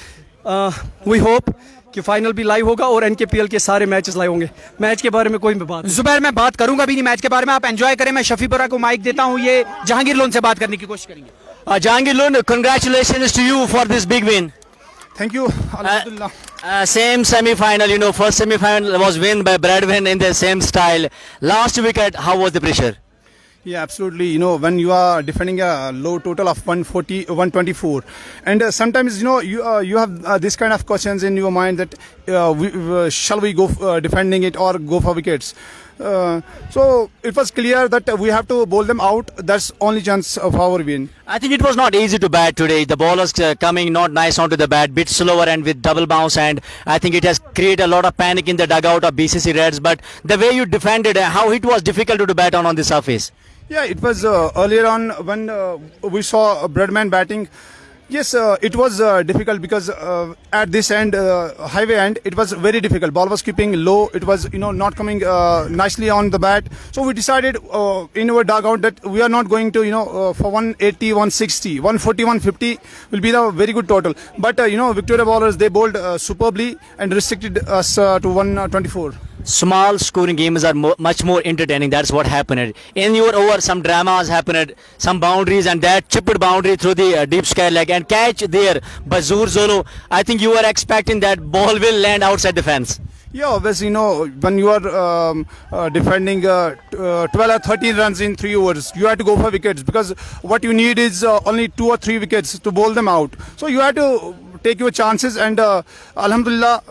वी होप कि फाइनल भी लाइव होगा और NKPL के सारे मैचेस लाइव होंगे। मैच के बारे में कोई बात जुबैर, मैं बात करूंगा भी नहीं मैच के बारे में, आप एंजॉय करें। मैं शफीपुरा को माइक देता हूं, ये जहांगीर लोन से बात करने की कोशिश करेंगे। Jahangir Lund, congratulations to you for this big win. Thank you. Alhamdulillah. Same semi-final, first semi-final was win by Bradwin in the same style. Last wicket, how was the pressure? Yeah, absolutely. When you are defending a low total of 140, 124, and sometimes you have this kind of questions in your mind that shall we go defending it or go for wickets. So it was clear that we have to bowl them out. That's only chance of our win. I think it was not easy to bat today. The bowlers coming not nice onto the bat, bit slower and with double bounce, and I think it has created a lot of panic in the dugout of BCC Reds. But the way you defended, how it was difficult to bat on the surface. Yeah, it was earlier on when we saw Bradman batting. Yes, it was difficult because at this end, highway end, it was very difficult. Ball was keeping low. It was, not coming nicely on the bat. So we decided in our dugout that we are not going to, for 180, 160, 140, 150 will be the very good total. But, Victoria bowlers, they bowled superbly and restricted us to 124. Small scoring games are much more entertaining. That's what happened. In your over, some dramas happened, some boundaries, and that chipped boundary through the deep sky leg and catch there by Zohar Zolo. I think you were expecting that ball will land outside the fence. Yeah, obviously, when you are defending 12 or 13 runs in 3 overs, you have to go for wickets because what you need is only 2 or 3 wickets to bowl them out. So you have to take your chances, and Alhamdulillah,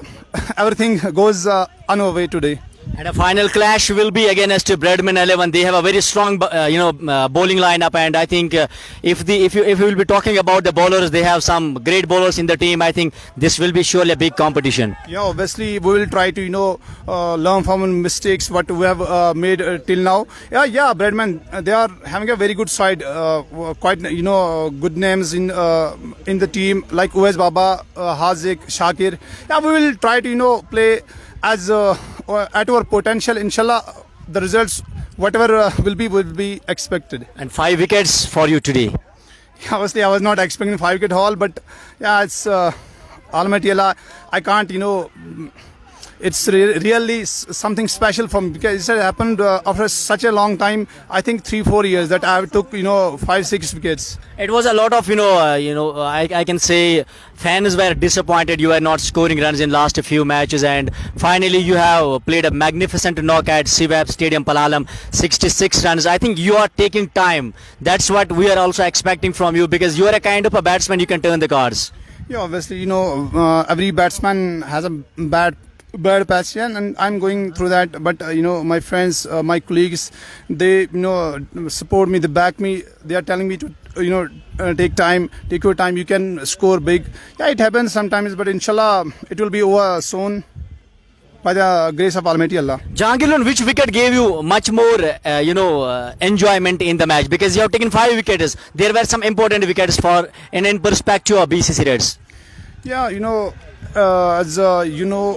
everything goes on our way today. And a final clash will be against Bradman 11. They have a very strong, bowling lineup, and I think if you will be talking about the bowlers, they have some great bowlers in the team. I think this will be surely a big competition. Yeah, obviously we will try to learn from mistakes what we have made till now. Yeah, Bradman, they are having a very good side, quite good names in the team like Uwais Baba, Haziq, Shakir. Yeah, we will try to play as at our potential. Inshallah, the results whatever will be expected. And 5 wickets for you today. Obviously, I was not expecting 5 wicket haul, but yeah, it's Almighty Allah. I can't, it's really something special for me because it happened after such a long time. I think 3-4 years that I took 5-6 wickets. It was a lot of I can say fans were disappointed you were not scoring runs in last few matches, and finally you have played a magnificent knock at CWAP Stadium Palalam, 66 runs. I think you are taking time. That's what we are also expecting from you because you are a kind of a batsman, you can turn the cards. Yeah, obviously every batsman has a bad patch, and I'm going through that. But my friends, my colleagues, they support me, they back me. They are telling me to take your time. You can score big. Yeah, it happens sometimes, but inshallah it will be over soon by the grace of Almighty Allah. Jahangir Lund, which wicket gave you much more enjoyment in the match? Because you have taken 5 wickets. There were some important wickets for in perspective of BCC Reds. Yeah, as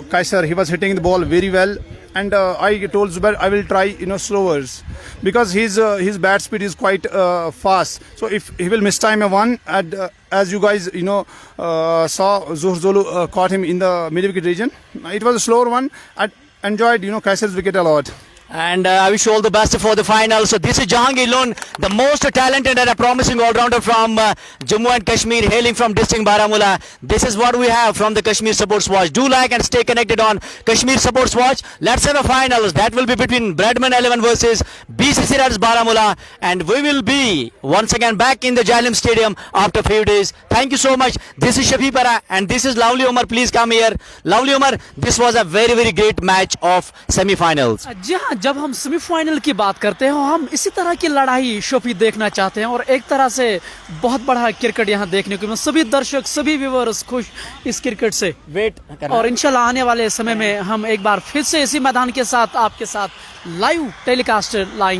Kaiser, he was hitting the ball very well, and I told Zubair I will try slowers because his bat speed is quite fast. So if he will miss time a one, as you guys saw, Zohar Zolo caught him in the mid wicket region. It was a slower one. I enjoyed Kaiser's wicket a lot. And I wish you all the best for the final. So this is Jahangir Lone, the most talented and a promising all-rounder from Jammu and Kashmir, hailing from district Baramulla. This is what we have from the Kashmir Supports Watch. Do like and stay connected on Kashmir Supports Watch. Let's have a finals. That will be between Bradman 11 versus BCC Reds Baramulla. And we will be once again back in the Jailim Stadium after a few days. Thank you so much. This is Shafi Para and this is Lovely Omar. Please come here. Lovely Omar, this was a very, very great match of semi-finals. जी हाँ, जब हम semifinal की बात करते हैं हम इसी तरह की लड़ाई शोफी देखना चाहते हैं और एक तरह से बहुत बड़ा क्रिकेट यहाँ देखने को मिला। सभी दर्शक सभी व्यूअर्स खुश इस क्रिकेट से। वेट और इंशाल्लाह आने वाले समय में हम एक बार फिर से इसी मैदान के साथ आपके साथ लाइव टेलीकास्ट लाएंगे।